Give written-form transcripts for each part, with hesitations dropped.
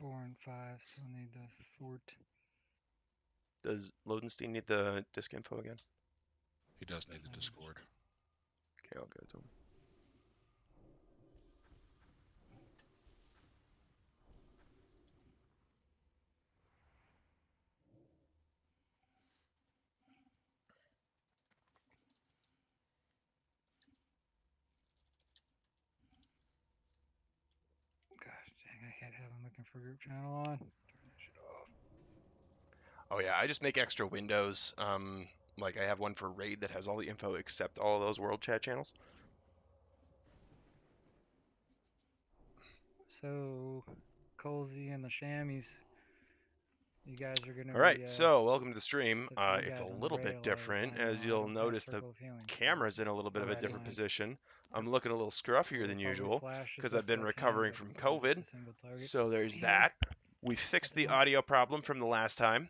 4 and 5 still need the fort. Does Lodenstein need the disc info again? He does need the Discord. Okay, I'll go to him. Gosh dang, I can't have him looking for group channel on. Turn that shit off. Oh yeah, I just make extra windows. Like I have one for raid that has all the info except all of those world chat channels. So, Colsey and the Shammies, you guys are gonna All right, be. so welcome to the stream. It's up to you It's a guys on the little bit rail all the different, time as now. I you'll don't have notice the Circle of Healing, so camera's in a little bit of a I'll different be- position. I'm looking a little scruffier we'll than probably usual flash as because best I've been as I can, recovering but from probably just COVID. a single target. So there's Here. that. We fixed the audio problem from the last time,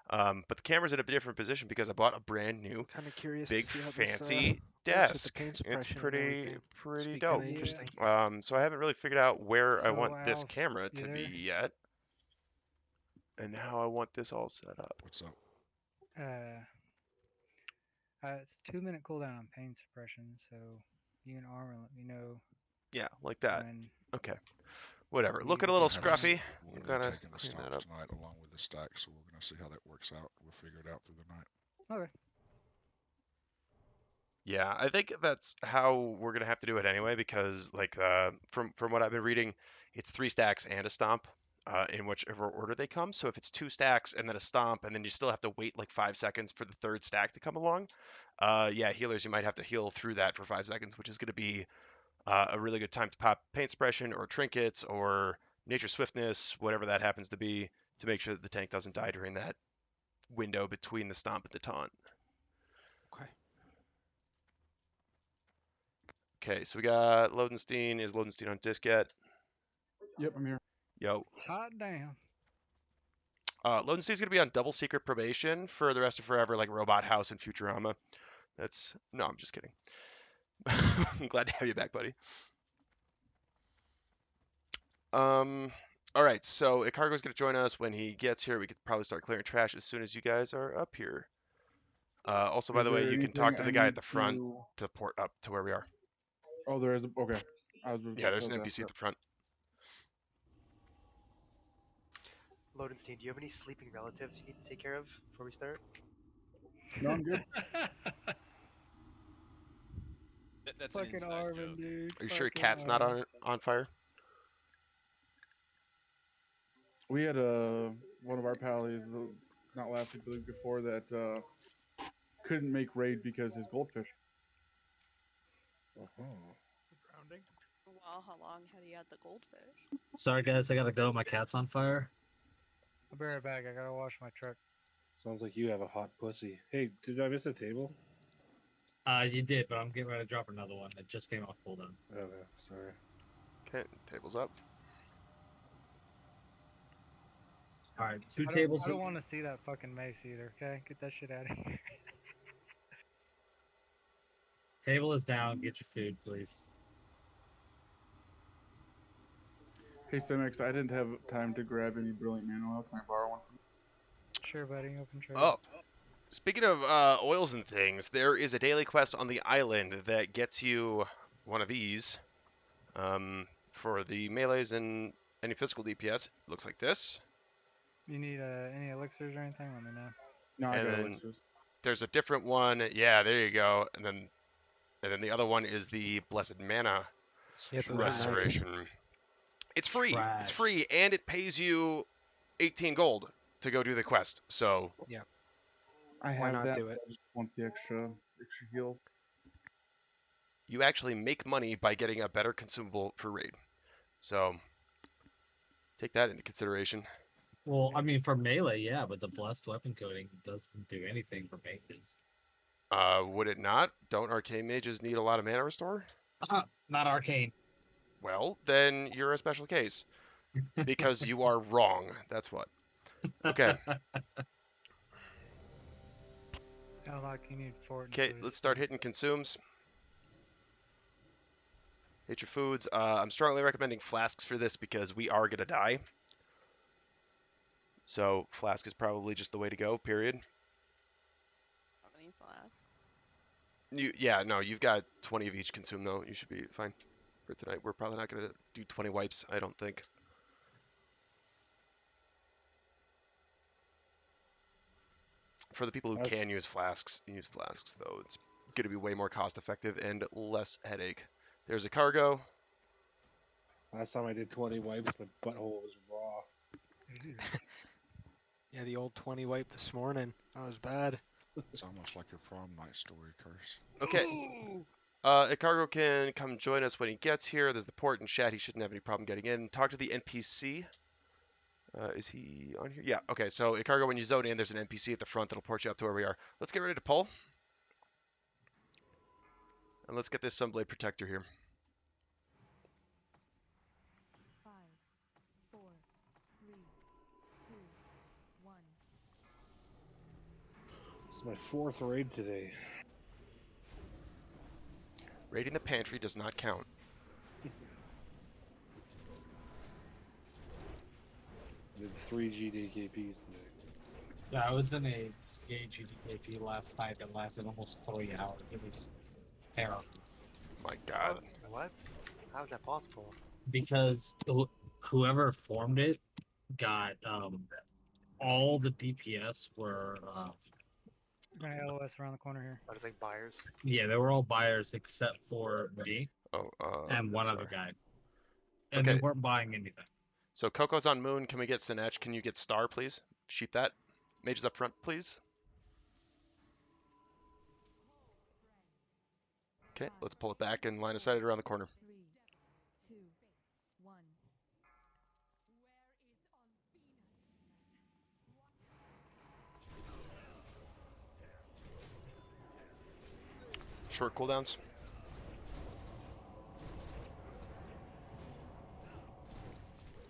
but the camera's in a different position because I bought a brand new, Kind of curious big, to see how fancy this works with the desk. pain It's suppression and pretty everything. This be dope. kind of interesting. So I haven't really figured out where I So, want this Alf, camera you to there? be yet, and how I want this all set up. What's up? It's 2-minute cooldown on pain suppression, so you and Armor let me know Yeah, like that. when. Okay. Whatever. you Looking a need little to We'll have scruffy. We'll be Gotta taking the clean that stops up. tonight along with the stack, so we're gonna see how that works out. We'll figure it out through the night. Okay. Yeah, I think that's how we're gonna have to do it anyway, because like from what I've been reading, it's 3 stacks and a stomp, in whichever order they come. So if it's 2 stacks and then a stomp, and then you still have to wait like 5 seconds for the third stack to come along, yeah, healers, you might have to heal through that for 5 seconds, which is gonna be a really good time to pop paint suppression or trinkets or nature swiftness, whatever that happens to be, to make sure that the tank doesn't die during that window between the stomp and the taunt. Okay. Okay, so we got Lodenstein. Is Lodenstein on disc yet? Yep, I'm here. Yo. Hot damn. Lodenstein's going to be on double secret probation for the rest of forever, like Robot House and Futurama. No, I'm just kidding. I'm glad to have you back, buddy. All right, so Icargo's going to join us when he gets here. We could probably start clearing trash as soon as you guys are up here. Also, by Is the way, there you can anything talk to I the guy at need the front to- to port up to where we are. Oh, there is. Okay. Yeah, there's an about to NPC ask at the front. Lodenstein, do you have any sleeping relatives you need to take care of before we start? that. No, I'm good. That's an Fucking inside Armin, joke. dude. Are you sure Fucking Cat's not Armin. on fire? We had one of our pallies not last week, the week before that couldn't make raid because his goldfish. Grounding. Well, how long had he had the goldfish? Sorry, guys, I gotta go. My cat's on fire. I'll be right back. I gotta wash my truck. Sounds like you have a hot pussy. Hey, did I miss a table? You did, but I'm getting ready to drop another one. It just came off cooldown. Okay, sorry. Okay, table's up. All right, two I tables. don't want to see that fucking mace either. Okay, get that shit out of here. Table is down. Get your food, please. Hey, Semex, I didn't have time to grab any brilliant man oil. Can I borrow one? Sure, buddy. Open trade. Oh, speaking of oils and things, there is a daily quest on the island that gets you one of these for the melees and any physical DPS. Looks like this. You need any elixirs or anything? Let me know. No, I And got then elixirs. there's a different one. Yeah, there you go. And then the other one is the blessed mana Yeah, those are nice. restoration. It's free. Trash. It's free, and it pays you 18 gold to go do the quest. So I Why have not that. do it? I just want the extra heals. you actually make money by getting a better consumable for raid. So take that into consideration. Well, I mean, for melee, yeah, but the blessed weapon coating doesn't do anything for mages. Would it not? Don't arcane mages need a lot of mana restore? Not arcane. Well, then you're a special case. Because you are wrong. That's what. Okay. How like you need fort. Okay, let's start hitting consumes. Hit your foods. I'm strongly recommending flasks for this because we are going to die. So flask is probably just the way to go, period. How many flasks? Yeah, no, you've got 20 of each consume though. You should be fine for tonight. We're probably not gonna do 20 wipes, I don't think. For the people who can use flasks though. It's gonna be way more cost effective and less headache. There's a cargo. Last time I did 20 wipes, my butthole was raw. Yeah, the old 20 wipe this morning. That was bad. It's almost like your prom night story, Curse. Okay. A cargo can come join us when he gets here. There's the port and chat. He shouldn't have any problem getting in. Talk to the NPC. Is he on here? Yeah. Okay. So a cargo, when you zone in, there's an NPC at the front that'll port you up to where we are. Let's get ready to pull. And let's get this Sunblade Protector here. 5, 4, 3, 2, 1. It's my 4th raid today. Raiding the pantry does not count. I did 3 GDKPs today. Yeah, I was in a GDKP last night that lasted almost 3 hours. It was terrible. My God. What? How is that possible? Because whoever formed it got all the DPS were Gonna LOS around the corner here. Are just like buyers? yeah, they were all buyers except for me Oh, and one sorry. other guy. And Okay. they weren't buying anything. So Coco's on Moon. Can we get Sinech? Can you get Star, please? Sheep that. Mages up front, please. Okay, let's pull it back and line of sight it around the corner. 3, 2, 1. Short cooldowns.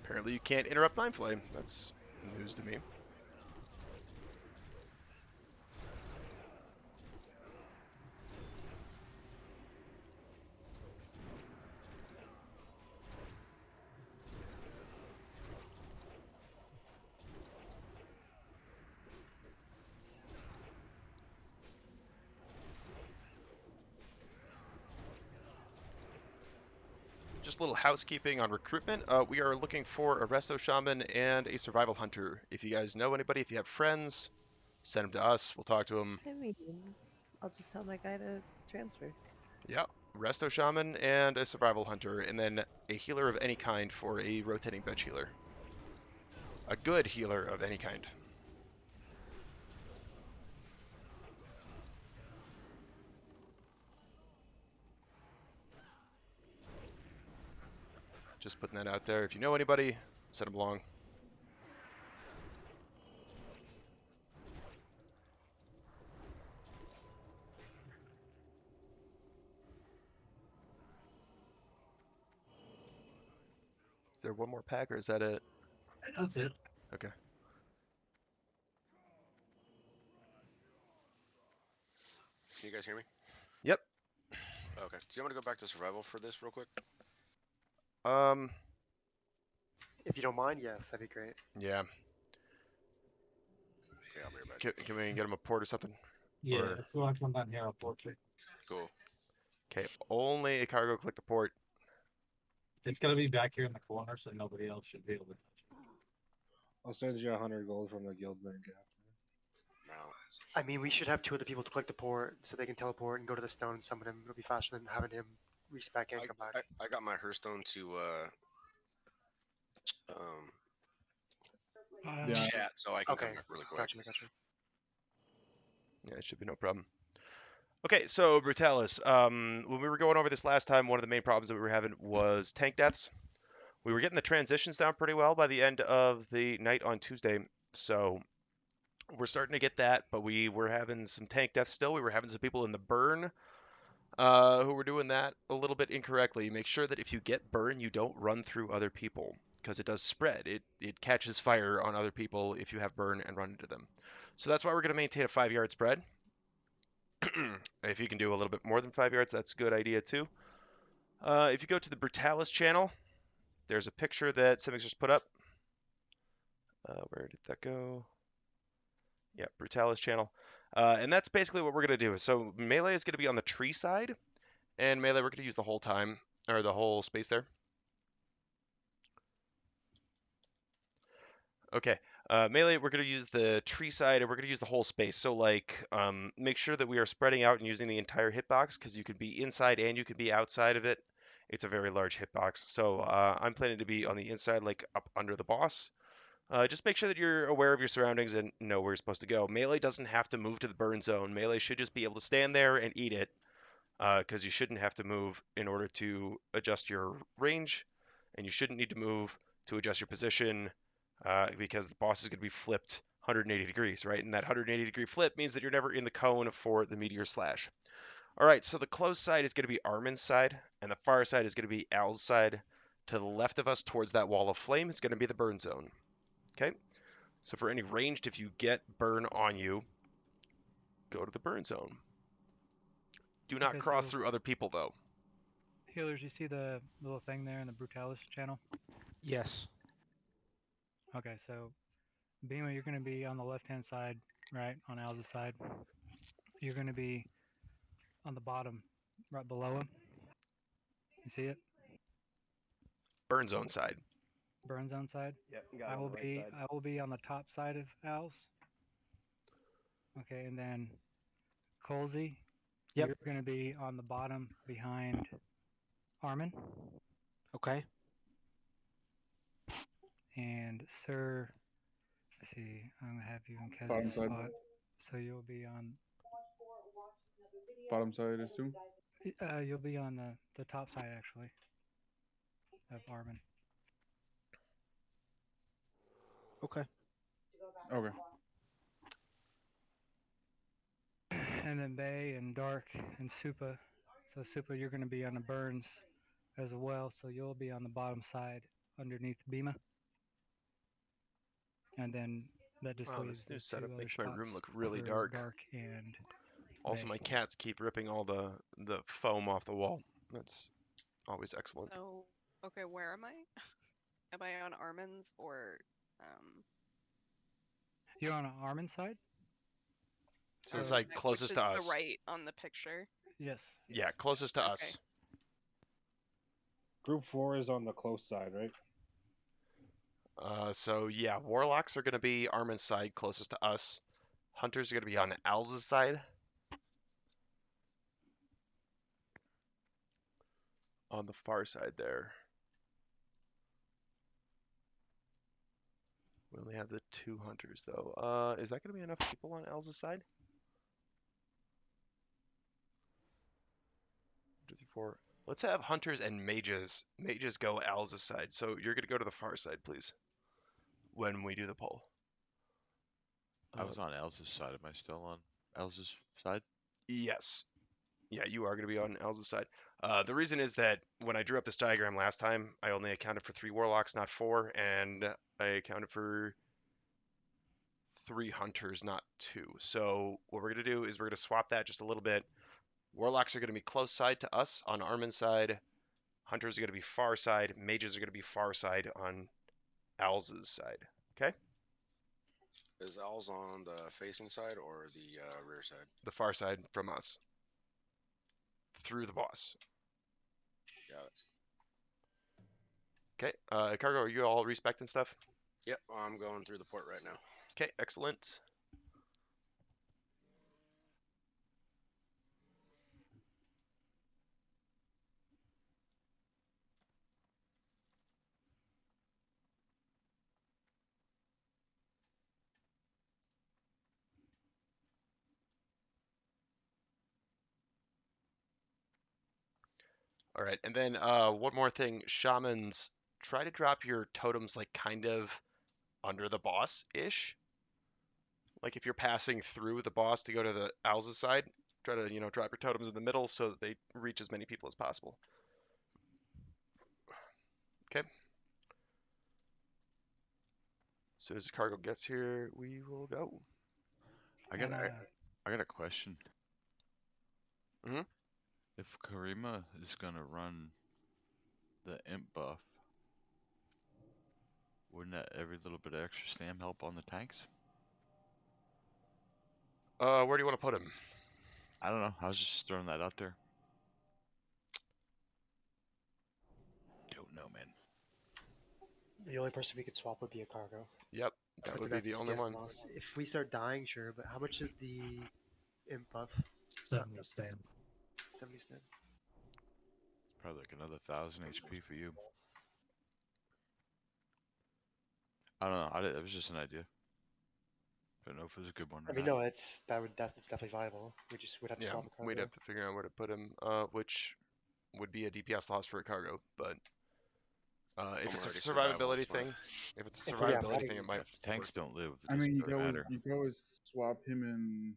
Apparently you can't interrupt Mind Flame. That's news to me. Just a little housekeeping on recruitment. We are looking for a Resto Shaman and a Survival Hunter. If you guys know anybody, if you have friends, send them to us. We'll talk to them. I mean, I'll just tell my guy to transfer. Yeah, Resto Shaman and a Survival Hunter, and then a healer of any kind for a rotating bench healer. A good healer of any kind. Just putting that out there. If you know anybody, send them along. Is there one more pack, or is that it? That's it. Okay. Can you guys hear me? Yep. Okay. Do you want to go back to survival for this real quick? If you don't mind, yes, that'd be great. Yeah. Yeah, I'll be right back. Can we get him a port or something? Yeah, Or- if you want to come down here, I'll portrait. Cool. Okay, only a cargo click the port. It's gonna be back here in the corner, so nobody else should be able to touch it. I'll send you 100 gold from the Guildman gap. No. I mean, we should have 2 other people to collect the port so they can teleport and go to the stone and summon him. It'll be faster than having him respec and come back. I got my Hearthstone to chat, so I can come back really quick. Gotcha. Yeah, it should be no problem. Okay, so Brutallus, when we were going over this last time, one of the main problems that we were having was tank deaths. We were getting the transitions down pretty well by the end of the night on Tuesday, so we're starting to get that, but we were having some tank deaths still. We were having some people in the burn who were doing that a little bit incorrectly. Make sure that if you get burn, you don't run through other people, because it does spread. It catches fire on other people if you have burn and run into them. So that's why we're going to maintain a 5-yard spread. If you can do a little bit more than 5 yards, that's a good idea too. If you go to the Brutallus channel, there's a picture that Simics just put up. Where did that go? Yeah, Brutallus channel. And that's basically what we're going to do. So melee is going to be on the tree side, and melee we're going to use the whole time, or the whole space there. Okay, melee we're going to use the tree side, and we're going to use the whole space. So like, make sure that we are spreading out and using the entire hitbox, because you can be inside and you can be outside of it. It's a very large hitbox. So I'm planning to be on the inside, like up under the boss. Just make sure that you're aware of your surroundings and know where you're supposed to go. Melee doesn't have to move to the burn zone. Melee should just be able to stand there and eat it, because you shouldn't have to move in order to adjust your range, and you shouldn't need to move to adjust your position, because the boss is going to be flipped 180 degrees, right? And that 180-degree flip means that you're never in the cone for the meteor slash. All right, so the close side is going to be Armin's side, and the far side is going to be Al's side. To the left of us, towards that wall of flame, is going to be the burn zone. Okay? So for any ranged, if you get burn on you, go to the burn zone. Do not Okay, cross so through other people, though. healers, you see the little thing there in the Brutallus channel? Yes. Okay, so Beamer, you're going to be on the left-hand side, right, on Al's side. You're going to be on the bottom, right below him. You see it? Burn zone side. Burn zone side. Yep, you got I it on will the right be side. I will be on the top side of Al's. Okay, and then Colsey, Yep. you're going to be on the bottom behind Armin. Okay. And Sir, let's see, I'm going to have you in Bottom Kez's side. spot. So you'll be on Bottom side, I assume. you'll be on the top side actually of Armin. Okay. Okay. And then Bay and Dark and Supa. So Supa, you're going to be on the burns as well. So you'll be on the bottom side underneath Bima. And then that just Wow, leaves this new the setup two other makes my spots room look really for dark. Dark and Also, Bay. my cats keep ripping all the foam off the wall. That's always excellent. Oh, okay. Where am I? Am I on Armin's or You're on Armin's side? So the So- side which closest is to the us. right on the picture? Yes. Yeah, closest to Okay. us. Group 4 is on the close side, right? So yeah, warlocks are going to be Armin's side, closest to us. Hunters are going to be on Al's side. On the far side there. We only have the 2 hunters though. Is that going to be enough people on Al's side? 2, 3, 4. Let's have hunters and mages. Mages go Al's side. So you're going to go to the far side, please, when we do the poll. I was on Elsa's side. Am I still on Elsa's side? Yes. Yeah, you are going to be on Elsa's side. The reason is that when I drew up this diagram last time, I only accounted for 3 warlocks, not 4, and I accounted for 3 hunters, not 2. So what we're going to do is we're going to swap that just a little bit. Warlocks are going to be close side to us on Armin's side. Hunters are going to be far side. Mages are going to be far side on Al's side. Okay? Is Al's on the facing side or the rear side? The far side from us. Through the boss. Got it. Okay. Cargo, are you all respecting stuff? Yep, I'm going through the port right now. Okay, excellent. All right, and then one more thing, shamans, try to drop your totems like kind of under the boss-ish. Like if you're passing through the boss to go to the Al's side, try to, drop your totems in the middle so that they reach as many people as possible. Okay. As soon as the cargo gets here, we will go. I got a question. Mm-hmm. If Karima is gonna run the imp buff, Wouldn't that every little bit of extra stam help on the tanks? Where do you want to put him? I don't know. I was just throwing that out there. Don't know, man. The only person we could swap would be a cargo. Yep, that But would then be the that's only DPS one. loss. If we start dying, sure, but how much is the imp buff? 70 stand. 70 stand. Probably like another 1,000 HP for you. I don't know. It was just an idea. Don't know if it was a good one or I mean, not. no, it's definitely viable. We just would have to Yeah, swap a cargo. we'd have to figure out where to put him, which would be a DPS loss for a cargo. But if it's a already survival, survivability it's fine. thing, if it's a If we have survivability thing, it might. If the tanks don't live, it I mean, doesn't really matter. you can always swap him and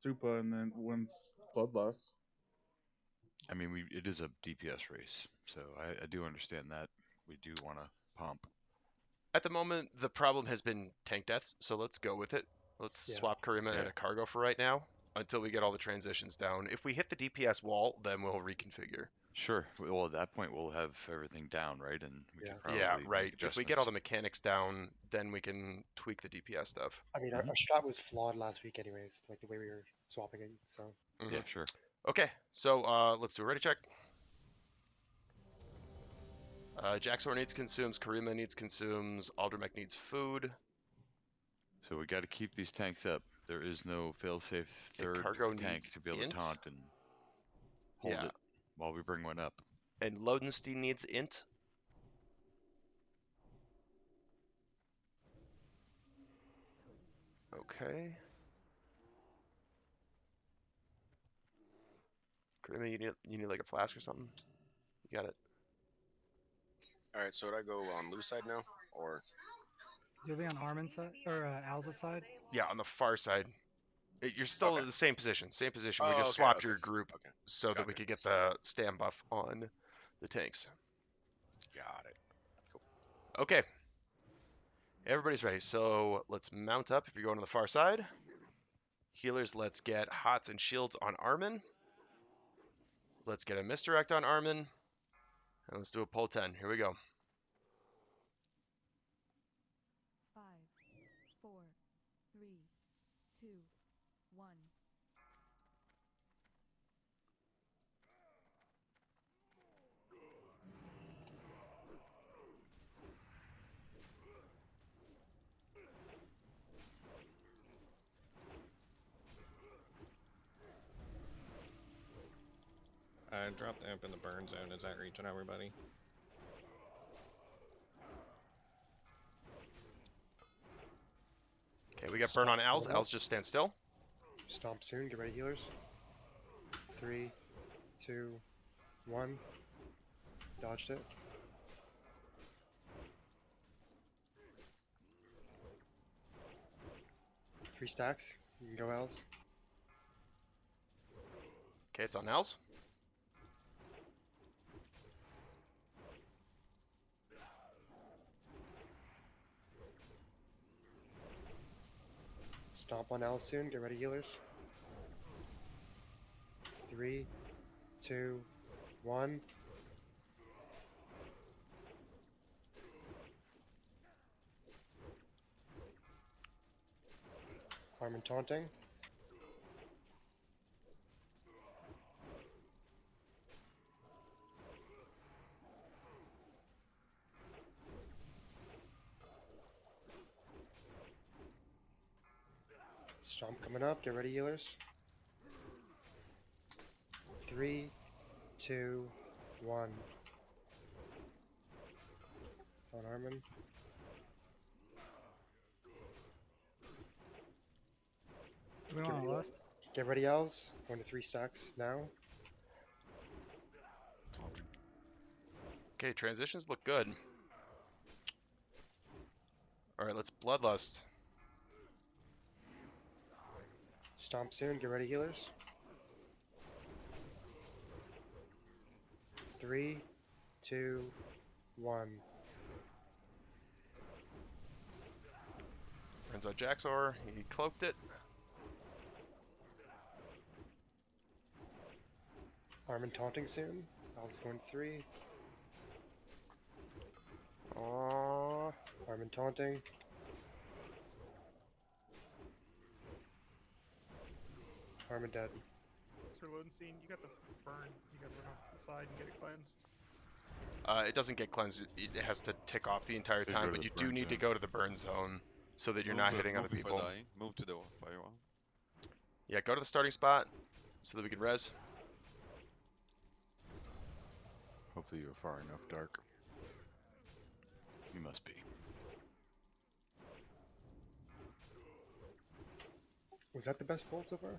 Supa, and then once Bloodlust. I mean, it is a DPS race, so I do understand that. We do want to pump. At the moment, the problem has been tank deaths, so let's go with it. Let's swap Karima and a cargo for right now until we get all the transitions down. If we hit the DPS wall, then we'll reconfigure. Sure. Well, at that point, we'll have everything down, right? And we can probably Yeah, make right. If we get all the adjustments. mechanics down, then we can tweak the DPS stuff. I mean, our strat was flawed last week, anyways. Like the way we were swapping it. So. Yeah, sure. Okay, so let's do a ready check. Jaxor needs consumes, Karima needs consumes, Aldramech needs food. So we got to keep these tanks up. There is no failsafe third cargo tank needs to be able int. to taunt and hold it while we bring one up. And Lodenstein needs int. Okay. Karima, you need like a flask or something? You got it. Alright, so would I go on Lou's side now? Or You'll be on Armin's side or Al's side. Yeah, on the far side. You're still in the same position. Same position. We Oh, just okay, swapped okay, your group okay. so that we could get the stam buff on the tanks. Got it. Cool. Okay. Everybody's ready. So let's mount up if you're going to the far side. Healers, let's get hots and shields on Armin. Let's get a misdirect on Armin. And let's do a pull 10. Here we go. 5, 4, 3, 2, 1. I dropped the imp in the burn zone. Is that reaching everybody? Okay, we got burn on Al's. Al's just stand still. Stomp soon. Get ready, healers. 3, 2, 1. Dodged it. Three stacks. You can go Al's. Okay, it's on Al's. Stomp on Al soon. Get ready, healers. 3, 2, 1. Armin taunting. Stomp coming up. Get ready, healers. 3, 2, 1. It's on Armin. We want to left. Get ready, Owls. Going to 3 stacks now. Okay, transitions look good. Alright, let's Bloodlust. Stomp soon. Get ready, healers. 3, 2, 1. Runs out Jaxor. He cloaked it. Armin taunting soon. Owls going 3. Oh, Armin taunting. Armin dead. Sir Lodenstein, you got the burn. You got to run off to the side and get it cleansed. it doesn't get cleansed. It has to tick off the entire Gotta time, go to but the you do burn need to zone. go to the burn zone so that you're Move, not hitting move other before people. dying. Move to the firewall. Yeah, go to the starting spot so that we can res. Hopefully you're far enough dark. You must be. Was that the best pull so far?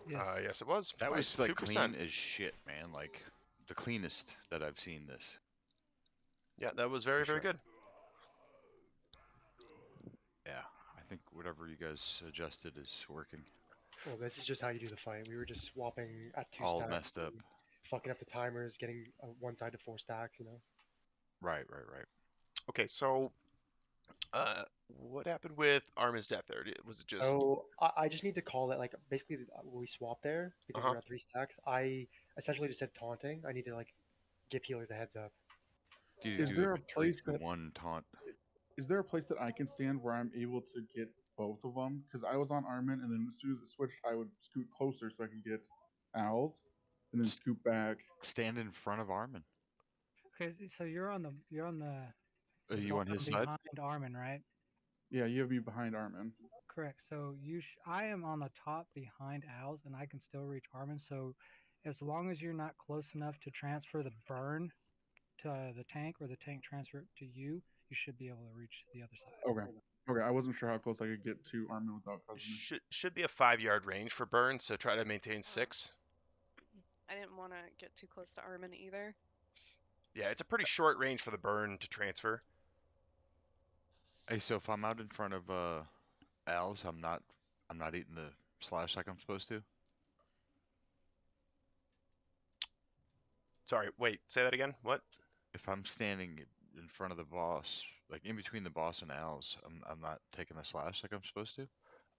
Yes. Yes, it was. That by was like 2%. clean as shit, man. Like the cleanest that I've seen this. Yeah, that was very, For very sure. good. Yeah, I think whatever you guys suggested is working. Well, this is just how you do the fight. We were just swapping at 2 All stacks. messed up. Fucking up the timers, getting one side to 4 stacks, you know? Right. Okay, so what happened with Armin's death there? Was it just... Oh, I just need to call it, like, basically, when we swapped there, because we were at 3 stacks, I essentially just said taunting. I need to, like, give healers a heads up. Do you Is do there like a place that 3-2-1 taunt? is there a place that I can stand where I'm able to get both of them? Because I was on Armin, and then as soon as it switched, I would scoot closer so I could get Owls, and then scoot back. Stand in front of Armin. Okay, so you're on the You on his behind side? Armin, right? Yeah, you have me behind Armin. Correct. So I am on the top behind Owls, and I can still reach Armin. So as long as you're not close enough to transfer the burn to the tank, or the tank transfer it to you, you should be able to reach the other side. Okay, I wasn't sure how close I could get to Armin without causing me. Should be a 5-yard range for burn, so try to maintain 6. I didn't want to get too close to Armin either. Yeah, it's a pretty short range for the burn to transfer. Hey, so if I'm out in front of Al's, I'm not eating the slash like I'm supposed to. Sorry, wait, say that again. What? If I'm standing in front of the boss, like in between the boss and Al's, I'm not taking the slash like I'm supposed to.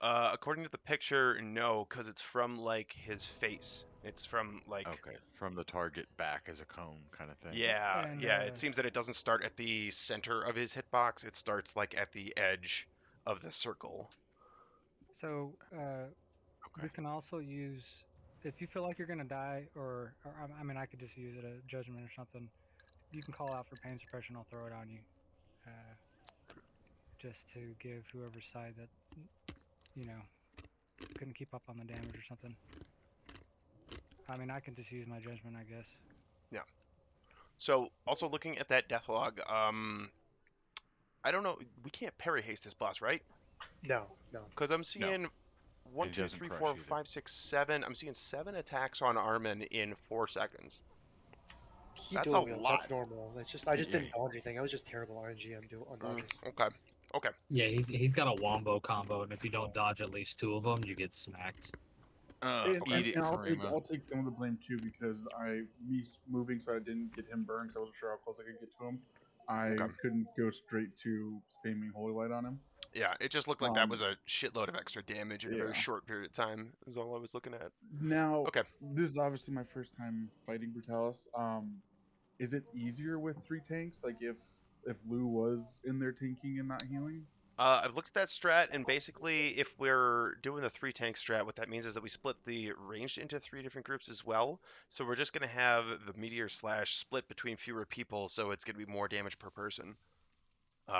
According to the picture, no, because it's from like his face. It's from like... Okay, from the target back as a cone kind of thing. Yeah, And, yeah. It seems that it doesn't start at the center of his hitbox. It starts like at the edge of the circle. So we can also use, if you feel like you're gonna die, or I mean, I could just use it as judgment or something. You can call out for pain suppression. I'll throw it on you, just to give whoever's side that couldn't keep up on the damage or something. I mean, I can just use my judgment, I guess. Yeah. So also looking at that death log, I don't know. We can't parry haste this boss, right? No. Because I'm seeing 1, It 2, doesn't 3, crush 4, either. 5, 6, 7. I'm seeing 7 attacks on Armin in 4 seconds. That's a lot. That's normal. It's just I just didn't dodge anything. I was just terrible RNG on dodges. Okay. Yeah, he's got a wombo combo, and if you don't dodge at least 2 of them, you get smacked. And I'll take some of the blame too, because me moving so I didn't get him burned because I wasn't sure how close I could get to him. I couldn't go straight to spamming Holy Light on him. Yeah, it just looked like that was a shitload of extra damage in a very short period of time, is all I was looking at. Now, this is obviously my first time fighting Brutallus. Is it easier with 3 tanks? Like if Lou was in there tanking and not healing? I've looked at that strat, and basically, if we're doing the 3 tank strat, what that means is that we split the ranged into 3 different groups as well. So we're just going to have the meteor slash split between fewer people, so it's going to be more damage per person.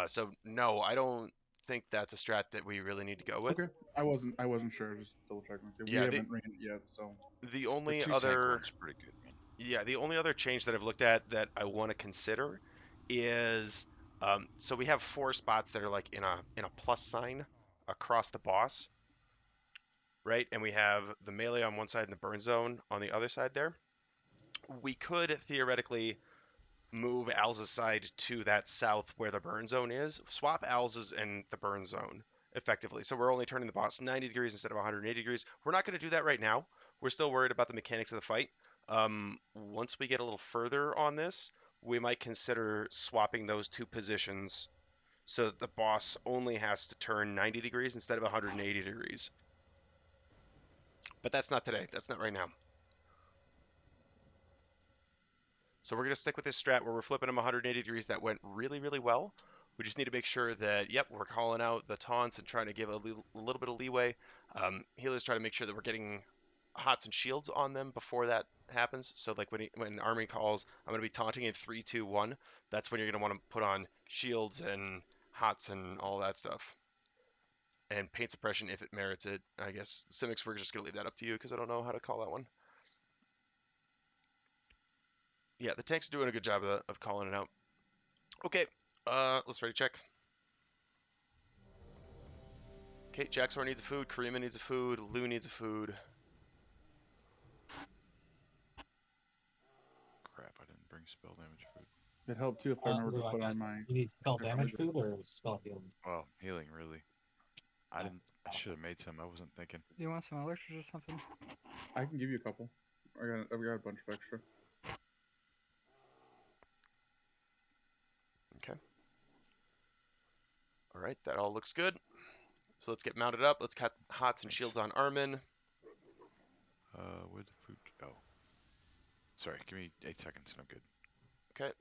So no, I don't think that's a strat that we really need to go with. Okay, I wasn't sure. Just double checking. We haven't ran it yet, so the only the other one's pretty good, man. Yeah, the only other change that I've looked at that I want to consider is so we have 4 spots that are like in a plus sign across the boss, right? And we have the melee on one side and the burn zone on the other side there. We could theoretically move Alza's side to that south where the burn zone is, swap Alza's and the burn zone effectively. So we're only turning the boss 90 degrees instead of 180 degrees. We're not going to do that right now. We're still worried about the mechanics of the fight. Once we get a little further on this, we might consider swapping those 2 positions so that the boss only has to turn 90 degrees instead of 180 degrees. But that's not today. That's not right now. So we're going to stick with this strat where we're flipping them 180 degrees. That went really, really well. We just need to make sure that, yep, we're calling out the taunts and trying to give a little bit of leeway. Healers try to make sure that we're getting hots and shields on them before that happens. So like when army calls, I'm going to be taunting in 3, 2, 1. That's when you're going to want to put on shields and hots and all that stuff. And paint suppression if it merits it. I guess Simics, we're just going to leave that up to you because I don't know how to call that one. Yeah, the tank's doing a good job of calling it out. Okay, let's ready check. Okay, Jaxor needs a food, Karima needs a food, Lou needs a food. Crap, I didn't bring spell damage food. It helped too if I remember to put on my. You need spell damage food or spell healing? Well, healing really. I didn't. I should have made some. I wasn't thinking. You want some elixirs or something? I can give you a couple. I've got a bunch of extra. Okay. All right, that all looks good. So let's get mounted up. Let's cut hots and shields on Armin. Where'd the food go? Sorry, give me 8 seconds and I'm good. Okay.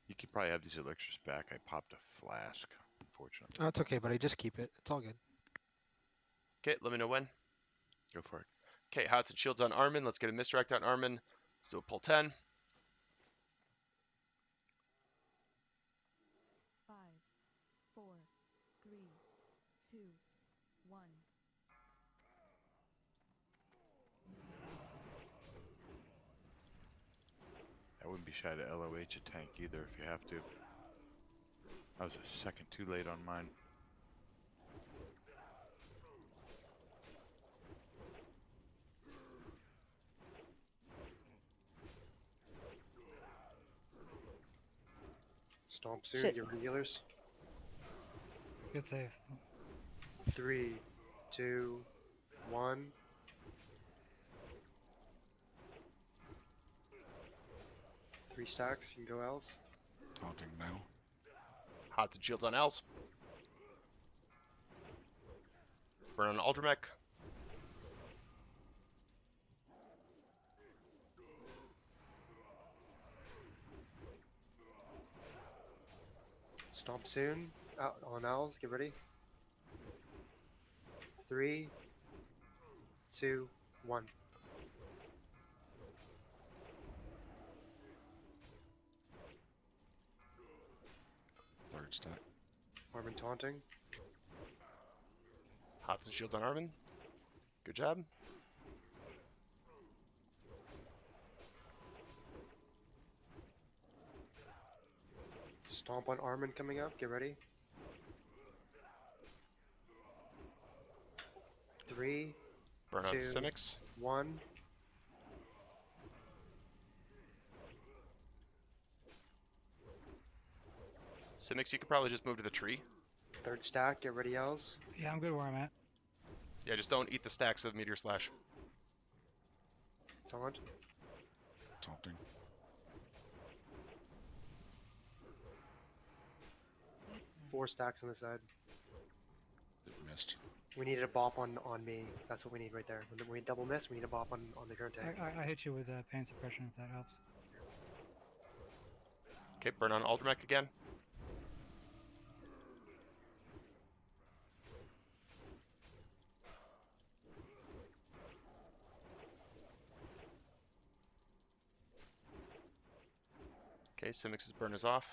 You could probably have these elixirs back. I popped a flask, unfortunately. Oh, it's okay, buddy. Just keep it. It's all good. Okay, let me know when. Go for it. Okay, hots and shields on Armin. Let's get a misdirect on Armin. Let's do a pull 10. 5, 4, 3, 2, 1. I wouldn't be shy to LOH a tank either if you have to. I was a second too late on mine. Stomp soon, Shit. get regulars. Good save. 3, 2, 1. Three stacks, you can go else. Taunting now. Hots and shields on Els. Burn on Aldramech. Stomp soon, out on owls, get ready. 3, 2, 1. Third stack. Armin taunting. Hots and shields on Armin. Good job. Stomp on Armin coming up, get ready. 3, Burn on 2, Simics. 1. Simics, you could probably just move to the tree. Third stack, get ready else. Yeah, I'm good where I'm at. Yeah, just don't eat the stacks of Meteor Slash. Taunt. Taunting. Four stacks on the side. It missed. We needed a bop on me. That's what we need right there. When we double miss, we need a bop on the current tank. I hit you with pain suppression if that helps. Okay, burn on Aldramech again. Okay, Simics' burn is off.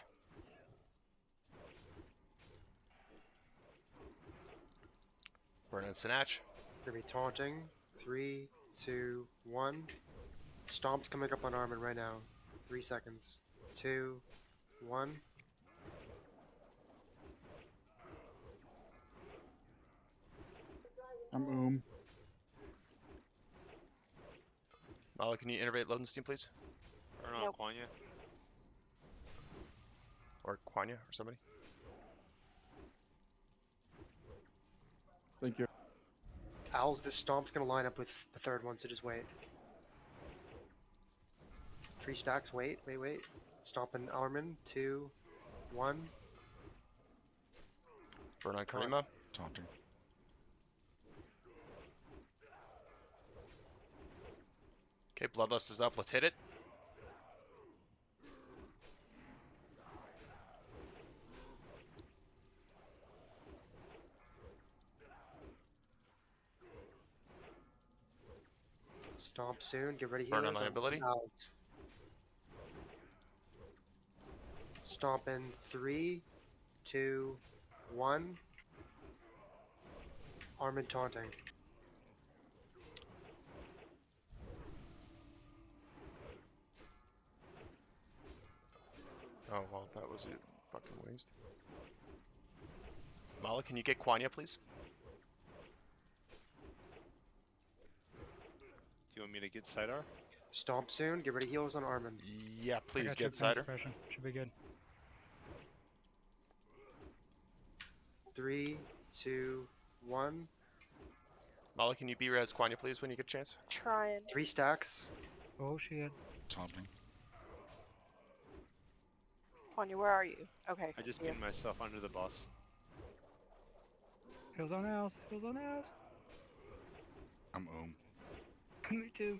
Burn on Sinach. We're gonna be taunting. 3, 2, 1. Stomp's coming up on Armin right now. 3 seconds. 2, 1. I'm Mala, can you innervate Lodenstein, please? Burn on Quanya. Or Quanya, or somebody? Thank you. Owls, this stomp's gonna line up with the third one, so just wait. 3 stacks, wait. Stomping Armin. 2, 1. Burn on Karima. Taunting. Okay, Bloodlust is up. Let's hit it. Stomp soon. Get ready, Burn on healers. liability. Out. Stomp in 3, 2, 1. Armin taunting. Oh, well, that was a fucking waste. Mala, can you get Quanya, please? Do you want me to get Sidar? Stomp soon. Get ready, healers on Armin. Yeah, I please got get your pain Cider. suppression. Should be good. 3, 2, 1. Mala, can you B-res Quanya, please, when you get a chance? Trying. 3 stacks. Oh shit. Taunting. Quanya, where are you? Okay. I just here. pinned myself under the boss. Heals on house. Heals on house. I'm Me too.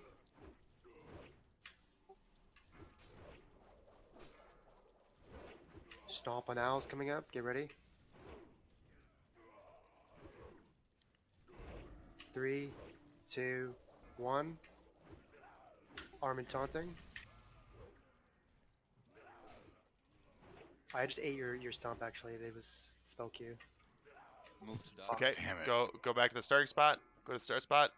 Stomp on owls coming up. Get ready. 3, 2, 1. Armin taunting. I just ate your stomp actually. It was spell Q. Move to die. Okay, Damn it. go back to the starting spot. Go to the start spot.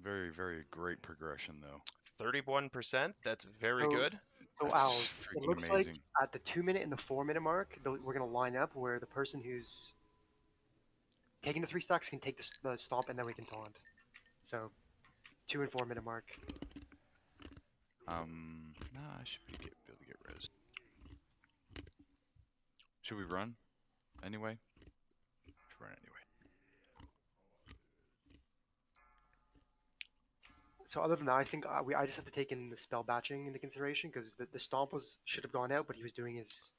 Very, very great progression, though. 31%. That's very So- good. So That's owls. It freaking looks amazing. like at the 2-minute and the 4-minute mark, we're gonna line up where the person who's taking the 3 stacks can take the stomp, and then we can taunt. So 2 and 4-minute mark. Nah, I should be able to get res. Should we run? Anyway? Should run anyway. So other than that, I think I just have to take in the spell batching into consideration because the stomp should have gone out, but he was doing his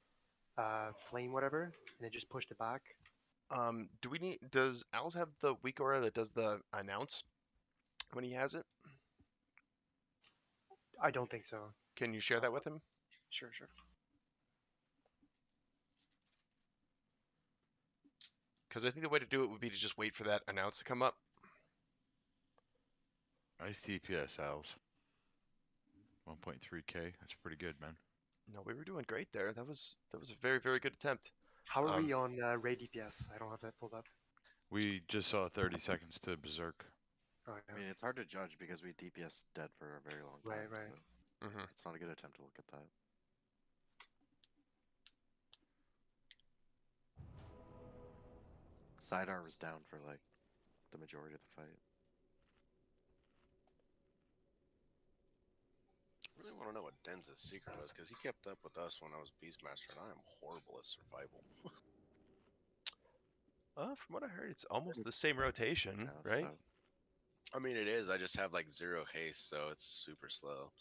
flame whatever, and it just pushed it back. Does Owls have the weak aura that does the announce when he has it? I don't think so. Can you share that with him? Sure. Because I think the way to do it would be to just wait for that announce to come up. Nice TPS, Owls. 1.3k. That's pretty good, man. No, we were doing great there. That was a very, very good attempt. How are we on raid DPS? I don't have that pulled up. We just saw 30 seconds to Berserk. Oh, yeah. I mean, it's hard to judge because we DPS dead for a very long time. Right. So it's not a good attempt to look at that. Sidearm was down for like the majority of the fight. I really want to know what Den's secret was, because he kept up with us when I was Beastmaster, and I am horrible at survival. From what I heard, it's almost the same rotation, right? So, I mean, it is. I just have like 0 haste, so it's super slow.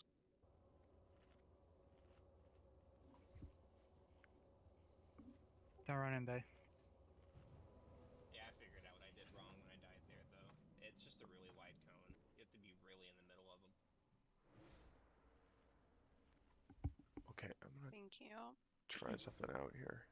Don't run in, Bay. Yeah, I figured out what I did wrong when I died there, though. It's just a really wide cone. You have to be really in the middle of them. Okay, I'm gonna Thank you. try something out here.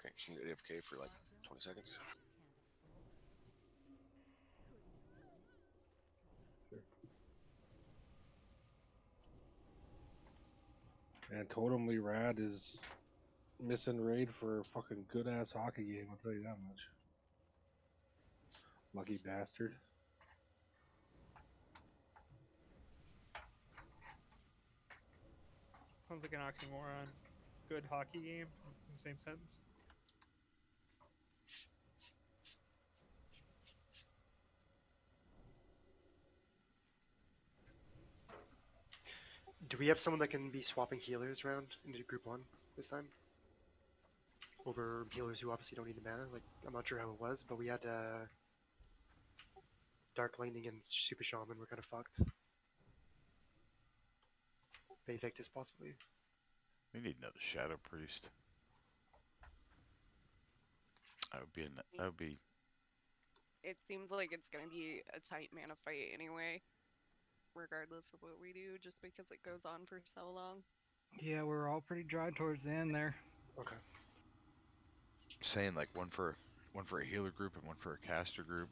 Okay, can you get AFK for like 20 seconds? And Totemly Rad is missing raid for a fucking good ass hockey game, I'll tell you that much. Lucky bastard. Sounds like an oxymoron. Good hockey game in the same sentence. Do we have someone that can be swapping healers around into group 1 this time? Over healers who obviously don't need the mana? Like, I'm not sure how it was, but we had Dark Lightning and Super Shaman were kind of fucked. Bayvictus possibly. We need another Shadow Priest. That would be. It seems like it's gonna be a tight mana fight anyway, regardless of what we do, just because it goes on for so long. Yeah, we're all pretty dry towards the end there. Okay. Saying like one for a healer group and one for a caster group.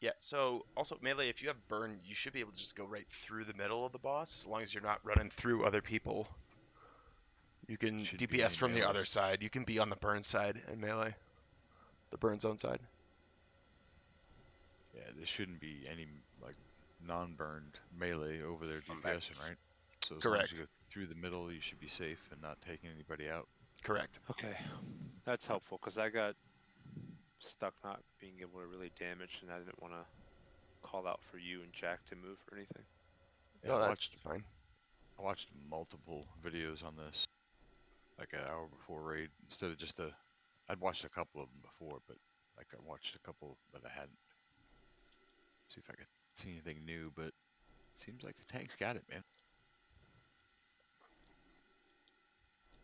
Yeah, so also melee, if you have burn, you should be able to just go right through the middle of the boss as long as you're not running through other people. You can DPS from the other side. You can be on the burn side in melee. The burn zone side. Yeah, there shouldn't be any like non-burned melee over there DPSing, right? So as long as you go through the middle, you should be safe and not taking anybody out. Correct. Okay, that's helpful because I got stuck not being able to really damage, and I didn't want to call out for you and Jack to move or anything. Yeah, no, I that's fine. I watched multiple videos on this, like an hour before raid, instead of just I'd watched a couple of them before, but like I watched a couple that I hadn't. See if I could see anything new, but it seems like the tank's got it, man.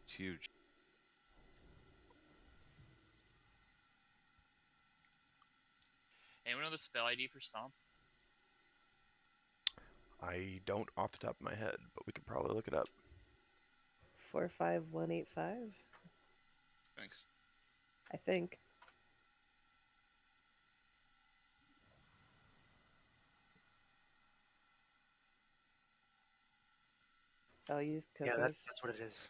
It's huge. Anyone know the spell ID for Stomp? I don't off the top of my head, but we could probably look it up. 45185. Thanks. I think. I'll use Coco's. Yeah, that's what it is.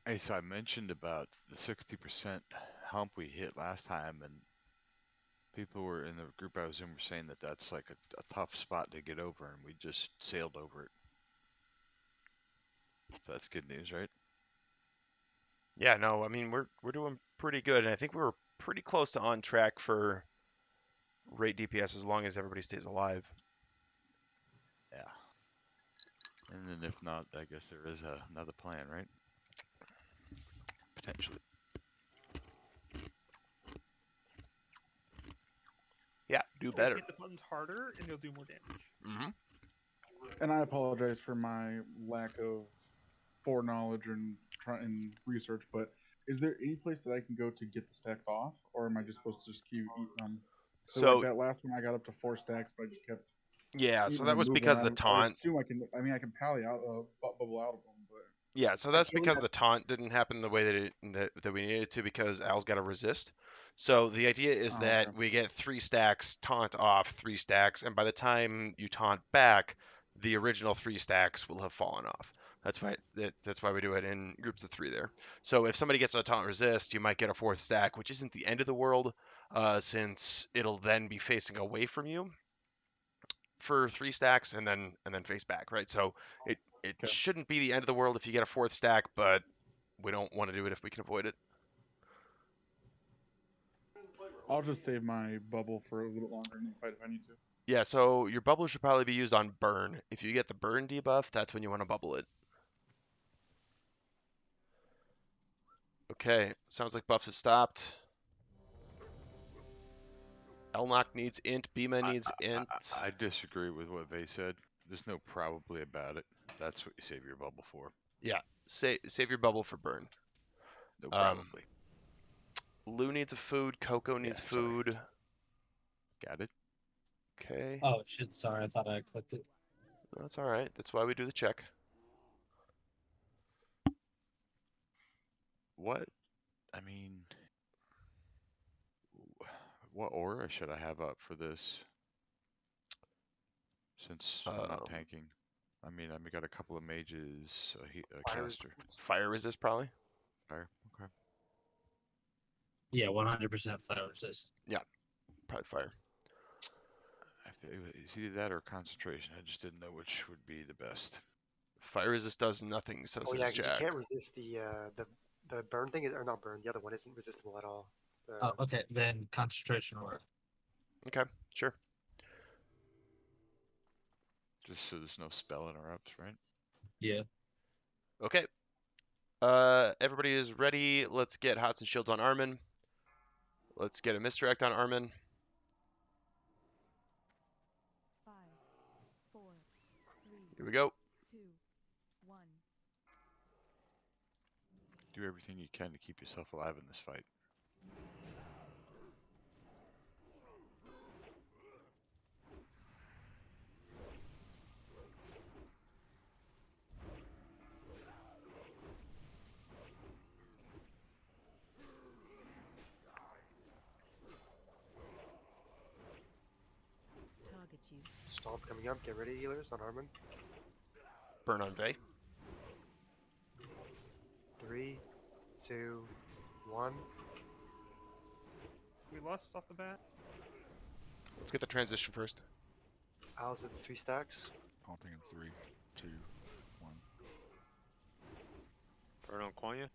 Hey, so I mentioned about the 60% hump we hit last time, and people were in the group I was in were saying that that's like a tough spot to get over, and we just sailed over it. So that's good news, right? Yeah, no, I mean we're doing pretty good, and I think we were pretty close to on track for rate DPS as long as everybody stays alive. Yeah. And then if not, I guess there is another plan, right? Potentially. Yeah, do better. Hit the buttons harder, and you'll do more damage. Mm-hmm. And I apologize for my lack of foreknowledge and research, but is there any place that I can go to get the stacks off, or am I just supposed to just keep eating them? So like that last one, I got up to 4 stacks, but I just kept. Yeah, so that was because of the taunt. I assume I can. I mean, I can pally out, bubble out of them, but. Yeah, so that's because the taunt didn't happen the way that we needed it to, because Al's got to resist. So the idea is that we get 3 stacks, taunt off 3 stacks, and by the time you taunt back, the original 3 stacks will have fallen off. That's why we do it in groups of 3 there. So if somebody gets a taunt resist, you might get a 4th stack, which isn't the end of the world, since it'll then be facing away from you for 3 stacks and then face back, right? So it shouldn't be the end of the world if you get a 4th stack, but we don't want to do it if we can avoid it. I'll just save my bubble for a little longer in the fight if I need to. Yeah, so your bubble should probably be used on burn. If you get the burn debuff, that's when you want to bubble it. Okay, sounds like buffs have stopped. Elnock needs int, Bima needs int. I disagree with what they said. There's no probably about it. That's what you save your bubble for. Yeah, save your bubble for burn. No probably. Lou needs a food. Coco needs food. Got it. Okay. Oh shit! Sorry, I thought I clicked it. That's all right. That's why we do the check. What? I mean, what aura should I have up for this? Since I'm not tanking. I mean, I've got a couple of mages, a caster. Fire resist, probably. Fire, okay. Yeah, 100% fire resist. Yeah, probably fire. It's either that or concentration. I just didn't know which would be the best. Fire resist does nothing, so Oh yeah, says because Jack. you can't resist the burn thing, or not burn. The other one isn't resistible at all. Oh, okay, then concentration aura. Okay, sure. Just so there's no spell interrupts, right? Yeah. Okay. Everybody is ready. Let's get Hots and Shields on Armin. Let's get a misdirect on Armin. Here we go. 2, 1. Do everything you can to keep yourself alive in this fight. Target you. Stomp coming up. Get ready, healers on Armin. Burn on Vey. 3, 2, 1. We lost off the bat. Let's get the transition first. Alice, it's 3 stacks. Haunting in 3, 2, 1. Burn on Quanya.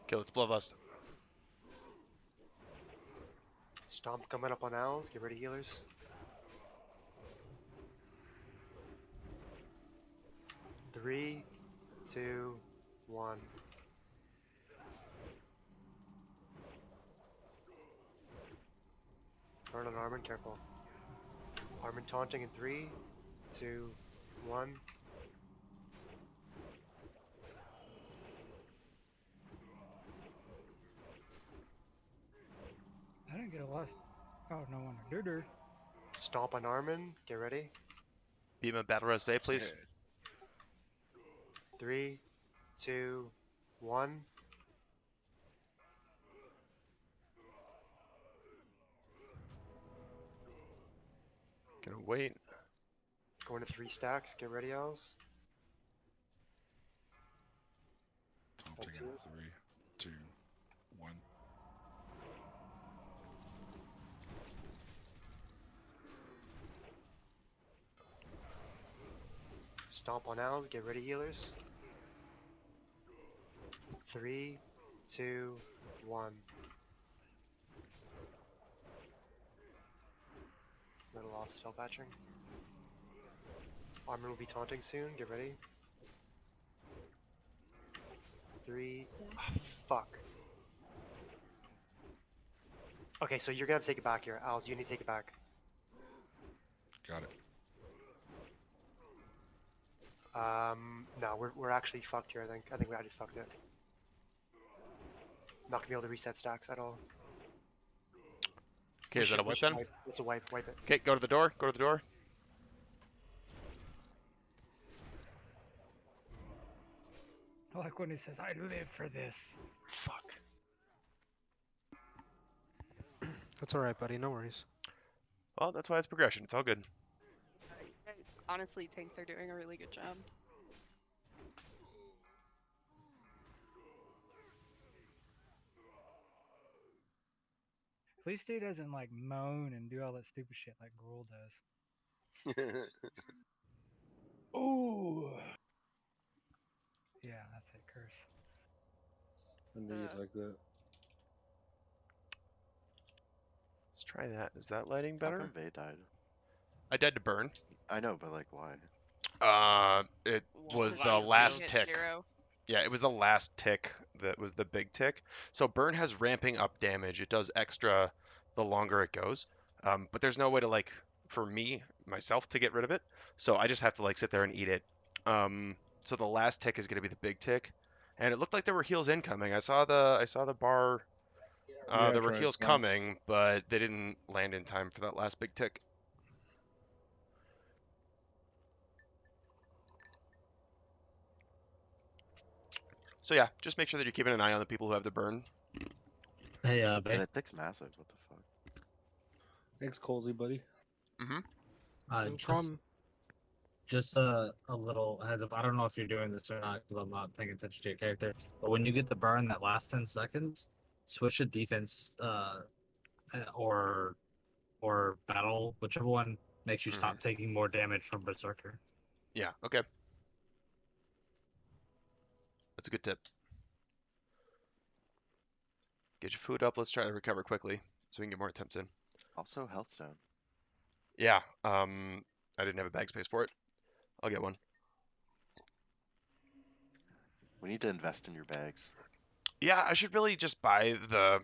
Okay, let's bloodlust. Stomp coming up on Owls. Get ready, healers. 3, 2, 1. Burn on Armin, careful. Armin taunting in 3, 2, 1. I didn't get a lust. Oh, no wonder. Doo-doo. Stomp on Armin, get ready. Beam a battle res Vey, please. 3, 2, 1. Gonna wait. Going to 3 stacks. Get ready, Owls. Taunting in 3, 2, 1. Stomp on Owls. Get ready, healers. 3, 2, 1. Little off spell patching. Armin will be taunting soon. Get ready. 3. Oh, fuck. Okay, so you're gonna have to take it back here. Owls, you need to take it back. Got it. No, we're actually fucked here. I think I just fucked it. Not gonna be able to reset stacks at all. Okay, is that a wipe then? It's a wipe. Wipe it. Okay, go to the door. Go to the door. I like when he says, I live for this. Fuck. That's alright, buddy. No worries. Well, that's why it's progression. It's all good. Honestly, tanks are doing a really good job. At least he doesn't like moan and do all that stupid shit like Gruul does. Oh. Yeah, that's it, curse. I knew you'd like that. Let's try that. Is that lighting How better? come Vey died? I died to burn. I know, but like, why? It was Because the he last hit tick. 0. Yeah, it was the last tick that was the big tick. So burn has ramping up damage. It does extra the longer it goes. But there's no way to like, for me, myself, to get rid of it. So I just have to like sit there and eat it. So the last tick is going to be the big tick. And it looked like there were heals incoming. I saw the bar. Yeah, There were try it, heals fine. coming, but they didn't land in time for that last big tick. So yeah, just make sure that you're keeping an eye on the people who have the burn. Hey, Yeah, Vey. that thick's massive. What the fuck? Thanks, Colsey, buddy. Mm-hmm. No problem. Just a little heads up. I don't know if you're doing this or not because I'm not paying attention to your character. But when you get the burn that last 10 seconds, switch to defense or battle, whichever one makes you stop taking more damage from Berserker. Yeah, okay. That's a good tip. Get your food up. Let's try to recover quickly so we can get more attempts in. Also, health stone. Yeah, I didn't have a bag space for it. I'll get one. We need to invest in your bags. Yeah, I should really just buy the,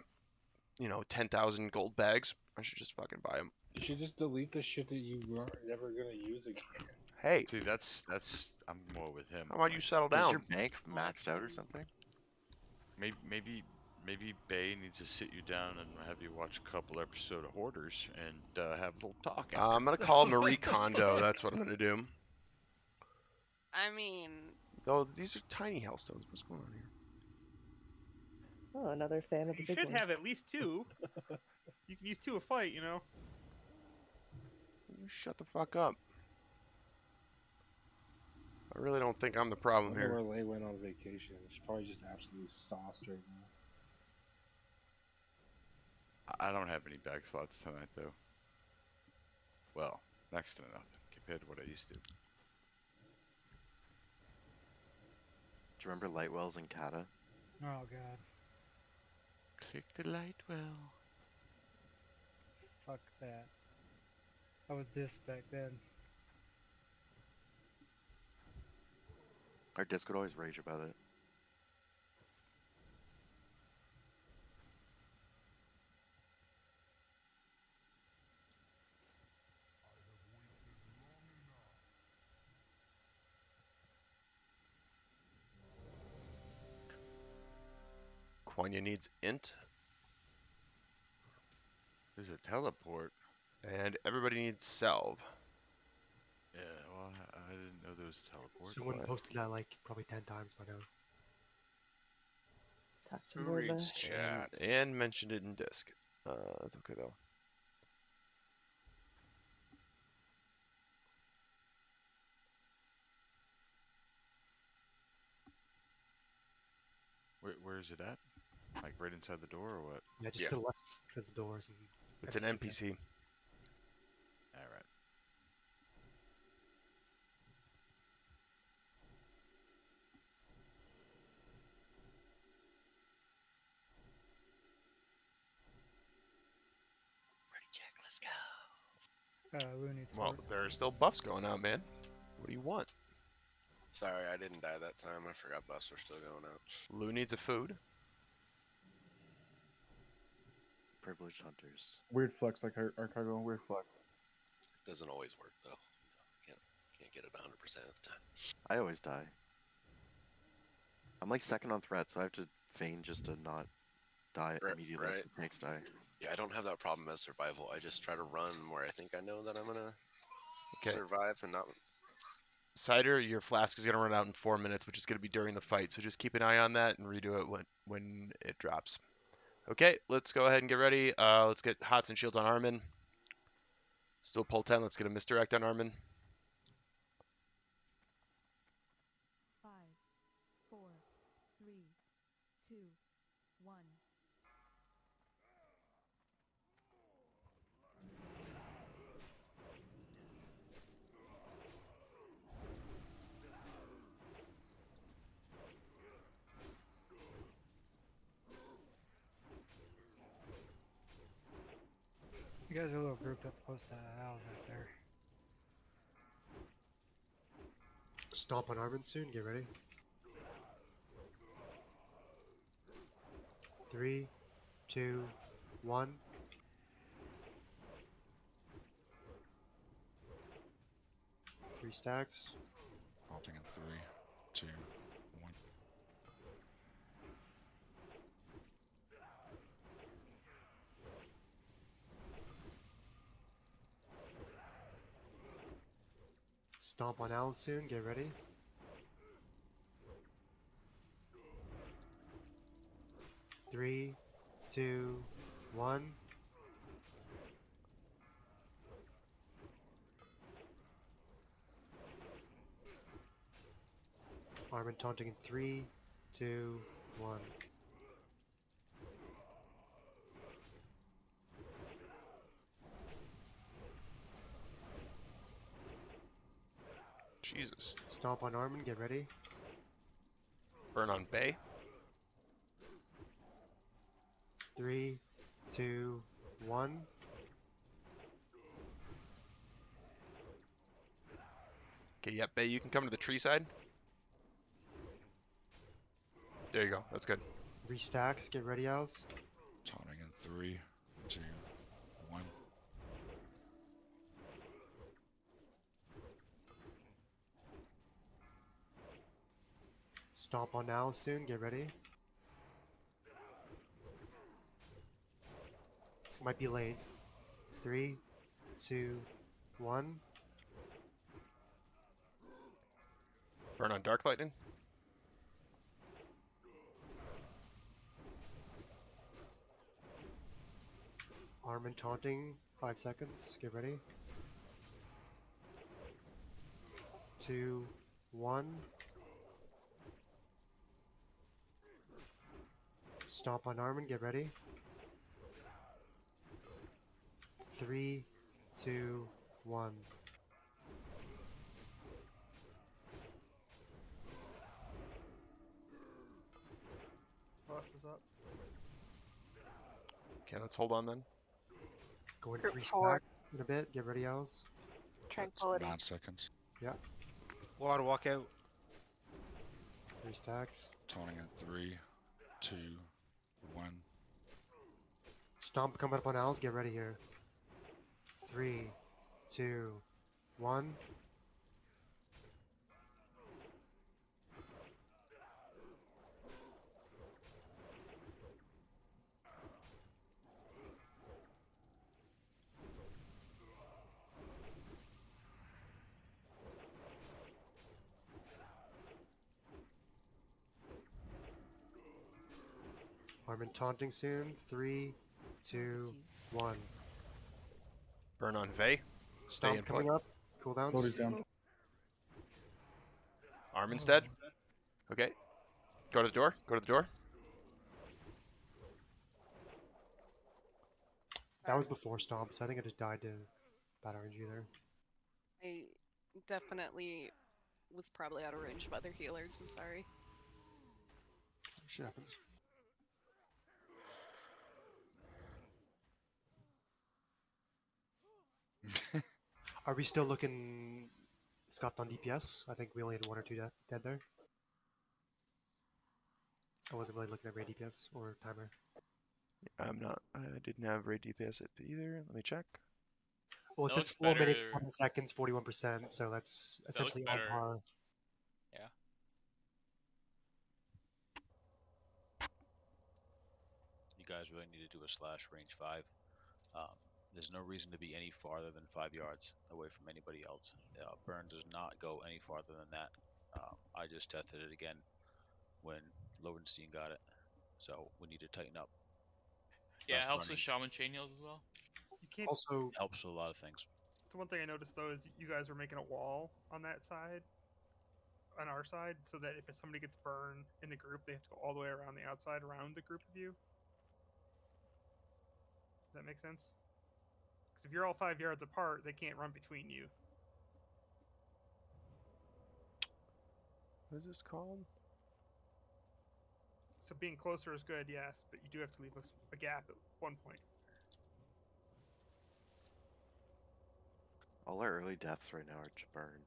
10,000 gold bags. I should just fucking buy them. You should just delete the shit that you weren't never gonna use again. Hey. See, that's I'm more with him. How about you settle Is down? your bank maxed out or something? Maybe Bay needs to sit you down and have you watch a couple episodes of Hoarders and have a little talk. I'm gonna call Marie Kondo. That's what I'm gonna do. I mean, Oh, these are tiny Hellstones. What's going on here? Oh, another fan of the You big should one. have at least 2. You can use 2 a fight, you know. You shut the fuck up. I really don't think I'm the problem I wonder here. where Lay went on vacation. She's probably just absolutely sauced right now. I don't have any bag slots tonight though. Well, next to nothing compared to what I used to. Do you remember Lightwells and Kata? Oh god. Click the Lightwell. Fuck that. I was this back then. Our disc would always rage about it. Quanya needs int. There's a teleport. And everybody needs salve. Yeah, well, I didn't know there was a teleport. Someone posted that like probably 10 times by now. Talk to Who reads chat? And mentioned it in disc. That's okay though. Where is it at? Like right inside the door or what? Yeah, just to the left of the doors. And It's an NPC. Alright. Ready, Jack, let's go. Lou needs Well, food. there are still buffs going on, man. What do you want? Sorry, I didn't die that time. I forgot buffs were still going out. Lou needs a food. Privileged hunters. Weird flex like our cargo. Weird flex. Doesn't always work though. You know, can't get it 100% of the time. I always die. I'm like second on threat, so I have to feign just to not die immediately after the tanks die. Yeah, I don't have that problem as survival. I just try to run where I think I know that I'm gonna survive and not. Cider, your flask is gonna run out in 4 minutes, which is gonna be during the fight. So just keep an eye on that and redo it when it drops. Okay, let's go ahead and get ready. Let's get hots and shields on Armin. Still pull 10. Let's get a misdirect on Armin. 5, 4, 3, 2, 1. You guys are a little grouped up close to the house right there. Stomp on Armin soon. Get ready. 3, 2, 1. Three stacks. Halting in 3, 2, 1. Stomp on Alan soon. Get ready. 3, 2, 1. Armin taunting in 3, 2, 1. Jesus. Stomp on Armin. Get ready. Burn on Bay. 3, 2, 1. Okay, yep, Bay, you can come to the tree side. There you go. That's good. Restacks. Get ready, Owls. Taunting in 3, 2, 1. Stomp on now soon. Get ready. This might be late. 3, 2, 1. Burn on Dark Lightning. Arm and taunting. 5 seconds. Get ready. 2, 1. Stomp on Armin. Get ready. 3, 2, 1. Left is up. Okay, let's hold on then. Going Group 3 4. stack in a bit. Get ready, Owls. Tranquility. 9 seconds. Yeah. Water walkout. 3 stacks. Taunting at 3, 2, 1. Stomp coming up on Owls. Get ready here. 3, 2, 1. Armin taunting soon. 3, 2, 1. Burn on Vey. Stay in Stomp play. coming up. Cooldowns. Cody's down. Arminstead. Okay. Go to the door. Go to the door. That was before Stomp, so I think I just died to bad RNG there. I definitely was probably out of range of other healers. I'm sorry. Shit happens. Are we still looking scuffed on DPS? I think we only had 1 or 2 dead there. I wasn't really looking at raid DPS or timer. I'm not. I didn't have raid DPS at either. Let me check. Well, it That says looks 4 minutes, better. 7 seconds, 41%, so that's That looks essentially on better. par. Yeah. You guys really need to do a slash range 5. There's no reason to be any farther than 5 yards away from anybody else. Burn does not go any farther than that. I just tested it again when Lowenstein got it, so we need to tighten up. Yeah, it Less helps running with shaman chain heals as well. You can't. Also, helps with a lot of things. The one thing I noticed though is you guys were making a wall on that side, on our side, so that if somebody gets burned in the group, they have to go all the way around the outside, around the group of you. Does that make sense? Because if you're all 5 yards apart, they can't run between you. What is this called? So being closer is good, yes, but you do have to leave a gap at one point. All our early deaths right now are to burn.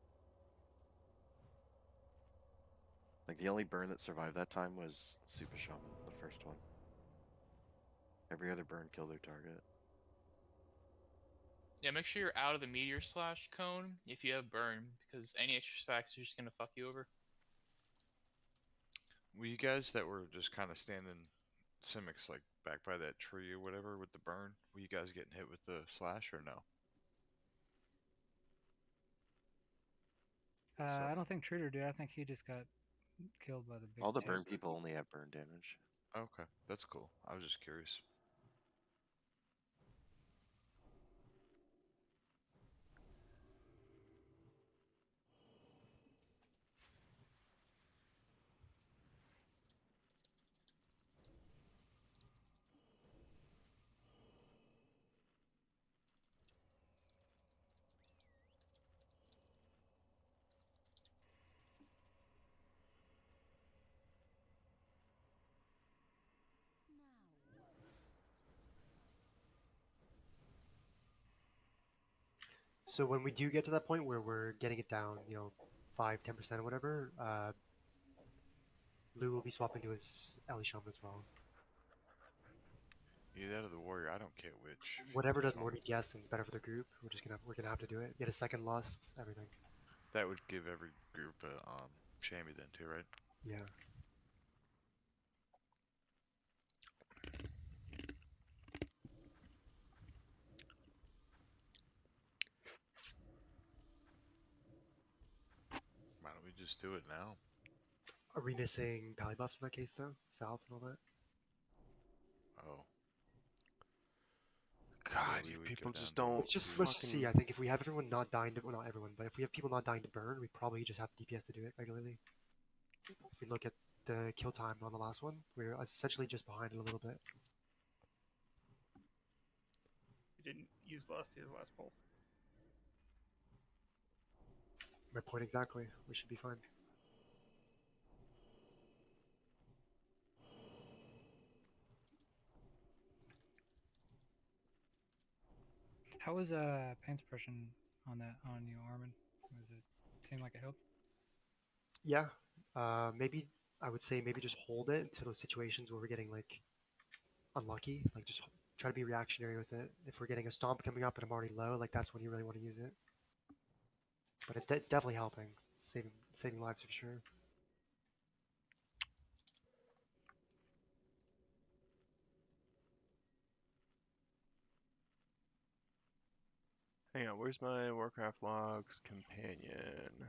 Like, the only burn that survived that time was Super Shaman, the first one. Every other burn killed their target. Yeah, make sure you're out of the meteor slash cone if you have burn, because any extra stacks are just gonna fuck you over. Were you guys that were just kind of standing Simics like back by that tree or whatever with the burn? Were you guys getting hit with the slash or no? I don't think Traitor did. I think he just got killed by the big All the tank. burn people only have burn damage. Okay, that's cool. I was just curious. So when we do get to that point where we're getting it down, 5, 10% or whatever, Lou will be swapping to his Ellie Shaman as well. Either that or the warrior. I don't care which. Whatever does more DPS and is better for the group, we're gonna have to do it. Get a second lust, everything. That would give every group a chamois then too, right? Yeah. just do it now. Are we missing pally buffs in that case, though? Salves and all that? Oh. God, you people just don't. Let's just see. I think if we have everyone not dying to, well, not everyone, but if we have people not dying to burn, we probably just have DPS to do it regularly. If we look at the kill time on the last one, we're essentially just behind it a little bit. We didn't use last year's last poll. My point exactly. We should be fine. How was pain suppression on that on you, Armin? Was it seem like it helped? Yeah. Maybe I would say maybe just hold it to those situations where we're getting like unlucky. Like just try to be reactionary with it. If we're getting a stomp coming up and I'm already low, like that's when you really want to use it. But it's definitely helping. It's saving lives for sure. Hang on, where's my Warcraft logs companion?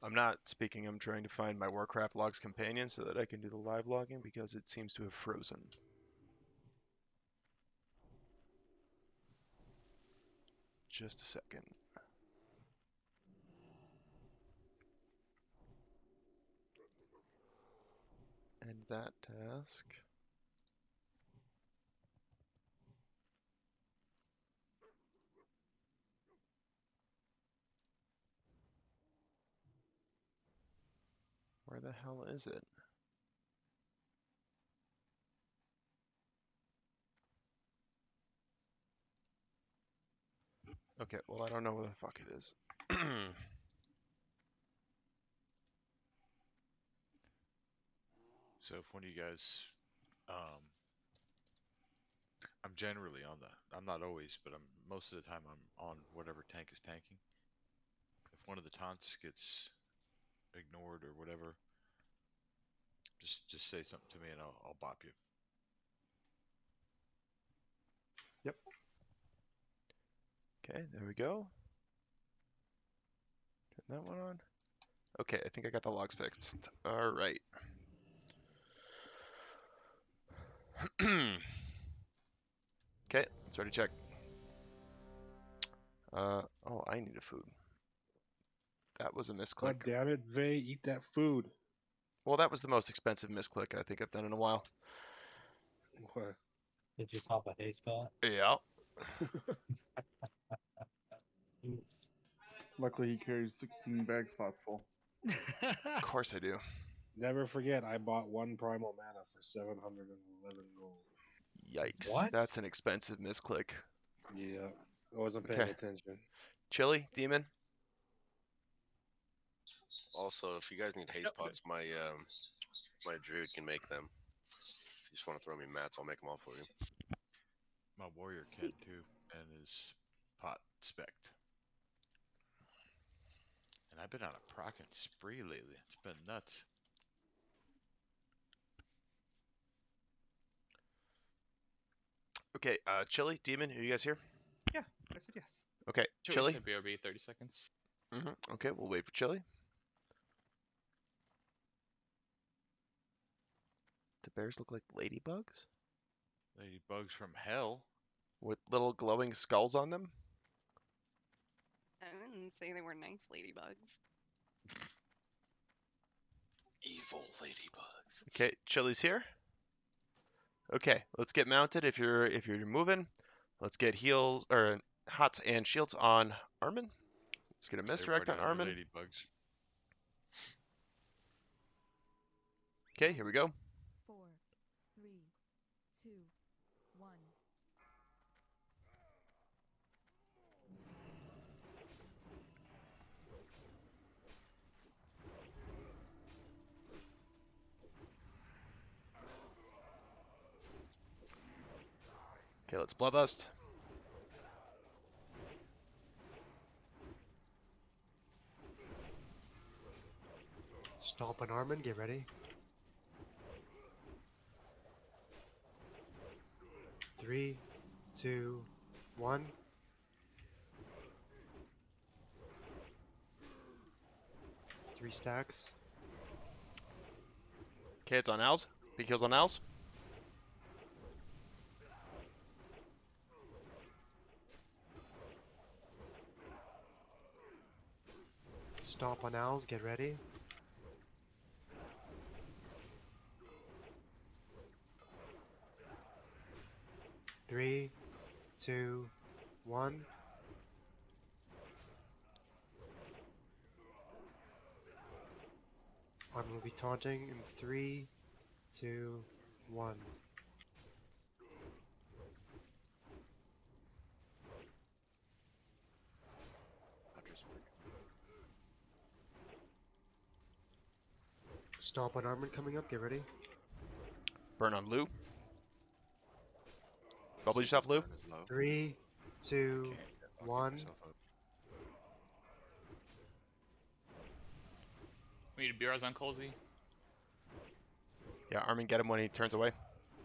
I'm not speaking, I'm trying to find my Warcraft logs companion so that I can do the live logging because it seems to have frozen. Just a second. And that task. Where the hell is it? Okay, well I don't know where the fuck it is. So if one of you guys, I'm generally on I'm not always, but most of the time I'm on whatever tank is tanking. If one of the taunts gets ignored or whatever, just say something to me and I'll bop you. Yep. Okay, there we go. Turn that one on. Okay, I think I got the logs fixed. All right. Okay, let's ready check. Oh, I need a food. That was a misclick. God damn it, Vay, eat that food. Well, that was the most expensive misclick I think I've done in a while. What? Did you pop a haze spell? Yeah. Luckily, he carries 16 bag slots full. Of course I do. Never forget, I bought one primal mana for 711 gold. Yikes. What? That's an expensive misclick. Yeah, I wasn't paying attention. Chili, demon. Also, if you guys need haze pots, my my druid can make them. If you just want to throw me mats, I'll make them all for you. My warrior can too, and is pot spec'd. And I've been on a procking spree lately. It's been nuts. Okay, Chili, demon, are you guys here? Yeah, I said yes. Okay, Chili Chili. said BRB 30 seconds. Okay, we'll wait for Chili. The bears look like ladybugs? Ladybugs from hell. With little glowing skulls on them? I didn't say they were nice ladybugs. Evil ladybugs. Okay, Chili's here. Okay, let's get mounted if you're moving. Let's get heals or hots and shields on Armin. Let's get a misdirect on Armin. Ladybugs. Okay, here we go. 4, 3, 2, 1. Okay, let's bloodlust. Stomp on Armin, get ready. 3, 2, 1. It's 3 stacks. Okay, it's on Owls. Big heals on Owls. Stomp on Owls, get ready. Three, 2, 1. Armor will be taunting in 3, 2, 1. Stomp on Armor coming up, get ready. Burn on Lou. Bubble yourself, Lou. 3, 2, 1. We need BRs on Colsey. Yeah, Armin, get him when he turns away.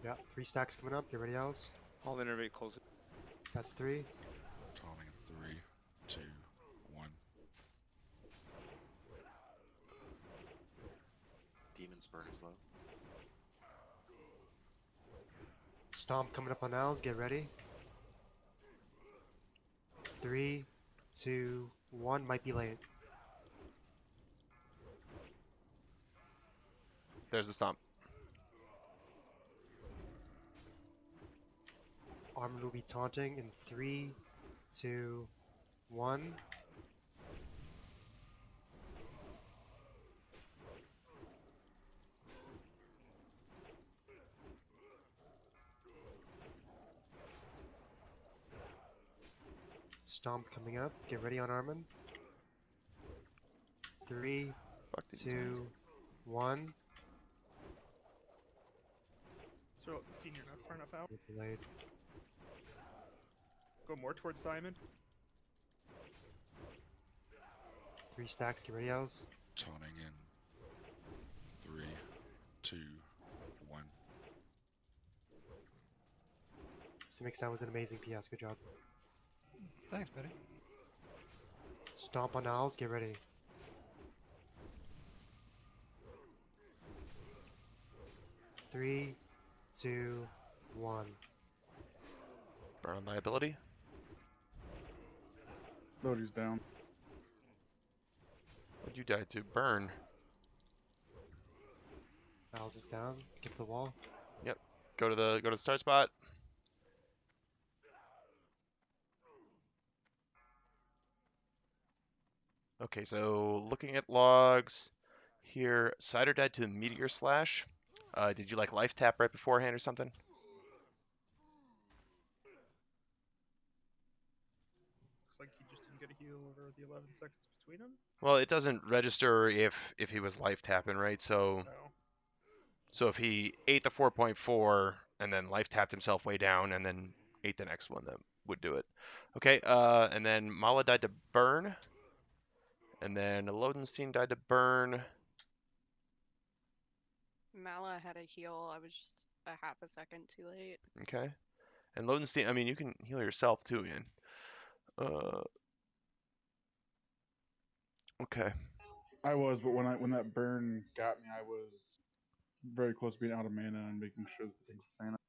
Yeah, 3 stacks coming up, get ready, Owls. I'll innervate Colsey. That's 3. Taunting in 3, 2, 1. Demon's burn is low. Stomp coming up on Owls, get ready. 3, 2, 1. Might be late. There's the stomp. Armor will be taunting in 3, 2, 1. Stomp coming up. Get ready on Armin. 3, 2, 1. So senior not far enough out. Delayed. Go more towards diamond. 3 stacks. Get ready, Owls. Taunting in 3, 2, 1. Simix, that was an amazing PS. Good job. Thanks, buddy. Stomp on Owls. Get ready. 3, 2, 1. Burn on liability. Loady's down. What'd you die to? Burn. Owls is down. Get to the wall. Yep. Go to the start spot. Okay, so looking at logs here, Cider died to a meteor slash. Did you like life tap right beforehand or something? Looks like he just didn't get a heal over the 11 seconds between them. Well, it doesn't register if he was life tapping, right? So No. so if he ate the 4.4 and then life tapped himself way down and then ate the next one, that would do it. Okay, and then Mala died to burn. And then Lodenstein died to burn. Mala had a heal. I was just a half a second too late. Okay. And Lodenstein, I mean, you can heal yourself too, Ian. Okay. I was, but when that burn got me, I was very close to being out of mana and making sure that the thing's staying up.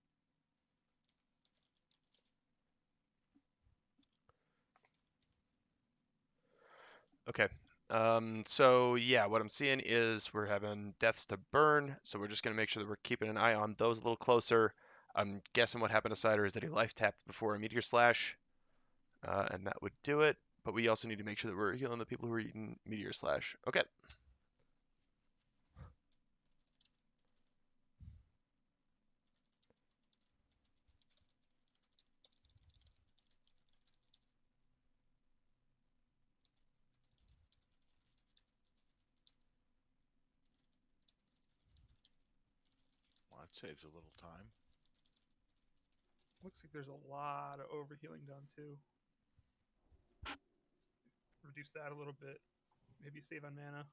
Okay. So yeah, what I'm seeing is we're having deaths to burn, so we're just gonna make sure that we're keeping an eye on those a little closer. I'm guessing what happened to Cider is that he life tapped before a meteor slash, and that would do it. But we also need to make sure that we're healing the people who are eating meteor slash. Okay. Well, that saves a little time. Looks like there's a lot of overhealing done too. Reduce that a little bit. Maybe save on mana.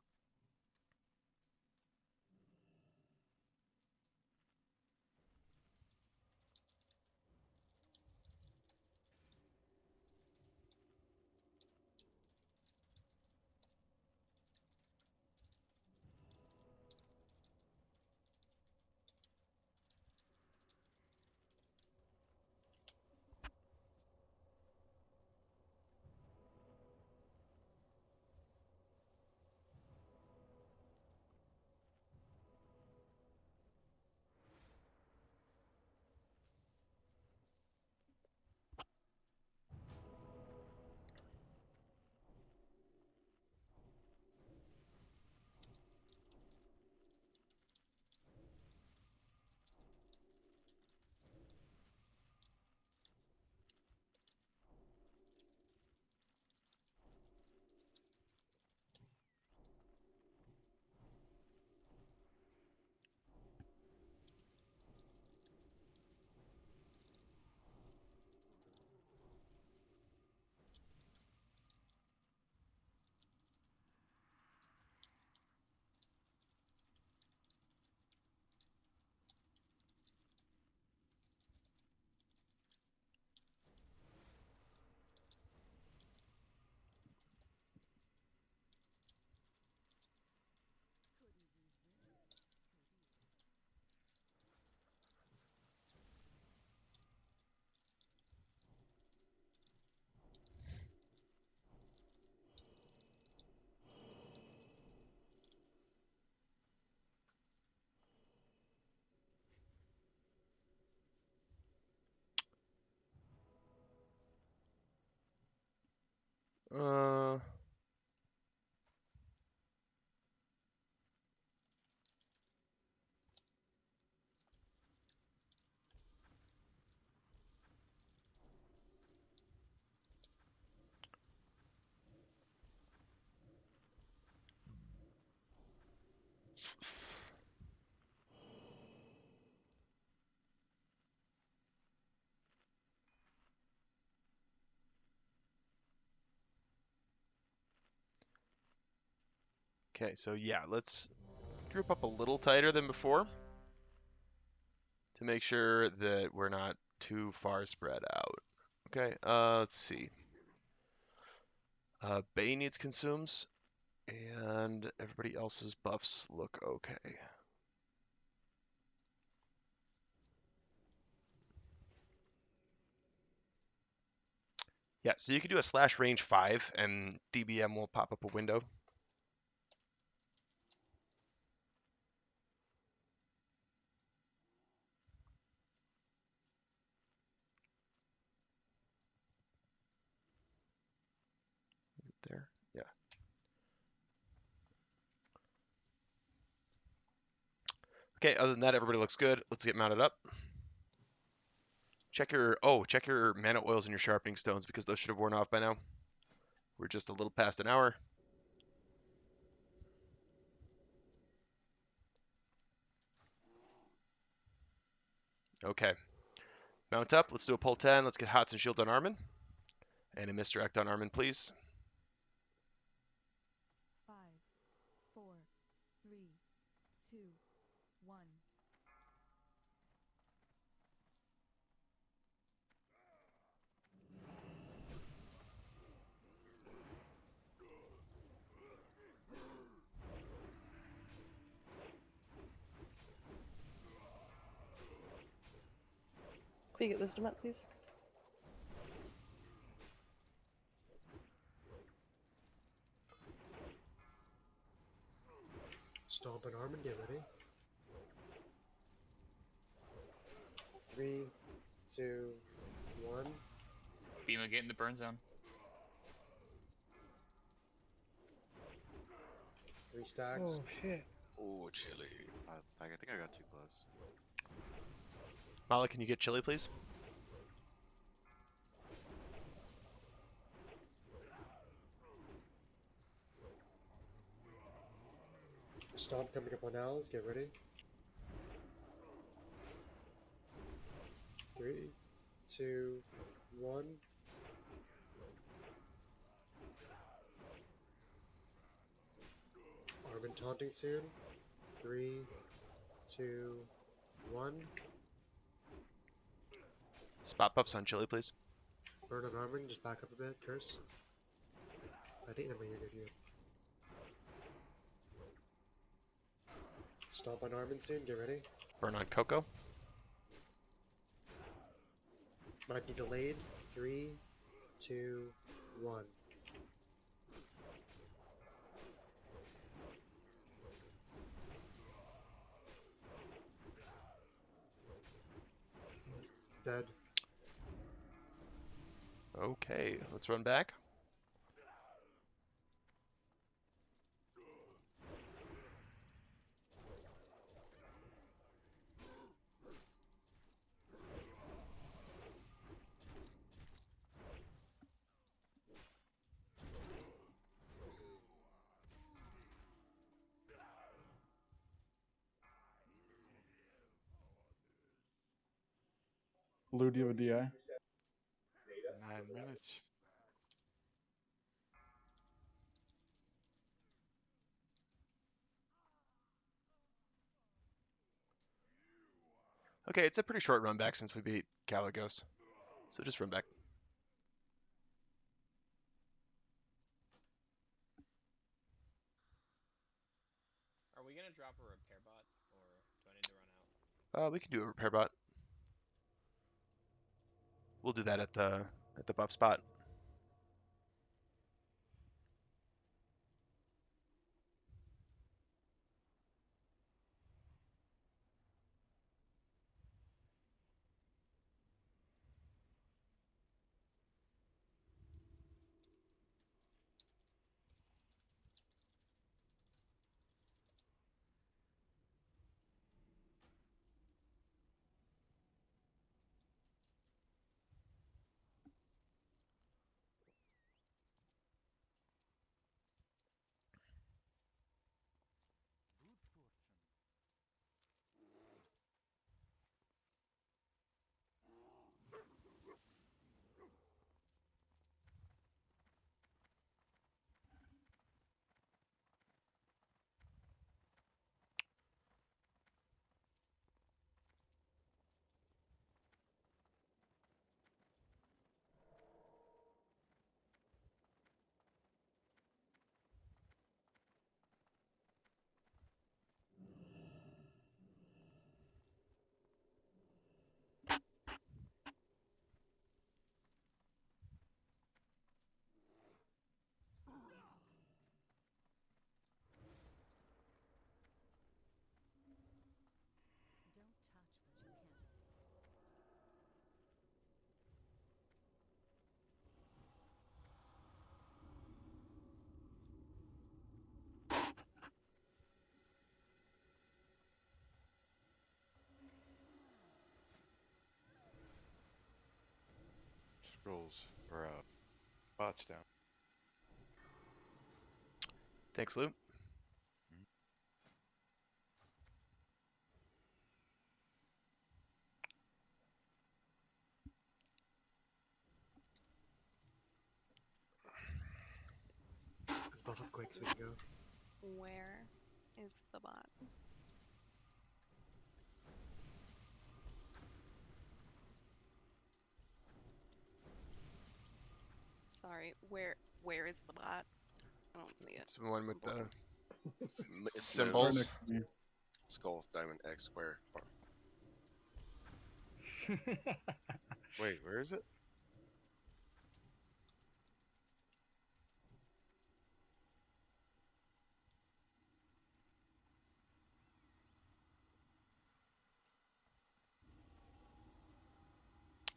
Uh. Okay, so yeah, let's group up a little tighter than before to make sure that we're not too far spread out. Okay, let's see. Bay needs consumes, and everybody else's buffs look okay. Yeah, so you can do a slash range 5, and DBM will pop up a window. Is it there? Yeah. Okay, other than that, everybody looks good. Let's get mounted up. Check your mana oils and your sharpening stones because those should have worn off by now. We're just a little past an hour. Okay. Mount up. Let's do a pull 10. Let's get Hots and Shield on Armin. And a misdirect on Armin, please. 5, 4, 3, 2, 1. Can we get wisdom up, please? Stomp an arm and get ready. 3, 2, 1. Beema, get in the burn zone. 3 stacks. Oh shit. Oh, chili. I think I got too close. Mala, can you get chili, please? Stomp coming up on owls, get ready. 3, 2, 1. Armin taunting soon. 3, 2, 1. Spot buffs on chili, please. Burn on Armin, just back up a bit. Curse. I think that might be good here. Stomp on Armin soon, get ready. Burn on Coco. Might be delayed. 3, 2, 1. Dead. Okay, let's run back. Lou, do you have a DI? 9 minutes. Okay, it's a pretty short run back since we beat Caligos. So just run back. Are we gonna drop a repair bot, or do I need to run out? We can do a repair bot. We'll do that at the buff spot. Scrolls or bots down. Thanks, Lou. Let's buff up quick so we can go. Where is the bot? Sorry, where is the bot? I don't see it. It's the one with the It's symbols. Skull, diamond, X, square. Bar. Wait, where is it?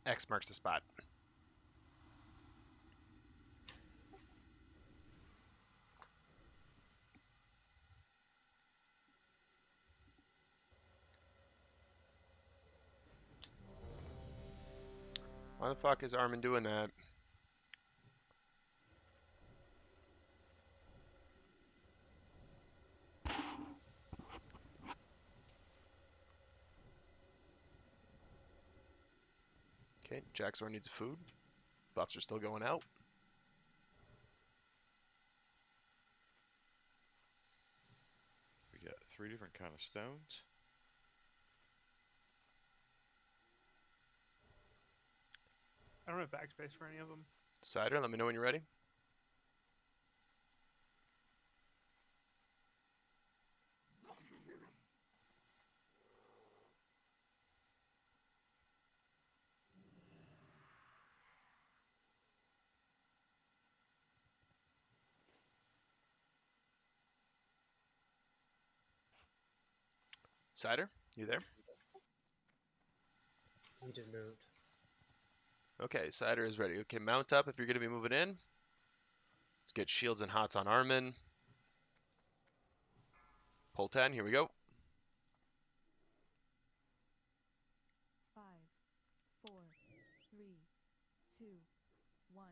X marks the spot. Why the fuck is Armin doing that? Okay, Jaxor needs food. Buffs are still going out. We got 3 different kind of stones. I don't have backspace for any of them. Cider, let me know when you're ready. Cider, you there? We just moved. Okay, Cider is ready. Okay, mount up if you're going to be moving in. Let's get shields and hots on Armin. Pull 10, here we go. 5, 4, 3, 2, 1.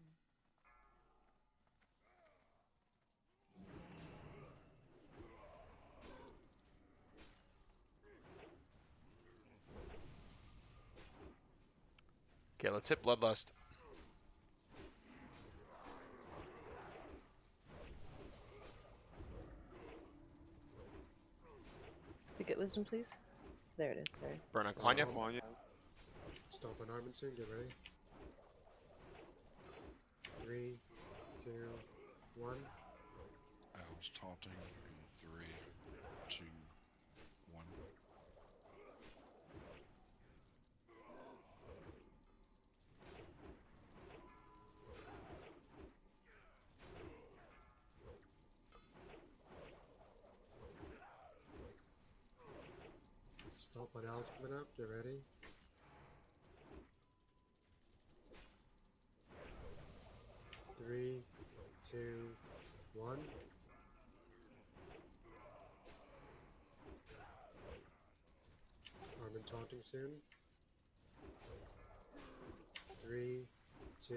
Okay, let's hit Bloodlust. We get wisdom, please. There it is. Sorry. Burn on Quanya. Stomp on Armin soon. Get ready. 3, 2, 1. I was taunting in 3, 2, 1. Stomp on Alice coming up. Get ready. 3, 2, 1. Armin taunting soon. 3, 2,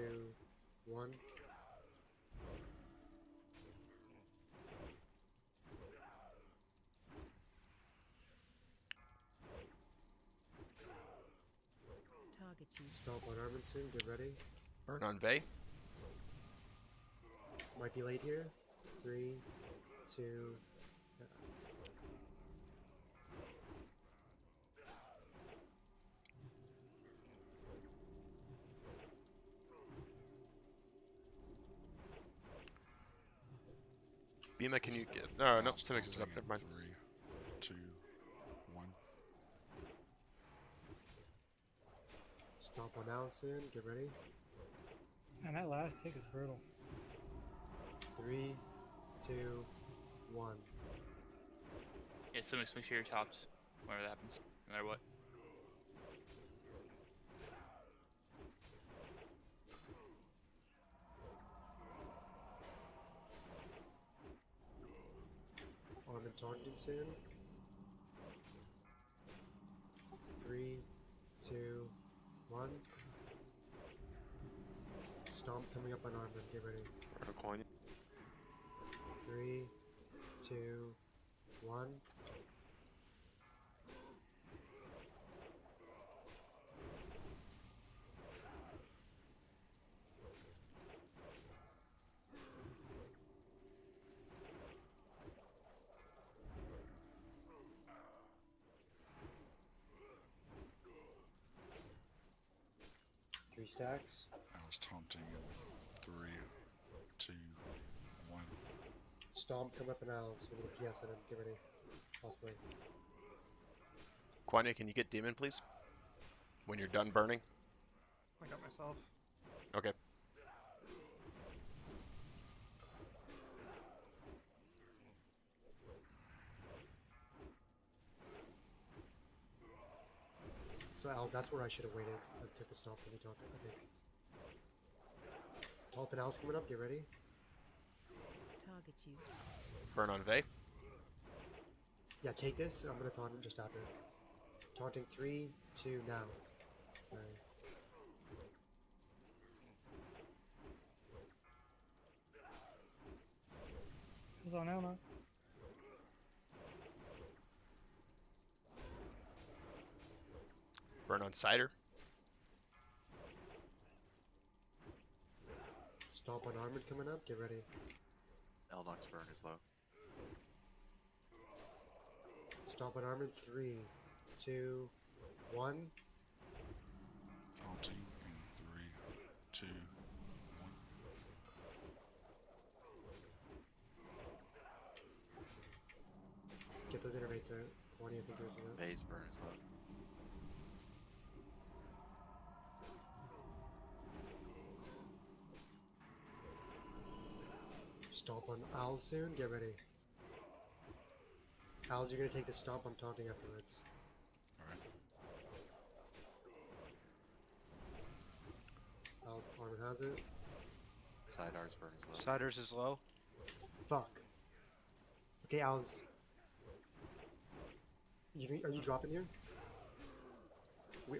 1. Target you. Stomp on Armin soon. Get ready. Burn on Vey. Might be late here. 3, 2. Bima, can you get... No, nope, Simics is up. Never mind. 3, 2, 1. Stomp on Allison. Get ready. And that last tick is brutal. 3, 2, 1. Yeah, so make sure your tops whenever that happens, no matter what. Armin taunting soon. 3, 2, 1. Stomp coming up on armor. Get ready. Coin. 3, 2, 1. Three stacks. I was taunting in 3, 2, 1. Stomp come up and out. So we're gonna PS at him. Get ready. Possibly. Quanya, can you get demon, please? When you're done burning. I got myself. Okay. So Als, that's where I should have waited. I took the stomp when we talked, I think. Taunt and Als coming up. Get ready. Target you. Burn on Vey. Yeah, take this. I'm gonna taunt him just after. Taunting 3, 2, now. Sorry. It's on now. Burn on Cider. Stomp on Armored coming up. Get ready. Eldoc's burn is low. Stomp on Armored. 3, 2, 1. Taunting in 3, 2, 1. Get those innervates out. 20, I think there's a... Vey's burn is low. Stomp on Owl soon. Get ready. Owls, you're gonna take the stomp. I'm taunting afterwards. Alright. Owls, Armor has it. Sidear's burn is low. Siders is low. Fuck. Okay, Owls. Are you dropping here?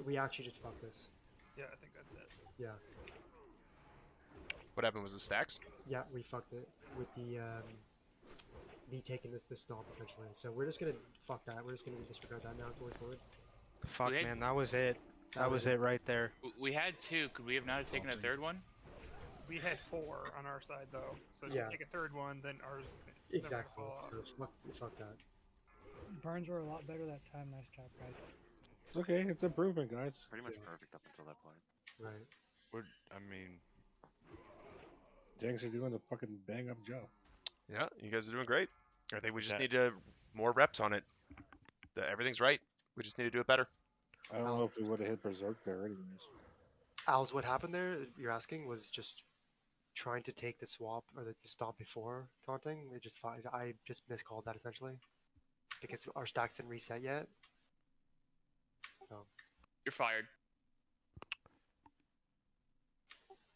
We actually just fucked this. Yeah, I think that's it. Yeah. What happened was the stacks? Yeah, we fucked it with the me taking this stomp essentially. So we're just gonna fuck that. We're just gonna disregard that now going forward. Fuck, had- man, that was it. That was it right there. We had 2. Could we have not taken a third one? We had 4 on our side though, so if Yeah. you take a third one, then ours. Exactly. So fuck that. Burns were a lot better that time. Nice job, guys. It's okay. It's improvement, guys. Pretty much perfect up until that point. Right. I mean, Janks are doing a fucking bang up job. Yeah, you guys are doing great. I think we just need to more reps on it. Everything's right. We just need to do it better. I don't know if we would have hit Berserk there anyways. Owls, what happened there? You're asking was just trying to take the swap or the stomp before taunting. It just I just miscalled that essentially because our stacks didn't reset yet. So You're fired.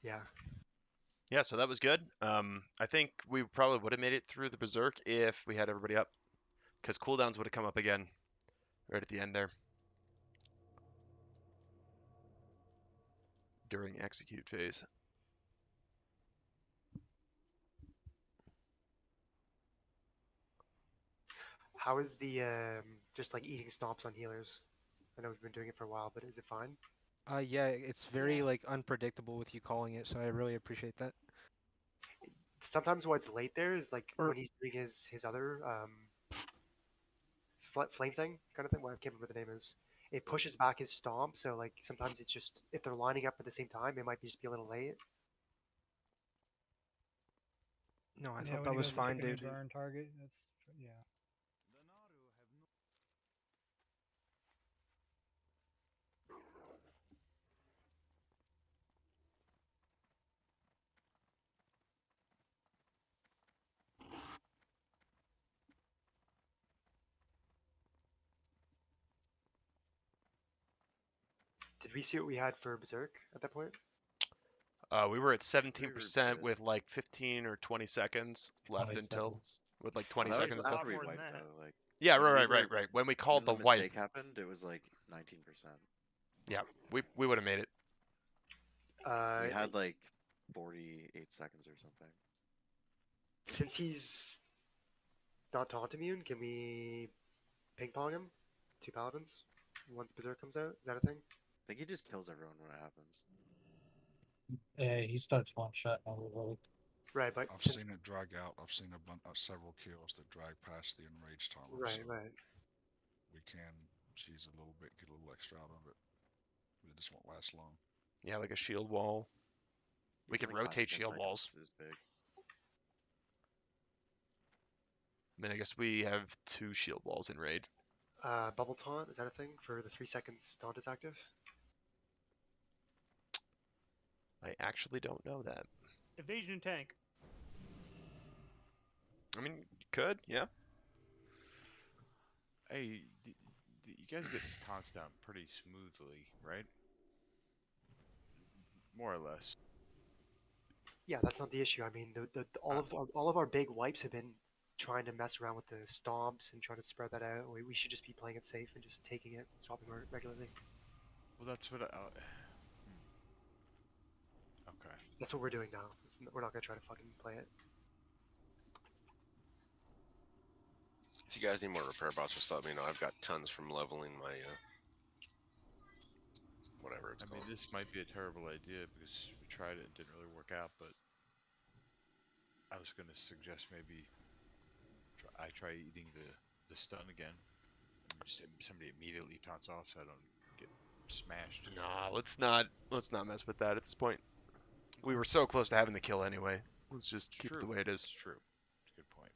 yeah. Yeah, so that was good. I think we probably would have made it through the Berserk if we had everybody up, because cooldowns would have come up again right at the end there during execute phase. How is the just like eating stomps on healers? I know we've been doing it for a while, but is it fine? Yeah, it's very like unpredictable with you calling it, so I really appreciate that. Sometimes why it's late there is like when he's doing his other flame thing kind of thing. Well, I can't remember what the name is. It pushes back his stomp, so like sometimes it's just if they're lining up at the same time, it might just be a little late. No, I Yeah, thought when that he was goes to fine, pick a new dude. burn target. That's yeah. Did we see what we had for Berserk at that point? We were at 17% with like 15 or 20 seconds left 20 until seconds. with like 20 Well, that was seconds after left. we wiped though. Like, Yeah, when we right. When we called when the mistake wipe, happened, it was like 19%. yeah, we would have made it. We had like 40% seconds or something. Since he's not taunt immune, can we ping pong him? 2 paladins? Once Berserk comes out? Is that a thing? I think he just kills everyone when it happens. Yeah, he starts one shot everybody. Right, but I've since... seen it drag out. I've seen several kills that drag past the enraged timer. Right, so right. We can cheese a little bit, get a little extra out of it. But it just won't last long. Yeah, like a shield wall. We could Like 5 to rotate 10 shield walls. seconds is big. I mean, I guess we have 2 shield walls in raid. Bubble taunt, is that a thing for the 3 seconds taunt is active? I actually don't know that. Evasion tank. I mean, you could, yeah. Hey, you guys get these taunts down pretty smoothly, right? More or less. Yeah, that's not the issue. I mean, all of our big wipes have been trying to mess around with the stomps and trying to spread that out. We should just be playing it safe and just taking it, swapping regularly. Well, that's what Okay. That's what we're doing now. We're not gonna try to fucking play it. If you guys need more repair bots, just let me know. I've got tons from leveling my whatever it's called. I mean, this might be a terrible idea because we tried it and didn't really work out, but I was going to suggest maybe I try eating the stun again. Just somebody immediately taunts off so I don't get smashed. Nah, let's not mess with that at this point. We were so close to having the kill anyway. Let's just keep it the way it is. It's true. It's a good point.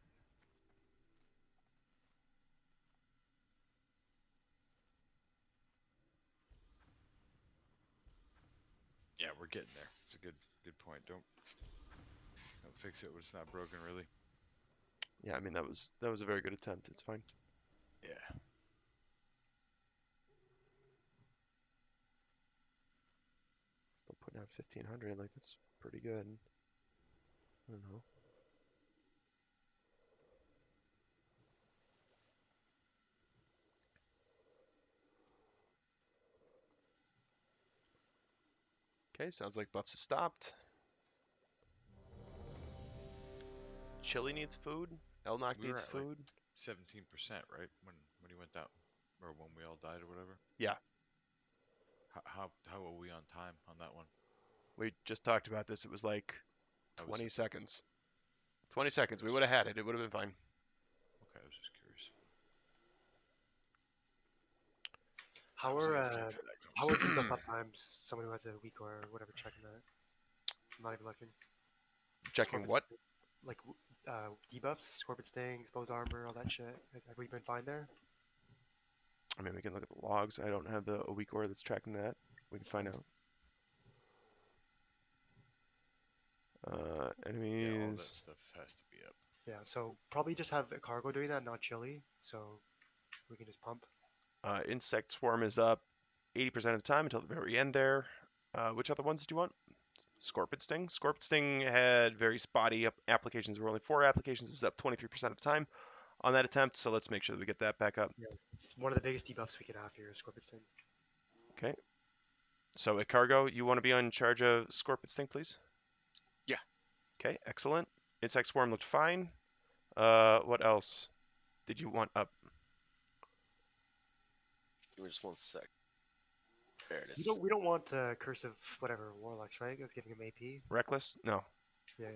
Yeah, we're getting there. It's a good point. Don't fix it when it's not broken, really. Yeah, I mean that was a very good attempt. It's fine. Yeah. Still putting out 1500, like that's pretty good. I don't know. Okay, sounds like buffs have stopped. Chili needs food. Elnock needs food. Like 17%, right? When he went down, or when we all died, or whatever. Yeah. How are we on time on that one? We just talked about this. It was like 20 seconds. 20 seconds. We would have had it. It would have been fine. Okay, I was just curious. How are debuff up times? Someone who has a weak or whatever checking that. I'm not even looking. Checking what? Like debuffs, Scorpion Sting, Exposed Armor, all that shit. Have we been fine there? I mean, we can look at the logs. I don't have a weak aura that's tracking that. We can find out. Enemies. Yeah, all that stuff has to be up. Yeah, so probably just have a cargo doing that, not chili, so we can just pump. Insect Swarm is up 80% of the time until the very end there. Which other ones did you want? Scorpion Sting. Scorpion Sting had very spotty applications. There were only 4 applications. It was up 23% of the time on that attempt, so let's make sure that we get that back up. Yeah, it's one of the biggest debuffs we could have here, Scorpion Sting. Okay. So at Cargo, you want to be in charge of Scorpion Sting, please? Yeah. Okay, excellent. Insect Swarm looked fine. What else did you want up? Give me just 1 sec. There it is. We don't want Curse of whatever Warlocks, right? That's giving him AP. Reckless? No. Yeah.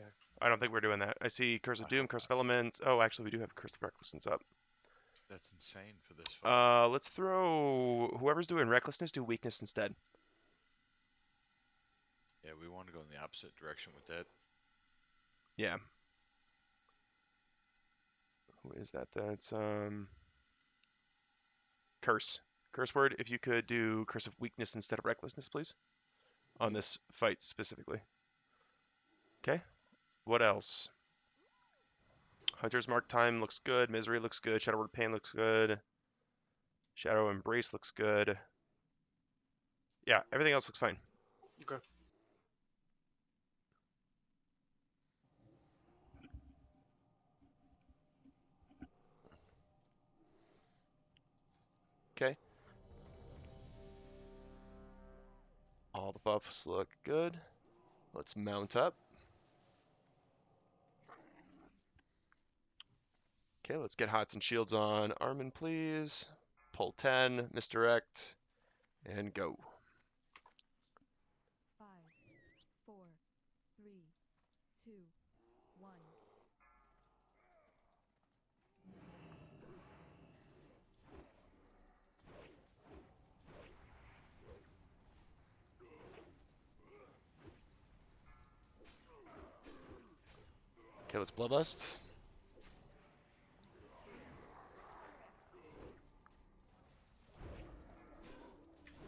I don't think we're doing that. I see Curse of Doom, Curse of Elements. Oh, actually, we do have Curse of Recklessness up. That's insane for this fight. Let's throw whoever's doing Recklessness, do Weakness instead. Yeah, we want to go in the opposite direction with that. Yeah. Who is that? That's Curse. Curse word, if you could do Curse of Weakness instead of Recklessness, please. On this fight specifically. Okay. What else? Hunter's Mark Time looks good. Misery looks good. Shadow Word Pain looks good. Shadow Embrace looks good. Yeah, everything else looks fine. Okay. Okay. All the buffs look good. Let's mount up. Okay, let's get hots and shields on Armin, please. Pull 10, misdirect, and go. 5, 4, 3, 2, 1. Okay, let's bloodlust.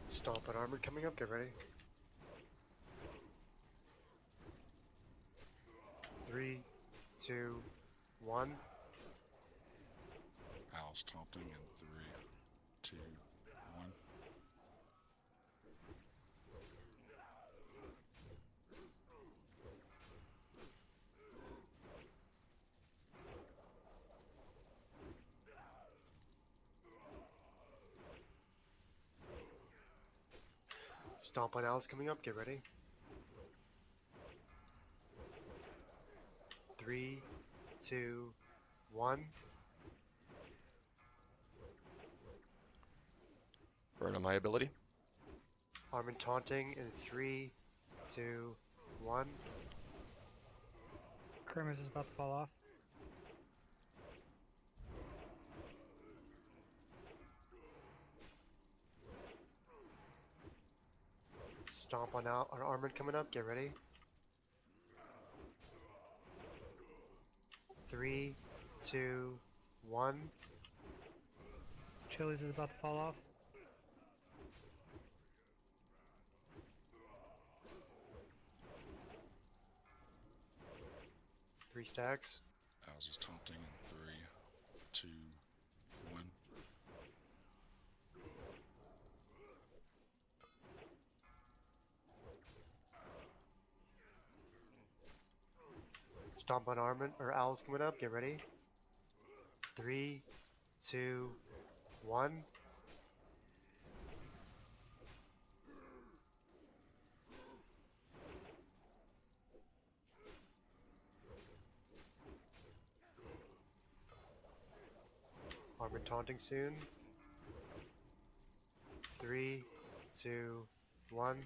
Stomp on armor coming up. Get ready. 3, 2, 1. Owl's taunting in 3, 2, 1. Stomp on owls coming up. Get ready. 3, 2, 1. Burn on my ability. Armin taunting in 3, 2, 1. Kermis is about to fall off. Stomp on out on Armin coming up. Get ready. 3, 2, 1. Chili's is about to fall off. Three stacks. Owls is taunting in 3, 2, 1. Stomp on Armin or owls coming up. Get ready. 3, 2, 1. Armin taunting soon. 3, 2, 1.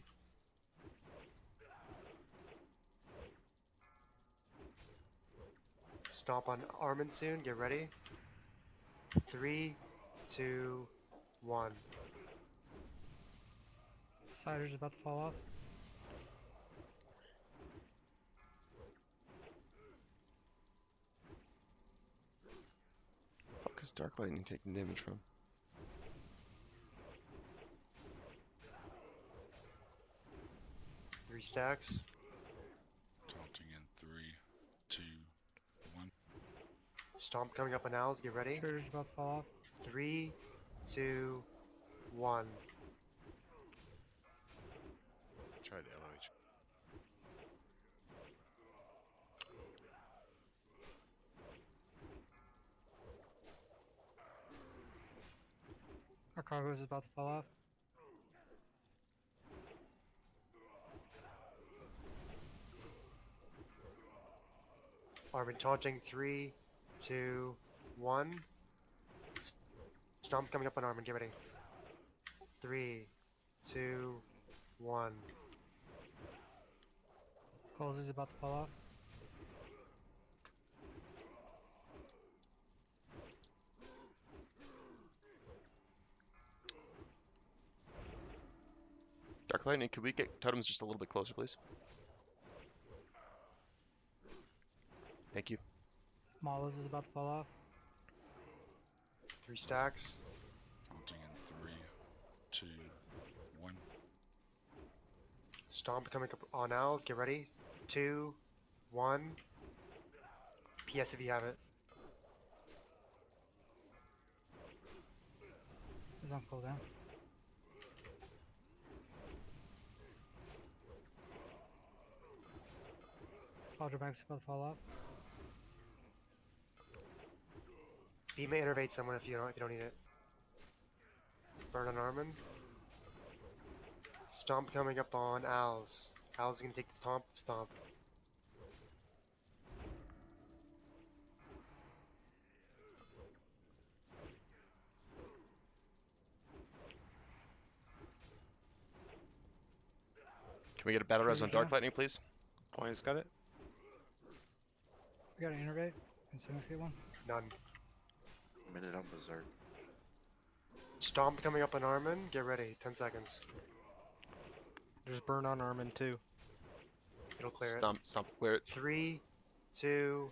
Stomp on Armin soon. Get ready. 3, 2, 1. Cider's about to fall off. Fuck is Dark Lightning taking damage from? Three stacks. Taunting in 3, 2, 1. Stomp coming up on owls. Get ready. Shooter's about to fall off. 3, 2, 1. Tried LOH. Our cargo is about to fall off. Armin taunting 3, 2, 1. Stomp coming up on Armin. Get ready. 3, 2, 1. Coles is about to fall off. Dark Lightning, could we get totems just a little bit closer, please? Thank you. Malas is about to fall off. 3 stacks. Taunting in 3, 2, 1. Stomp coming up on owls. Get ready. 2, 1. PS if you have it. He's on cooldown. Quadribac's about to fall off. Beam may innervate someone if you don't need it. Burn on Armin. Stomp coming up on owls. Owls is gonna take the stomp. Can we get a battle res on Dark Lightning, please? Points got it. We got an innervate. Can someone get one? None. Minute on Berserk. Stomp coming up on Armin. Get ready. 10 seconds. There's burn on Armin too. It'll clear it. Stomp, clear it. 3, 2,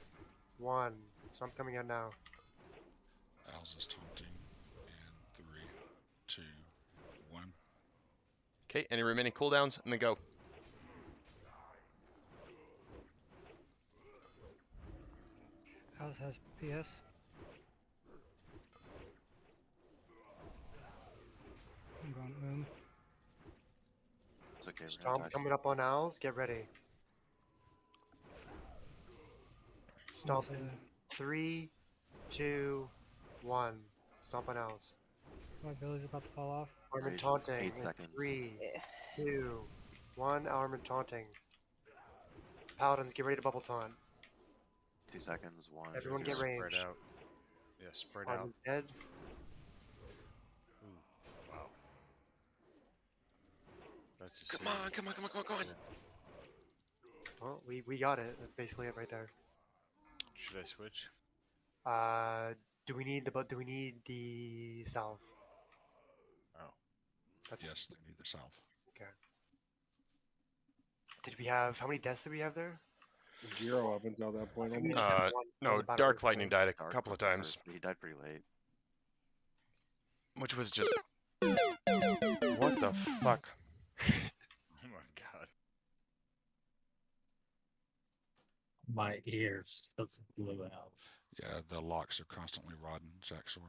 1. Stomp coming in now. Al's is taunting. And 3, 2, 1. Okay, any remaining cooldowns, and then go. House has PS. I'm going Moon. It's okay. Stomp coming up on Owls. Get ready. Stomp in 3, 2, 1. Stomp on Owls. My ability's about to fall off. Armin taunting. 8 seconds. 3, 2, 1. Armin taunting. Paladins, get ready to bubble taunt. 2 seconds. 1. Everyone get ranged. Spread out. Yeah, spread Armin's out. dead. Ooh, wow. That's just Come on, come on, come on, come on, come on. Well, we got it. That's basically it right there. Should I switch? Do we need the salve? Oh. Yes, they need the salve. Okay. Did we have, how many deaths did we have there? 0 up until that point. No, Dark Lightning died a couple of times. He died pretty late. Which was just... What the fuck? Oh my god. My ears just blew out. Yeah, the locks are constantly rodding, Zaxor.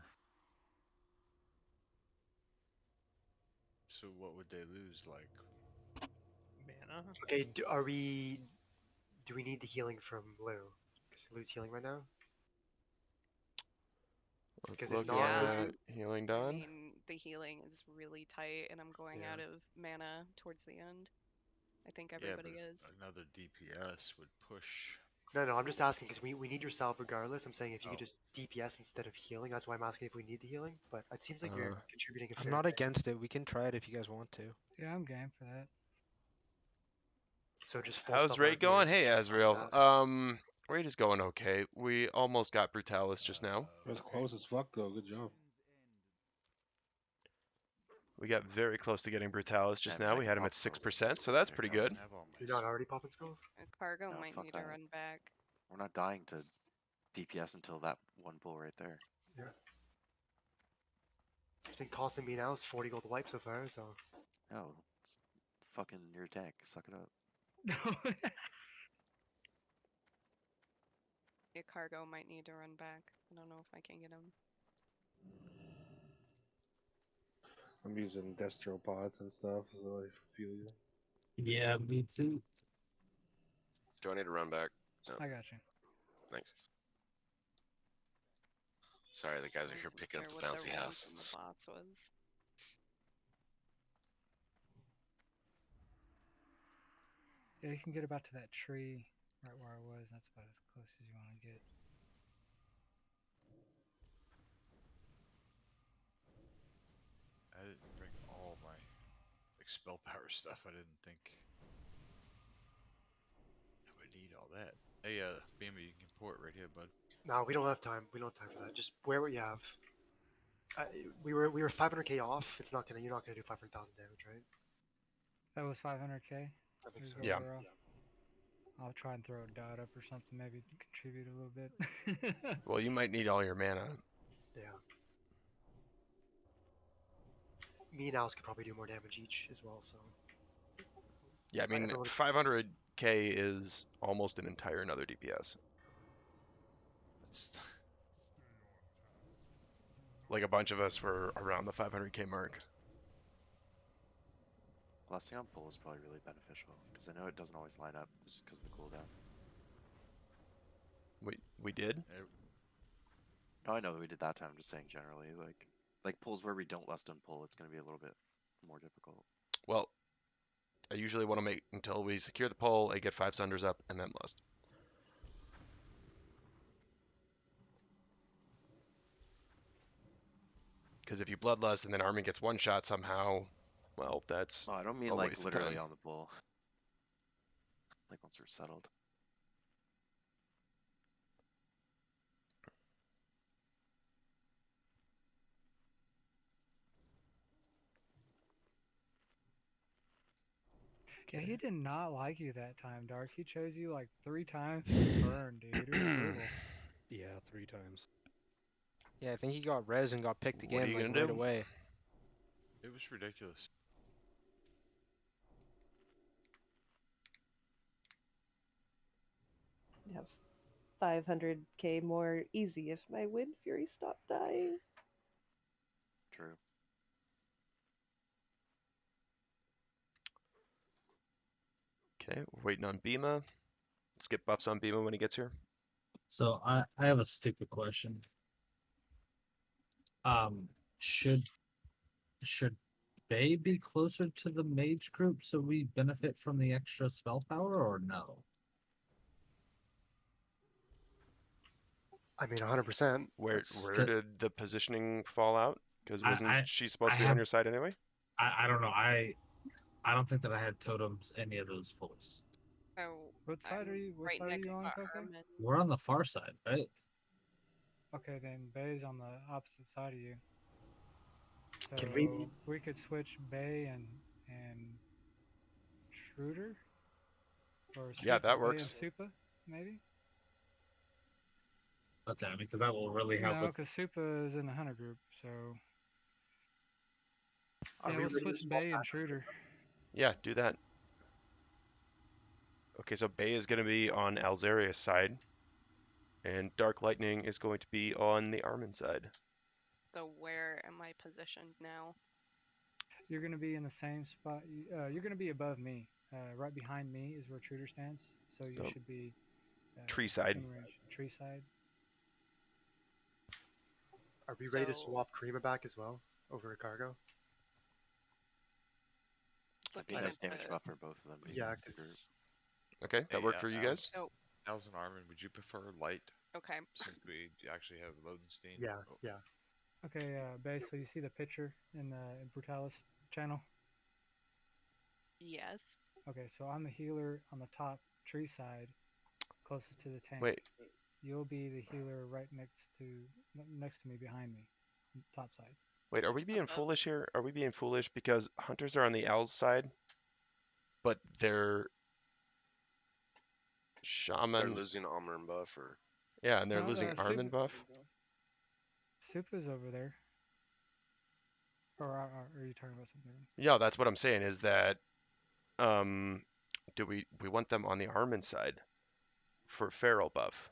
So what would they lose, like? Mana? Okay, do we need the healing from Lou? Because Lou's healing right now? Let's look at healing I done. mean, the healing is really tight, and I'm going out of mana towards the end. I think everybody yeah, is. but another DPS would push. No, I'm just asking because we need your salve regardless. I'm saying if you could just DPS instead of healing. That's why I'm asking if we need the healing. But it seems like you're contributing a I'm fair not bit. against it. We can try it if you guys want to. Yeah, I'm game for that. So just full How's spell raid out here, going? just Hey, try Azrael. fast. Raid is going okay. We almost got Brutallus just now. It was close as fuck though. Good job. We got very close to getting Brutallus just now. We had him at 6%, so that's pretty good. You're not already popping scrolls? Cargo No, might fuck need to that. run back. We're not dying to DPS until that one pull right there. Yeah. It's been costing me now. It's 40 gold to wipe so far. So. Oh, it's fucking your tank. Suck it up. Yeah, Cargo might need to run back. I don't know if I can get him. I'm using destro pods and stuff, so I feel you. Yeah, me too. Do I need to run back? No. I got you. Thanks. Sorry, the guys are here picking up the bouncy house. The boss was. Yeah, you can get about to that tree right where I was. That's about as close as you want to get. I didn't bring all my spell power stuff. I didn't think I would need all that. Hey, Bambi, you can port right here, bud. No, we don't have time. We don't have time for that. Just wear what you have. We were 500k off. It's not gonna. You're not gonna do 500,000 damage, right? That was 500k. I think so. Yeah. I'll try and throw a dot up or something, maybe contribute a little bit. Well, you might need all your mana. Yeah. Me and Alice could probably do more damage each as well. So. Yeah, I mean, 500k is almost an entire another DPS. Like a bunch of us were around the 500k mark. Blasting on pull is probably really beneficial because I know it doesn't always line up just because of the cooldown. We did? No, I know that we did that time. I'm just saying generally, like pulls where we don't lust on pull, it's going to be a little bit more difficult. Well, I usually want to make until we secure the pull, I get 5 Sunders up, and then lust. Because if you bloodlust and then Armin gets one shot somehow, well, that's Oh, I don't mean a like waste of literally time. on the pull. once we're settled. Yeah, he did not like you that time, Dark. He chose you like 3 times for the burn, dude. It was brutal. Yeah, 3 times. Yeah, I think he got res and got picked What are again you like gonna right do? away. It was ridiculous. I'd have 500k more easy if my Wind Fury stopped dying. True. Okay, we're waiting on Bima. Let's get buffs on Bima when he gets here. So I have a stupid question. Should Bay be closer to the mage group so we benefit from the extra spell power, or no? I mean, 100%. Where did the positioning fall out? Because wasn't she supposed to be on your side anyway? I don't know. I don't think that I had totems any of those pulls. Oh, What side are you? What right side are next you on, to Coco? Armin. We're on the far side, right? Okay, then Bay's on the opposite side of you. So Can we- we could switch Bay and Schroeder, or Yeah, Supa, that Bay works. and Supa, maybe. Okay, because that will really help. No, with... because Supa is in the hunter group, so Are yeah, we we'll ready to split swap Bay back? and Schroeder. Yeah, do that. Okay, so Bay is going to be on Alzaria's side, and Dark Lightning is going to be on the Armin side. So where am I positioned now? You're going to be in the same spot. You're going to be above me. Right behind me is where Schroeder stands, so you So, should be tree side. in range. Tree side. Are we ready to swap Karima back as well over a cargo? It'd be a nice damage buff for both of them. Yeah, because Okay, that worked for you guys? Oh. Nels and Armin, would you prefer light? Okay. Since we actually have Lodenstein? Yeah, Oh. yeah. Okay, Bay, so you see the picture in the Brutallus channel? Yes. Okay, so I'm the healer on the top tree side, closest to the tank. Wait. You'll be the healer right next to me, behind me, top side. Wait, are we being foolish here? Are we being foolish because hunters are on the L's side, but their shaman? They're losing armor and buff, or Yeah, and they're No, losing Armin buff. Supa's over there. Or are you talking about something? Yeah, that's what I'm saying. Is that do we want them on the Armin side for feral buff?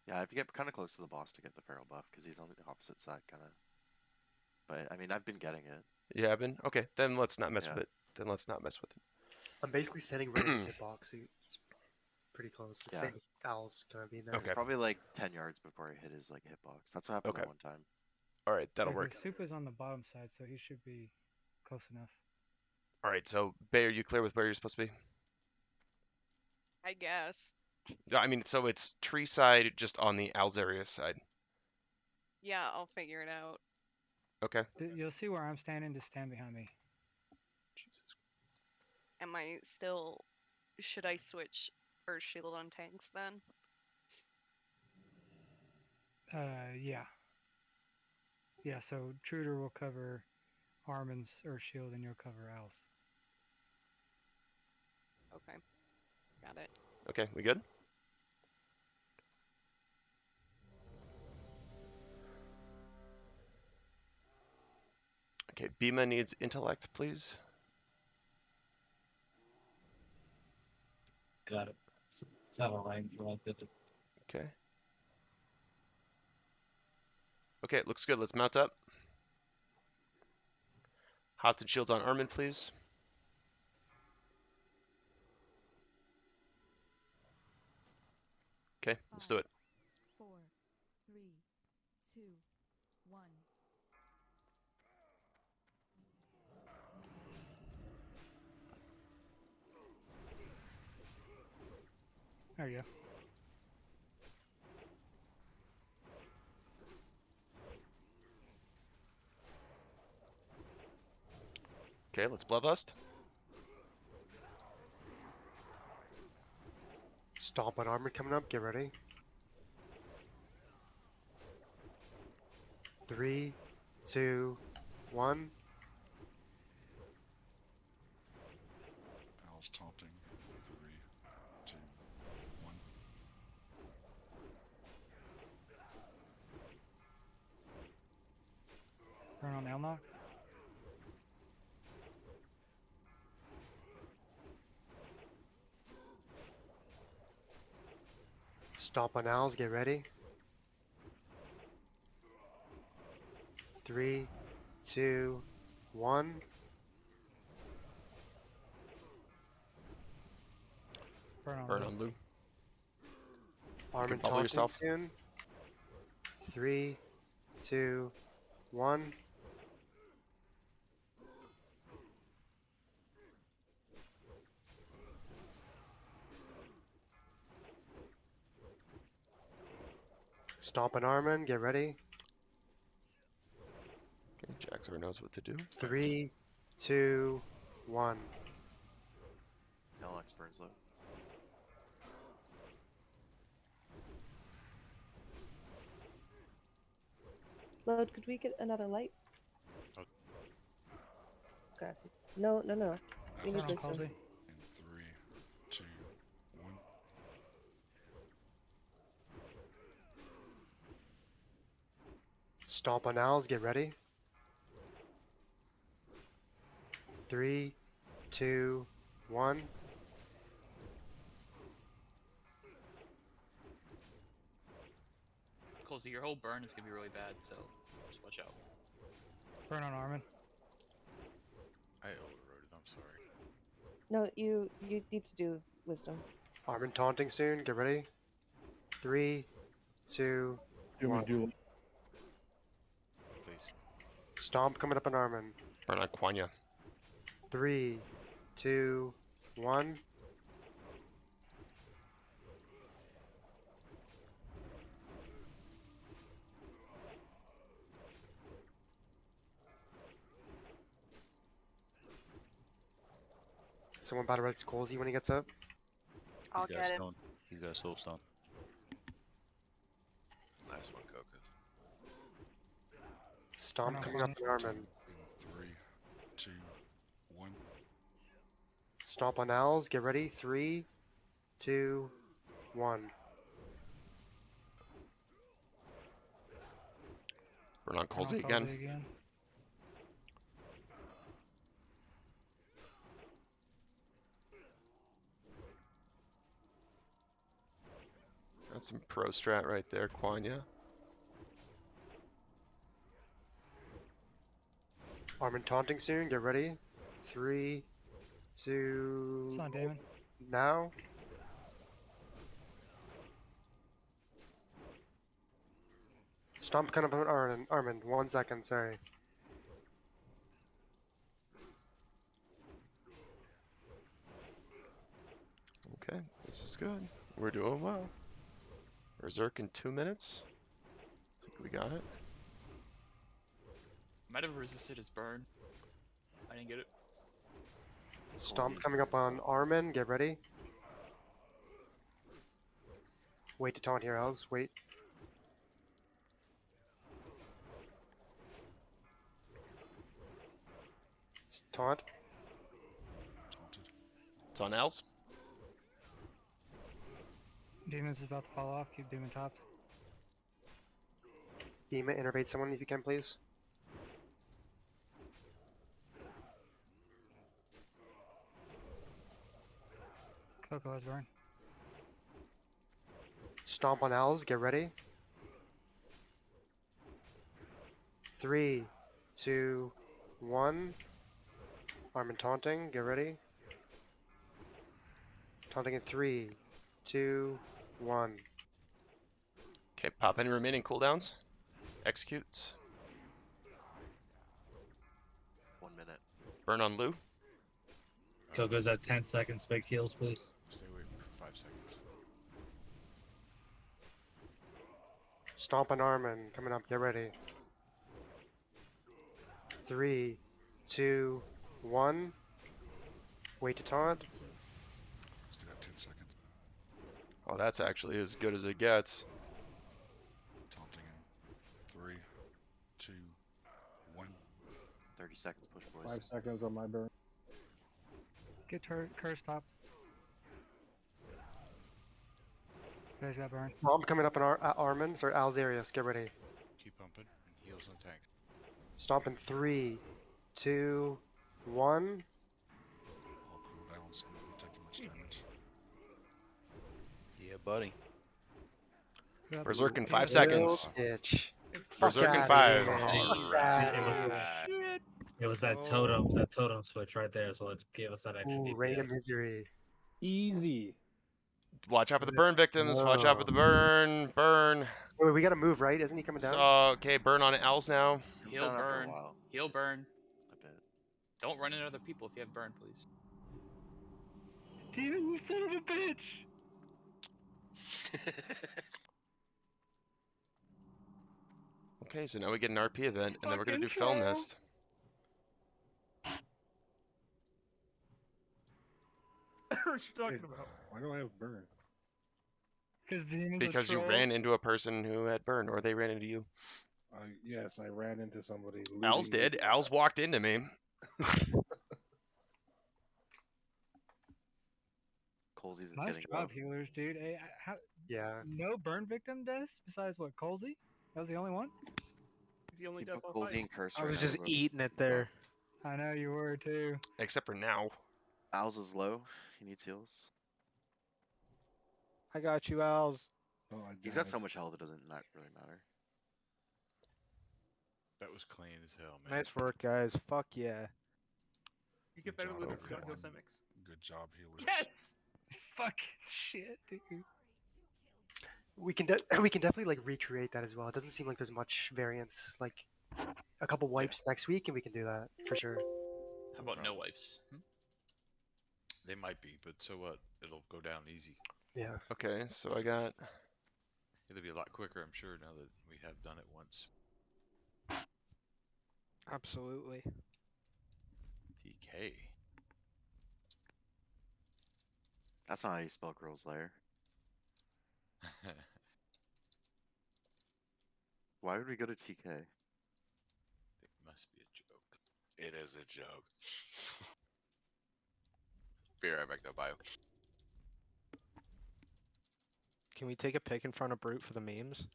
Yeah, I'd get kind of close to the boss to get the feral buff because he's on the opposite side, kind of. But I mean, I've been getting it. You have been? Okay, then let's not mess Yeah. with it. Then let's not mess with it. I'm basically standing right in his hitbox. So it's pretty close. The Yeah. same as Al's gonna be in there. Okay. It's probably like 10 yards before I hit his like hitbox. That's what happened Okay. that one time. All right, that'll Okay, work. Supa's on the bottom side, so he should be close enough. All right, so Bay, are you clear with where you're supposed to be? I guess. Yeah, I mean, so it's tree side, just on the Alzarius side. Yeah, I'll figure it out. Okay. You'll see where I'm standing. Just stand behind me. Am I still... Should I switch Earth Shield on tanks then? Yeah. Yeah, so Truder will cover Armin's Earth Shield and you'll cover Al's. Okay. Got it. Okay, we good? Okay, Bima needs intellect, please. Got it. It's not a range like that. Okay. Okay, it looks good. Let's mount up. Hots and shields on Armin, please. Okay, let's do it. 4, 3, 2, 1. There you go. Okay, let's bloodlust. Stomp on Armored coming up. Get ready. 3, 2, 1. Al's taunting. 3, 2, 1. Burn on Elnock. Stomp on Owls. Get ready. 3, 2, 1. Burn on Lou. Armin bubble taunting yourself. soon. 3, 2, 1. Stomp on Armin. Get ready. Okay, Jaxor knows what to do. 3, 2, 1. Alex burns low. Load, could we get another light? Grassy. No. We need wisdom. In 3, 2, 1. Stomp on Owls. Get ready. 3, 2, 1. Colsey, your whole burn is gonna be really bad, so just watch out. Burn on Armin. I overrode it. I'm sorry. No, you need to do wisdom. Armin taunting soon. Get ready. 3, 2, Do 1. we do Please. Stomp coming up on Armin. Burn on Quanya. 3, 2, 1. Someone battle Rex Colsey when he gets up. I'll He's got get a it. stone. He's got a soul stone. Last one, Coco. Stomp coming up on Armin. In 3, 2, 1. Stomp on Owls. Get ready. 3, 2, 1. Burn on Colsey again. That's some pro strat right there, Quanya. Armin taunting soon. Get ready. 3, 2. It's on Damon. Now. Stomp kind of on Armin. 1 second. Sorry. Okay, this is good. We're doing well. Berserk in 2 minutes. I think we got it. Might have resisted his burn. I didn't get it. Stomp coming up on Armin. Get ready. Wait to taunt here, Owls. Wait. Taunt. Taunted. It's on Els. Demon's about to fall off. Keep Demon top. Beam it. Innervate someone if you can, please. Coco has burn. Stomp on Owls. Get ready. 3, 2, 1. Armin taunting. Get ready. Taunting in 3, 2, 1. Okay, pop any remaining cooldowns. Executes. 1 minute. Burn on Lou. Coco's at 10 seconds. Big heals, please. Stay away for 5 seconds. Stomp on Armin. Coming up. Get ready. 3, 2, 1. Wait to taunt. Still got 10 seconds. Oh, that's actually as good as it gets. Taunting in 3, 2, 1. 30 seconds, push boys. 5 seconds on my burn. Get curse top. You guys got burn. Bomb coming up in Armin. Sorry, Al's areas. Get ready. Keep pumping and heals on tank. Stomp in 3, 2, 1. All cooldowns. I'm not taking much damage. Yeah, buddy. Berserk in 5 seconds. Bitch. Berserk in outta 5. here. It was that totem switch right there is what gave us that extra Ooh, DPS. Reign of Misery. Easy. Watch out for the burn victims. Watch out for the burn. Burn. Wait, we gotta move, right? Isn't he coming down? So, okay, burn on L's now. Heal burn. Heal burn. Don't run into other people if you have burn, please. Demon, you son of a bitch! Okay, so now we get an RP event, and then we're gonna do Fucking Fell troll. Mist. What you talking about? Why do I have burn? Because you ran into a person who had burn, or they ran into you. Yes, I ran into somebody. Al's looting did. Al's walked into me. Colsey's Nice getting job, up. healers, dude. Hey, yeah. No burn victim deaths besides what, Colsey? That was the only one? He's the only You death put on Colsey fight. and Curse I right was now, just but- eating it there. I know you were too. Except for now. Al's is low. He needs heals. I got you, Al's. Oh, He's got so much health it doesn't really matter. That was clean as hell, man. Nice work, guys. Fuck yeah. You get Good better job, with everyone. Gosemics. Good job, healers. Yes! Fucking shit, dude. We can definitely like recreate that as well. It doesn't seem like there's much variance. Like a couple wipes next week, and we can do that for sure. How about no wipes? They might be, but so what? It'll go down easy. Yeah. Okay, so I got... It'll be a lot quicker, I'm sure, now that we have done it once. Absolutely. TK. That's not how you spell Girl's Lair. Why would we go to TK? It must be a joke. It is a joke. Be right back though, bio. Can we take a pic in front of Brute for the memes?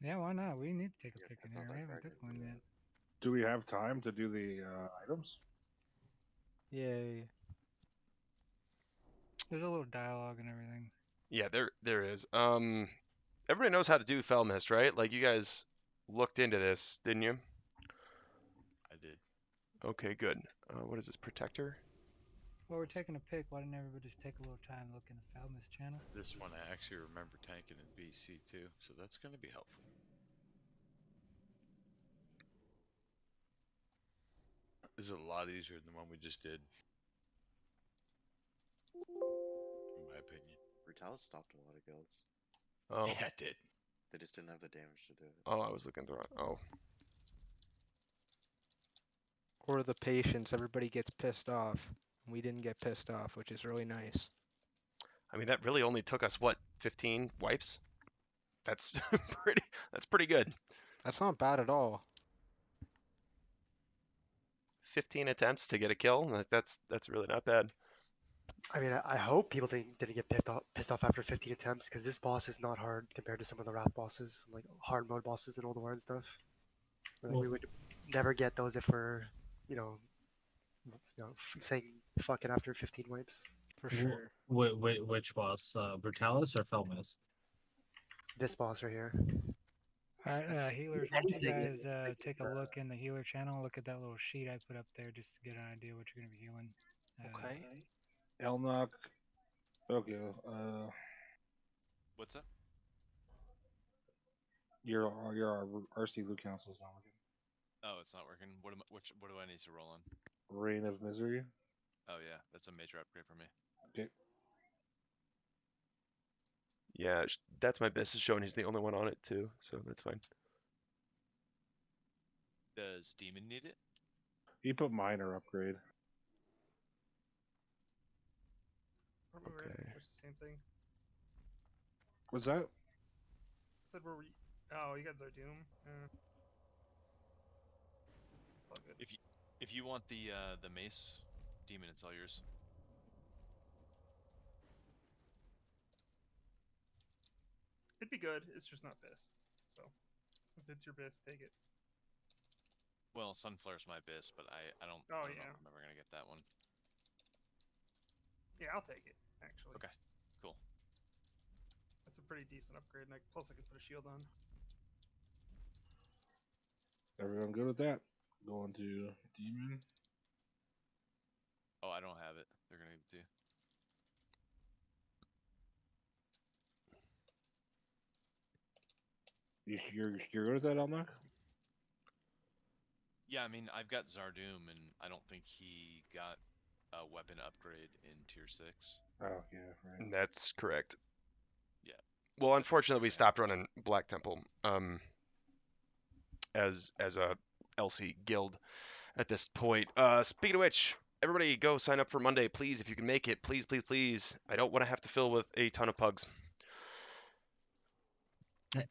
Yeah, why not? We need to take a pic in here. I haven't took one yet. Do we have time to do the items? Yay. There's a little dialogue and everything. Yeah, there is. Everybody knows how to do Fell Mist, right? Like, you guys looked into this, didn't you? I did. Okay, good. What is this, Protector? Well, we're taking a pic. Why didn't everybody just take a little time looking at Falmouth channel? This one I actually remember tanking in BC too, so that's going to be helpful. This is a lot easier than the one we just did, in my opinion. Brutallus stopped a lot of guilds. Oh. Yeah, it did. They just didn't have the damage to do it. Oh, I was looking through it. Oh. Or the patience, everybody gets pissed off. We didn't get pissed off, which is really nice. I mean, that really only took us, what, 15 wipes? That's pretty good. That's not bad at all. 15 attempts to get a kill. That's really not bad. I mean, I hope people didn't get pissed off after 15 attempts, because this boss is not hard compared to some of the Wrath bosses, like hard mode bosses in Old War and stuff. Like, we would never get those if we're, saying fuck it after 15 wipes. For sure. Which boss? Brutallus or Felmist? This boss right here. Alright, healers, why don't you guys take a look in the healer channel, look at that little sheet I put up there just to get an idea what you're going to be healing. Okay. Elnock. Okay. What's up? Your RC loot council is not working. Oh, it's not working. What do I need to roll on? Reign of Misery. Oh yeah, that's a major upgrade for me. Okay. Yeah, that's my best is showing he's the only one on it too, so that's fine. Does Demon need it? You put minor upgrade. We're Okay. Just the same thing. What's that? I said where we. Oh, you guys are Doom. It's all good. If you want the mace demon, it's all yours. It'd be good. It's just not Biss. So if it's your Biss, take it. Well, Sunflare's my Biss, but I don't. Oh, I don't know yeah. if I'm ever gonna get that one. Yeah, I'll take it. Actually. Okay. Cool. That's a pretty decent upgrade. And plus, I can put a shield on. Everyone good with that? Going to demon. Oh, I don't have it. They're gonna give it to you. You're good with that, Elnock? Yeah, I mean, I've got Zardoom, and I don't think he got a weapon upgrade in tier 6. Oh yeah, right. That's correct. Yeah. Well, unfortunately, we stopped running Black Temple as a LC guild at this point. Speaking of which, everybody go sign up for Monday, please, if you can make it. Please, please, please. I don't want to have to fill with a ton of pugs.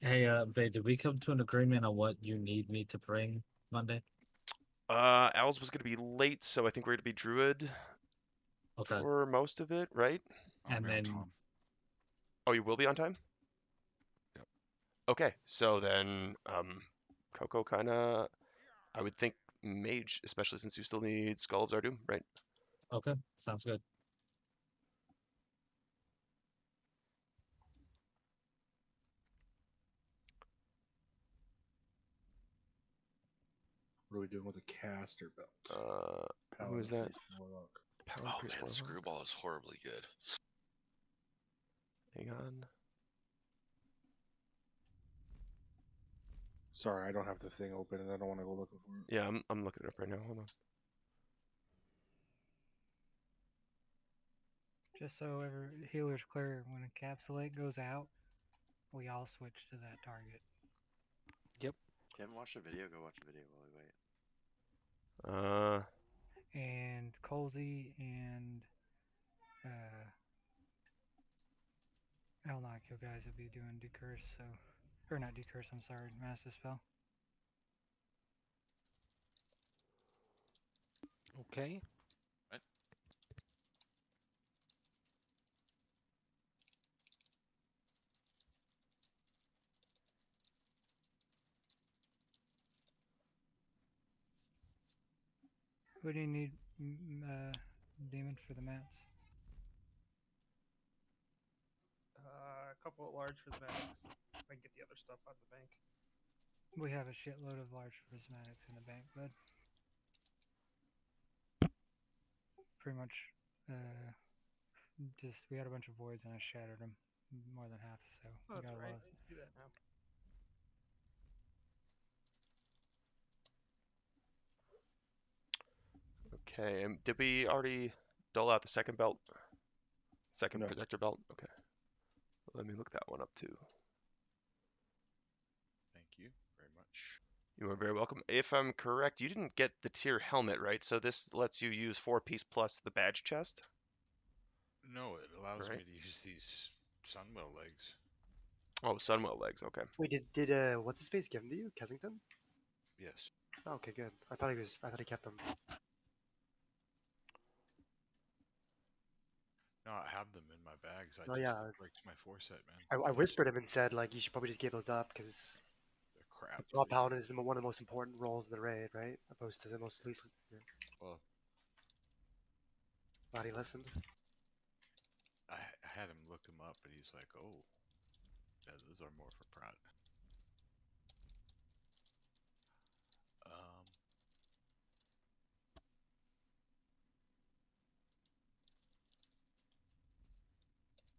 Hey, Vay, did we come to an agreement on what you need me to bring Monday? Owls was going to be late, so I think we're going to be Druid for most of it, right? And then, oh, you will be on time? Yep. Okay, so then Coco kind of, I would think Mage, especially since you still need Skull of Zardoom, right? Okay, sounds good. What are we doing with the caster belt? Who is that? Warlock. Paladin Oh Priest man, Warlock. Screwball is horribly good. Hang on. Sorry, I don't have the thing open and I don't want to go looking for it. Yeah, I'm looking it up right now. Hold on. Just so every healer's clear, when Encapsulate goes out, we all switch to that target. You haven't watched a video? Go watch a video while we wait. And Colsey and Elnock, you guys will be doing Decurse, so... Or not Decurse, I'm sorry, Mass Dispel. Okay. Right. Who do you need, Demon, for the mats? A couple at large for the medics. I can get the other stuff out of the bank. We have a shitload of large prismatics in the bank, bud. Pretty much, just, we had a bunch of voids and I shattered them. More than half, so Oh, we that's got a right. lot. Do that now. Okay, and did we already dole out the second belt? Second protector belt? Okay. Let me look that one up too. Thank you very much. You are very welcome. If I'm correct, you didn't get the tier helmet, right? So this lets you use 4-piece plus the badge chest? No, it allows Right. me to use these Sunwell legs. Oh, Sunwell legs, okay. Wait, did what's his face give them to you, Kensington? Yes. Oh, okay, good. I thought he kept them. No, I have them in my bags. Oh, It yeah. breaks my foresight, man. I whispered him and said like you should probably just give those up because Crap. the top paladin is one of the most important roles in the raid, right? Opposed to the most least. Yeah. Well, Glad he listened. I had him look him up, and he's like, "Oh, yeah, those are more for prod."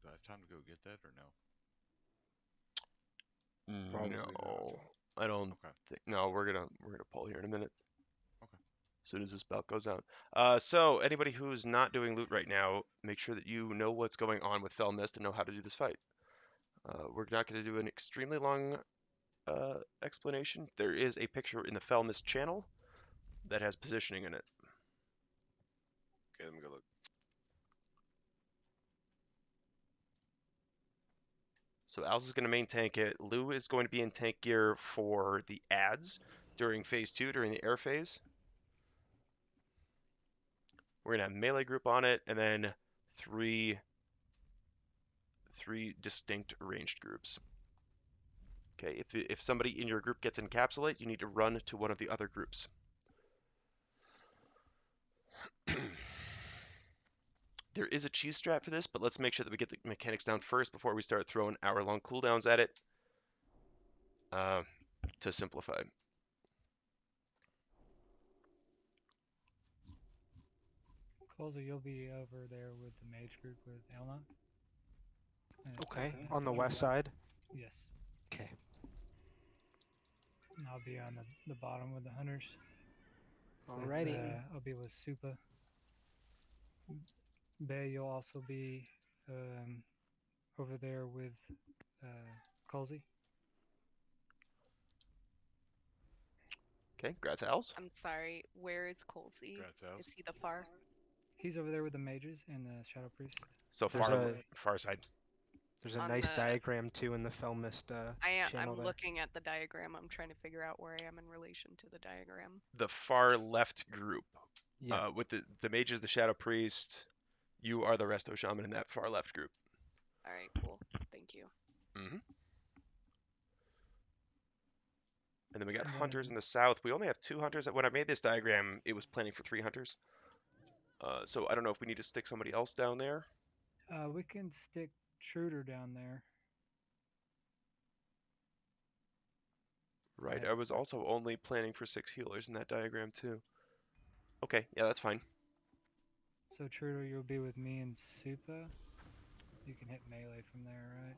Do I have time to go get that or no? Probably No, not. I don't Okay. think. No, we're gonna pull here in a minute. Okay. As soon as this belt goes out. So anybody who's not doing loot right now, make sure that you know what's going on with Fell Mist and know how to do this fight. We're not going to do an extremely long explanation. There is a picture in the Fell Mist channel that has positioning in it. Okay, let me go look. So Al's is going to main tank it. Lou is going to be in tank gear for the ads during phase 2, during the air phase. We're going to have melee group on it, and then three distinct ranged groups. Okay, if somebody in your group gets encapsulate, you need to run to one of the other groups. There is a cheese strat for this, but let's make sure that we get the mechanics down first before we start throwing hour-long cooldowns at it to simplify. Colza, you'll be over there with the mage group with Elna. Okay, on the west side? Yes. Okay. And I'll be on the bottom with the hunters. Alrighty. I'll be with Supa. Bay, you'll also be over there with Colzy. Okay, grats Als. I'm sorry, where is Colsey? Is he the far? He's over there with the mages and the Shadow Priest. So far side. There's a On nice the- diagram too in the Felmist channel I'm there. looking at the diagram. I'm trying to figure out where I am in relation to the diagram. The far left group. Yeah. With the mages, the Shadow Priest, you are the Resto Shaman in that far left group. All right, cool. Thank you. Mm-hmm. And then we got hunters in the south. We only have 2 hunters. When I made this diagram, it was planning for 3 hunters. So I don't know if we need to stick somebody else down there. We can stick Truder down there. Right. I was also only planning for 6 healers in that diagram too. Okay. Yeah, that's fine. So Truder, you'll be with me and Supa. You can hit melee from there, right?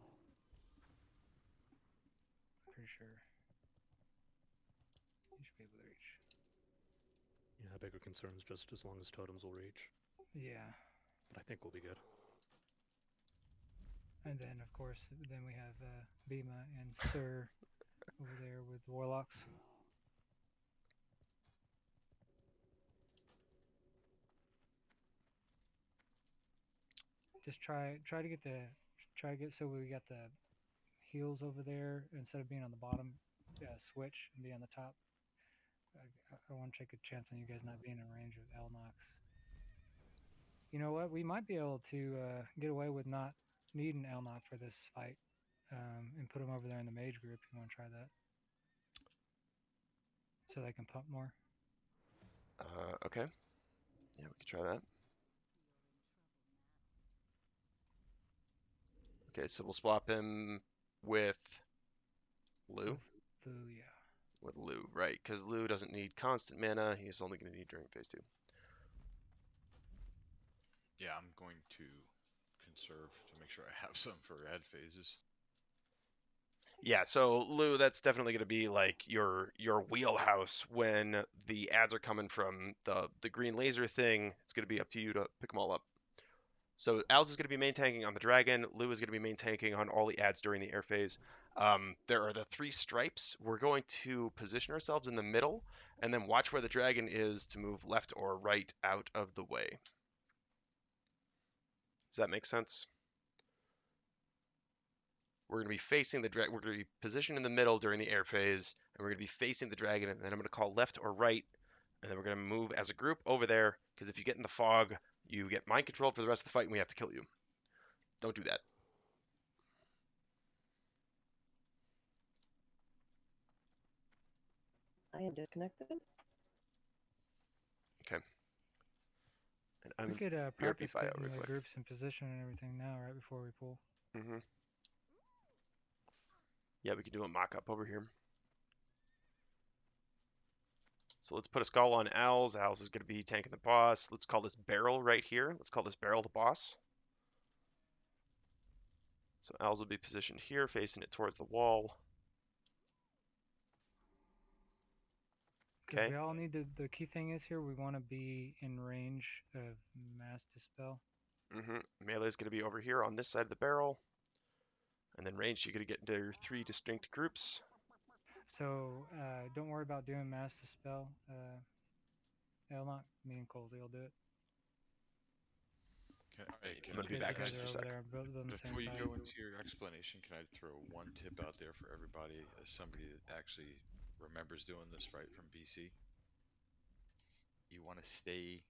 Pretty sure. You should be able to reach. Yeah, bigger concerns just as long as totems will reach. Yeah. But I think we'll be good. And then, of course, then we have Bhima and Sir over there with Warlocks. Just try to get so we got the heals over there instead of being on the bottom. Switch and be on the top. I want to take a chance on you guys not being in range of Elnox. You know what? We might be able to get away with not needing Elnox for this fight, and put him over there in the mage group. You want to try that? So they can pump more. Okay. Yeah, we could try that. Okay, so we'll swap him with Lou. Lou, yeah. With Lou, right? Because Lou doesn't need constant mana. He's only going to need during phase 2. Yeah, I'm going to conserve to make sure I have some for ad phases. Yeah, so Lou, that's definitely going to be like your wheelhouse when the ads are coming from the green laser thing. It's going to be up to you to pick them all up. So Al's is going to be main tanking on the dragon. Lou is going to be main tanking on all the ads during the air phase. There are the 3 stripes. We're going to position ourselves in the middle and then watch where the dragon is to move left or right out of the way. Does that make sense? We're going to be facing the dragon. We're going to be positioned in the middle during the air phase, and we're going to be facing the dragon, and then I'm going to call left or right, and then we're going to move as a group over there, because if you get in the fog, you get mind controlled for the rest of the fight, and we have to kill you. Don't do that. I am disconnected. Okay. And We could BRB practice bio getting real the quick. groups in position and everything now, right before we pull. Mm-hmm. Yeah, we can do a mock-up over here. So let's put a skull on Al's. Al's is going to be tanking the boss. Let's call this barrel right here. Let's call this barrel the boss. So Al's will be positioned here, facing it towards the wall. Okay. We all need the key thing is here, we want to be in range of Mass Dispel. Mm-hmm. Melee is going to be over here on this side of the barrel. And then range, you're going to get into your 3 distinct groups. So don't worry about doing Mass Dispel. Elnot, me and Colsey will do it. I'm gonna be back in just a sec. Before you go into your explanation, can I throw one tip out there for everybody, as somebody that actually remembers doing this right from BC? You want to stay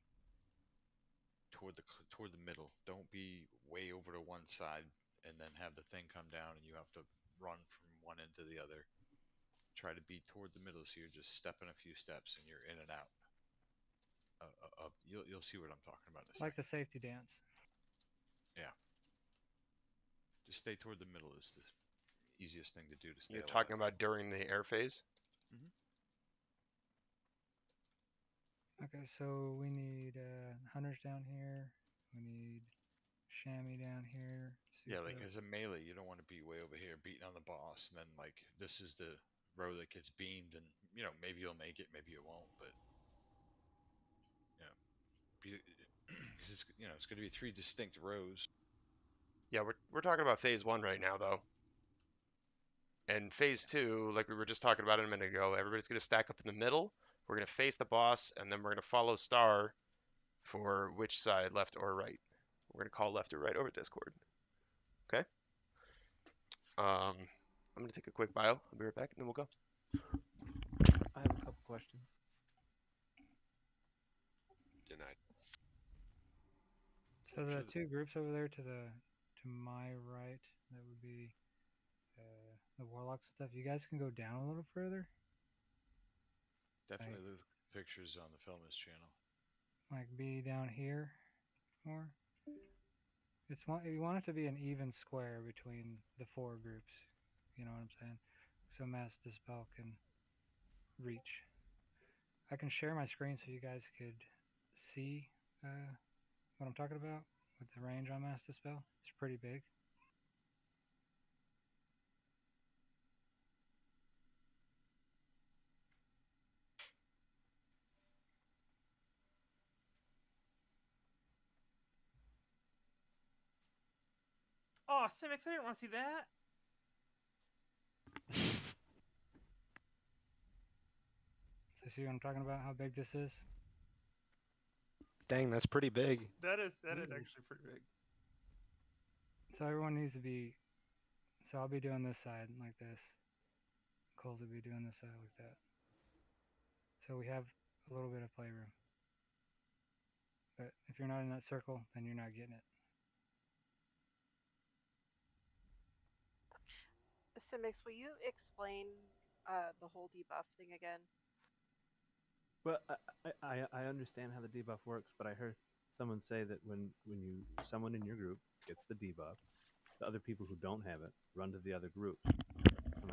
toward the middle. Don't be way over to one side and then have the thing come down and you have to run from one end to the other. Try to be toward the middle, so you're just stepping a few steps and you're in and out. You'll see what I'm talking about in a second. Like the safety dance. Yeah. Just stay toward the middle is the easiest thing to do to stay You're alive. talking about during the air phase? Okay, so we need hunters down here. We need chamois down here. Yeah, like as a melee, you don't want to be way over here beating on the boss, and then like this is the row that gets beamed, and you know maybe you'll make it, maybe you won't, but because it's it's going to be 3 distinct rows. Yeah, we're talking about phase 1 right now, though. And phase 2, like we were just talking about a minute ago, everybody's going to stack up in the middle. We're going to face the boss, and then we're going to follow Star for which side, left or right. We're going to call left or right over Discord. Okay? I'm going to take a quick bio. I'll be right back, and then we'll go. I have a couple questions. Denied. So the two groups over there to my right, that would be the warlocks and stuff. You guys can go down a little further. Definitely look at pictures on the Filmist channel. Like be down here more. You want it to be an even square between the 4 groups. You know what I'm saying? So Mass Dispel can reach. I can share my screen so you guys could see what I'm talking about with the range on Mass Dispel. It's pretty big. Oh, Simix, I didn't want to see that. So see what I'm talking about? How big this is? Dang, that's pretty big. That is actually pretty big. So everyone needs to be. So I'll be doing this side like this. Coles will be doing this side like that. So we have a little bit of playroom. But if you're not in that circle, then you're not getting it. Simix, will you explain the whole debuff thing again? Well, I understand how the debuff works, but I heard someone say that when someone in your group gets the debuff, the other people who don't have it run to the other group. So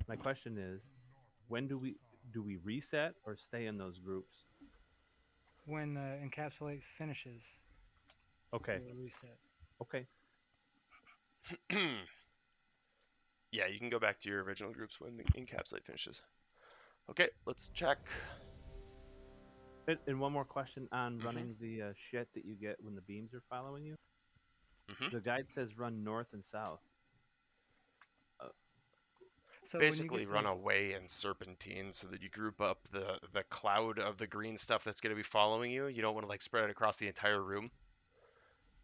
my question is, when do we reset or stay in those groups? When encapsulate finishes. Okay. We'll reset. Okay. Yeah, you can go back to your original groups when the encapsulate finishes. Okay, let's check. And one more question on running the shit that you get when the beams are following you. The guide says run north and south. So basically run away in serpentine so that you group up the cloud of the green stuff that's going to be following you. You don't want to like spread it across the entire room.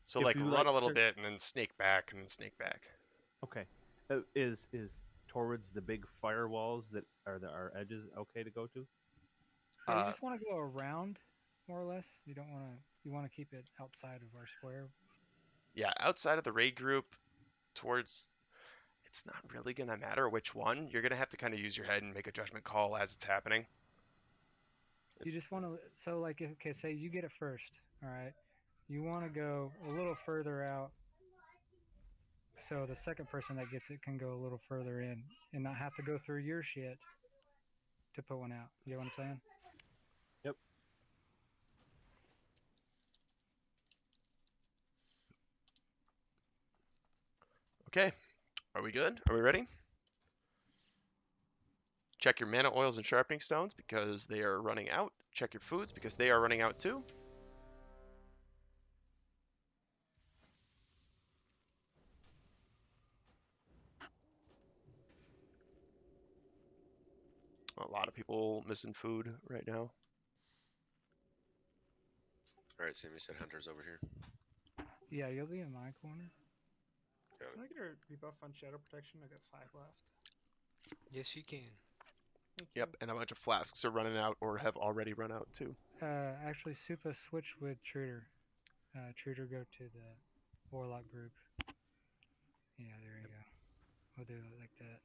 So like run a little bit and then snake back and then snake back. Okay. Is towards the big firewalls that are our edges okay to go to? Yeah, you just want to go around, more or less. You don't want to. You want to keep it outside of our square. Yeah, outside of the raid group, towards. It's not really gonna matter which one. You're gonna have to kind of use your head and make a judgment call as it's happening. You just want to. So like, okay, say you get it first. All right. You want to go a little further out. So the second person that gets it can go a little further in and not have to go through your shit to put one out. You know what I'm saying? Yep. Okay. Are we good? Are we ready? Check your mana oils and sharpening stones because they are running out. Check your foods because they are running out too. A lot of people missing food right now. Alright, Sam, you said hunters over here. Yeah, you'll be in my corner. Can I get a rebuff on Shadow Protection? I got 5 left. Yes, you can. Thank Yep, you. and a bunch of flasks are running out or have already run out too. Actually, Supa switch with Truder. Truder go to the Warlock group. Yeah, there you go. We'll do it like that.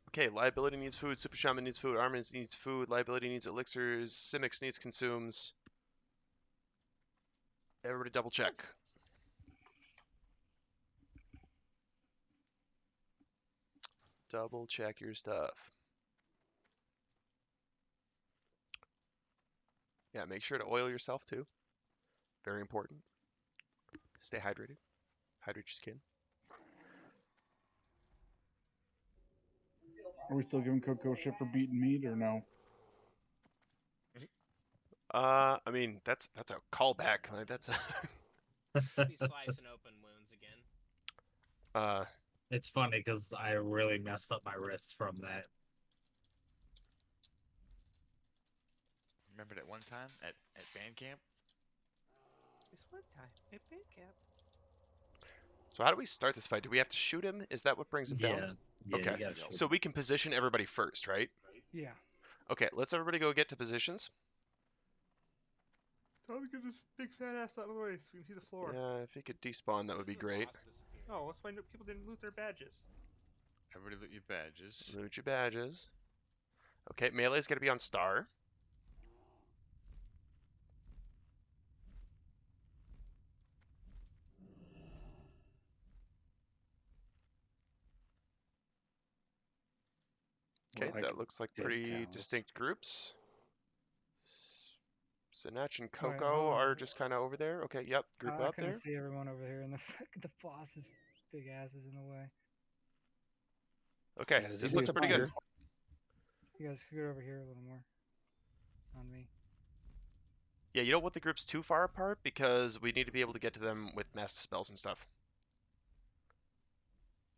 Okay, liability needs food, super shaman needs food, Armin needs food, liability needs elixirs, Simics needs consumes. Everybody double check. Double check your stuff. Yeah, make sure to oil yourself too. Very important. Stay hydrated. Hydrate your skin. Are we still giving Coco shit for beating meat or no? I mean that's a callback. Like that's a Be slicing open wounds again. It's funny because I really messed up my wrist from that. Remember that one time at band camp? This one time at band camp. So how do we start this fight? Do we have to shoot him? Is that what brings him down? Yeah, Okay. you gotta shoot So him. we can position everybody first, right? Yeah. Okay, let's everybody go get to positions. Tell him to get this big fat ass out of the way so we can see the floor. Yeah, if he could despawn, that would be great. Oh, let's find out people didn't loot their badges. Everybody loot your badges. Loot your badges. Okay, melee's gonna be on star. Okay, Well, I that can looks like take pretty cows. distinct groups. Sinach and Alright, Coco hold on. are just kind of over there. Okay, yep, group I up couldn't there. see everyone over here, and the boss's big ass is in the way. Okay, Yeah, this looks pretty good. You guys scoot over here a little more. On me. Yeah, you don't want the groups too far apart because we need to be able to get to them with mass spells and stuff.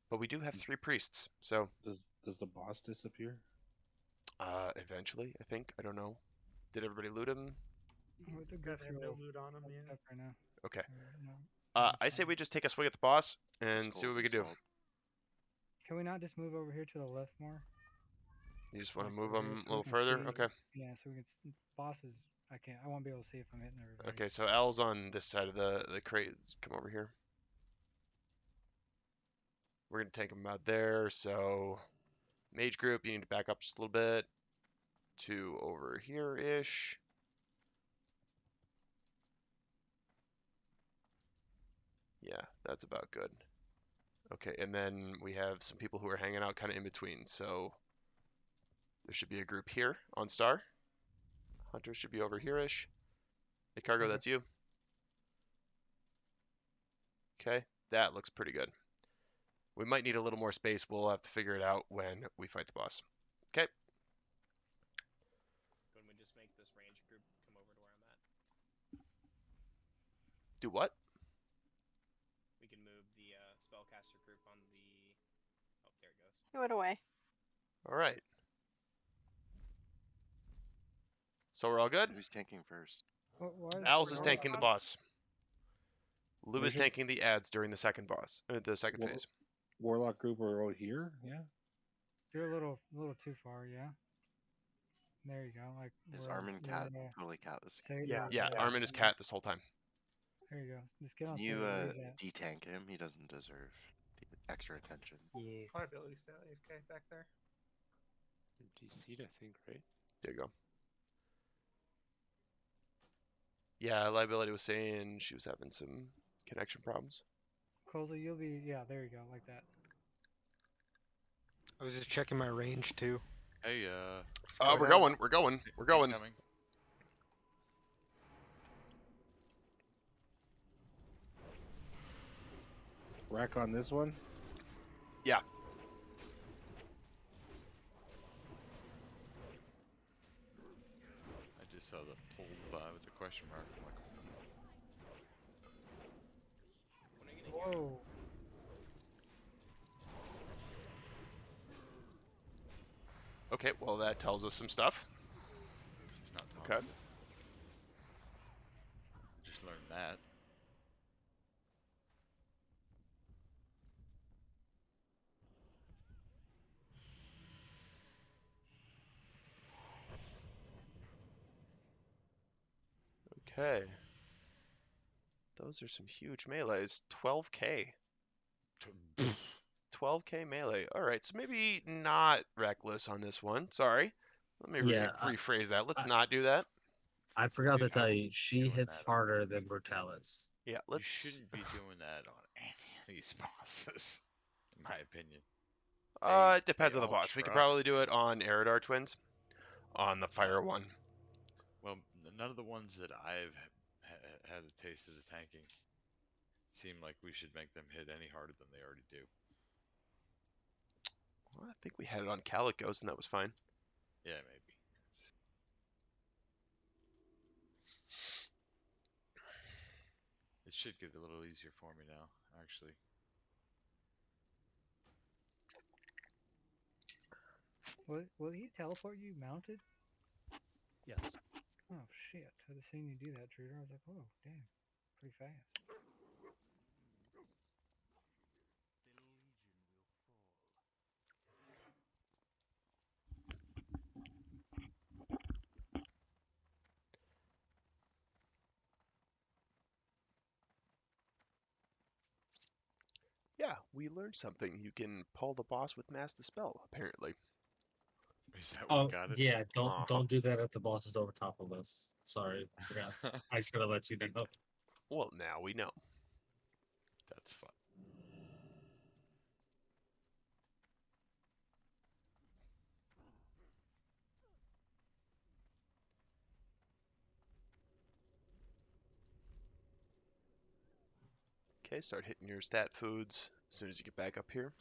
But we do have 3 priests, so Does the boss disappear? eventually, I think. I don't know. Did everybody loot him? The Gotta groups have are no all loot on them, yeah. up right now. Okay. No. I say we just take a swing at the boss and see what we can do. Can we not just move over here to the left more? You just want to Like move over here them so a we little can further? see- Okay. Yeah, so we can. Bosses, I can't. I won't be able to see if I'm hitting everybody. Okay, so L's on this side of the crate. Come over here. We're going to take him out there, so mage group, you need to back up just a little bit to over here-ish. Yeah, that's about good. Okay, and then we have some people who are hanging out kind of in between, so there should be a group here on star. Hunter should be over here-ish. Hey, Cargo, that's you. Okay, that looks pretty good. We might need a little more space. We'll have to figure it out when we fight the boss. Okay. Couldn't we just make this range group come over to where I'm at? Do what? We can move the spellcaster group on the. Oh, there it goes. He went away. All right. So we're all good? Who's tanking first? Al's is tanking the boss. Lou Where's is your- tanking the ads during the second boss, the second phase. Warlock group are out here? Yeah. You're a little too far, yeah. There you go. Like. Is we're- Armin we're, cat totally cat this? Yeah, Armin is cat this whole time. There you go. Just get on. Can you stage, where he's at. detank him? He doesn't deserve the extra attention. Yeah. Liability stay AFK back there. DC'd, I think, right? There you go. Yeah, liability was saying she was having some connection problems. Colza, you'll be. Yeah, there you go. Like that. I was just checking my range too. Hey, we're going. We're going. We're going. Coming. Rack on this one? Yeah. I just saw the pull with the question mark. I'm like, Whoa. Okay, well that tells us some stuff. she's not Okay. Just learned that. Okay. Those are some huge melees. 12k. 12k melee. All right, so maybe not reckless on this one. Sorry. Let me Yeah, rephrase that. Let's not do that. I forgot to tell you, she hits harder than Brutallus. Yeah, You shouldn't be doing that on any of these bosses, in my opinion. It depends on the all boss. We could truck. probably do it on Eridar Twins, on the fire one. Well, none of the ones that I've had a taste of the tanking seem like we should make them hit any harder than they already do. Well, I think we had it on Calicos, and that was fine. Yeah, maybe. It should get a little easier for me now, actually. Will he teleport you mounted? Yes. Oh shit! I just seen you do that, Truder. I was like, oh damn, pretty fast. Yeah, we learned something. You can pull the boss with Mass Dispel, apparently. Is that Oh, yeah, don't do that if the boss is over top of us. Sorry, I forgot. I should have let you know. Well, now we know. That's fun. Okay, start hitting your stat foods as soon as you get back up here.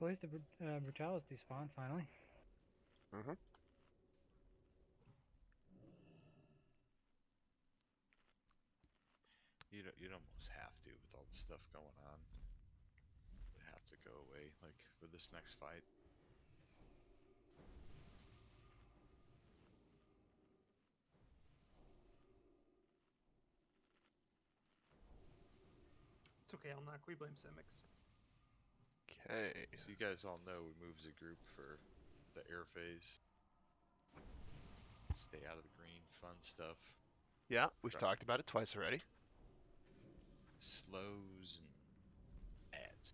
At least the Brutallus despawned finally. Mm-hmm. You'd almost have to with all the stuff going on. They have to go away, like, for this next fight. It's okay, I'll knock. We blame Simics. Okay. So you guys all know we moved as a group for the air phase. Stay out of the green, fun stuff. Yeah, we've talked about it twice already. Slows and ads.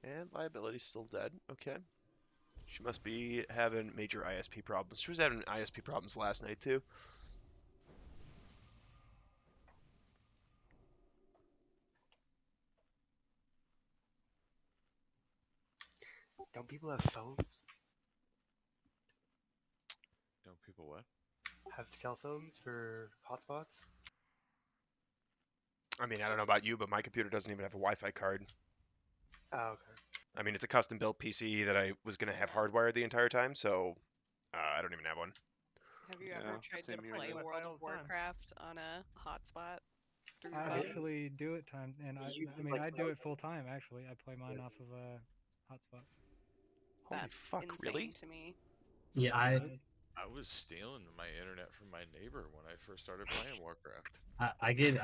And liability's still dead. Okay. She must be having major ISP problems. She was having ISP problems last night, too. Don't people have phones? Don't people what? Have cell phones for hotspots? I mean, I don't know about you, but my computer doesn't even have a Wi-Fi card. Oh, okay. I mean, it's a custom-built PC that I was going to have hardwired the entire time, so I don't even have one. Have you ever tried to play World of Warcraft on a hotspot? I actually do it time, and I mean, I do it full time. Actually, I play mine off of a hotspot. Holy That's fuck! insane Really? to me. Yeah, I was stealing my internet from my neighbor when I first started playing Warcraft. I get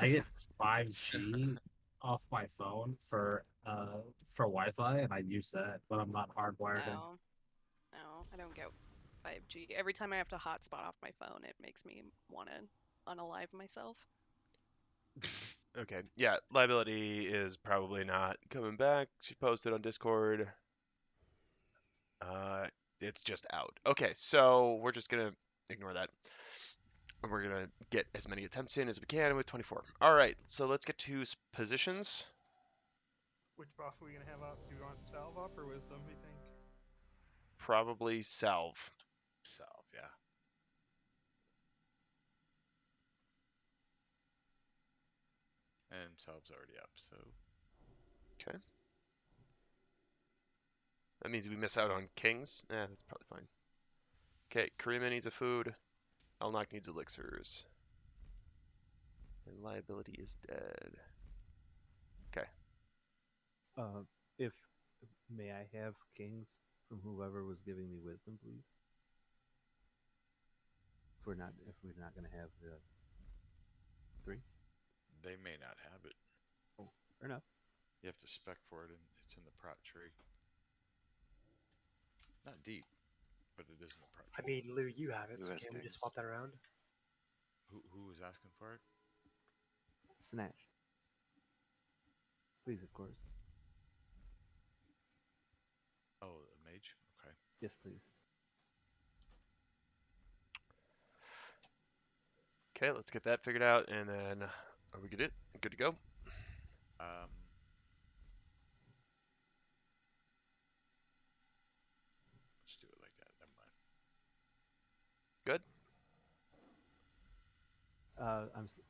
5G off my phone for Wi-Fi, and I use that, but I'm not hardwired in. No, I don't get 5G. Every time I have to hotspot off my phone, it makes me want to unalive myself. Okay, yeah, liability is probably not coming back. She posted on Discord. It's just out. Okay, so we're just gonna ignore that. And we're gonna get as many attempts in as we can with 24. All right, so let's get to positions. Which buff are we gonna have up? Do you want salve up or wisdom, you think? Probably salve. Salve, yeah. And salve's already up, so. Okay. That means we miss out on kings. That's probably fine. Okay, Karima needs a food. Elnok needs elixirs. And liability is dead. Okay. If may I have kings from whoever was giving me wisdom, please? If we're not gonna have the 3. They may not have it. Oh, fair enough. You have to spec for it, and it's It's in the Pratt tree. Not deep, but it is in the Pratt I tree. mean, Lou, you have it, Lou so has can we just kings. swap that around? Who was asking for it? Snatch. Please, of course. Oh, a mage? Okay. Yes, please. Okay, let's get that figured out, and then are we good to go? Let's do it like that. Never mind. Good.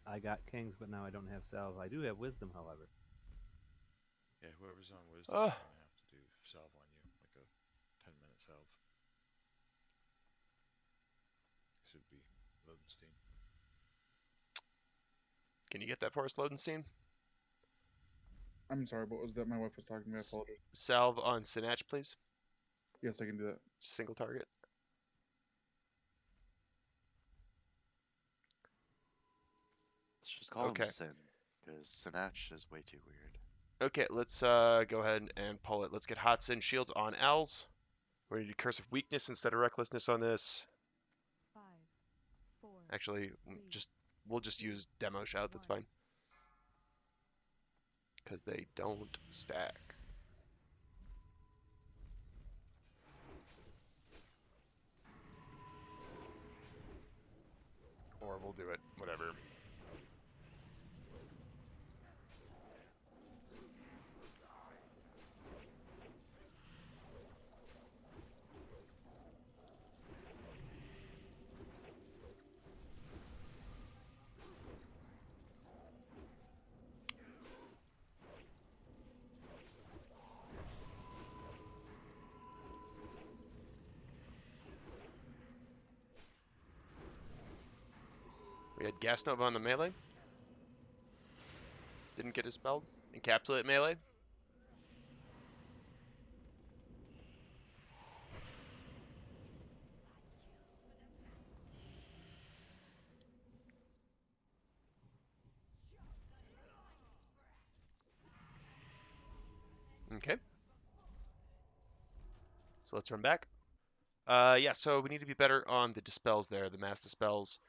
I got kings, but now I don't have salve. I do have wisdom, however. Yeah, whoever's on wisdom is gonna have to do salve on you, like a 10-minute salve. Should be Lodenstein. Can you get that for us, Lodenstein? I'm sorry, what was that? My wife was talking to me. I apologize. Salve on Sinach, please. Yes, I can do that. Single target. Let's just call him Sin, because Sinach is way too weird. Okay, let's go ahead and pull it. Let's get hot sin shields on L's. We're gonna do curse of weakness instead of recklessness on this. 5, 4. Actually, we'll just use demo shout. That's fine. Because they don't stack. Or we'll do it, whatever. We had Gas Nova on the melee. Didn't get dispelled. Encapsulate melee. Okay. So let's run back. Yeah, so we need to be better on the dispels there, the mass dispels.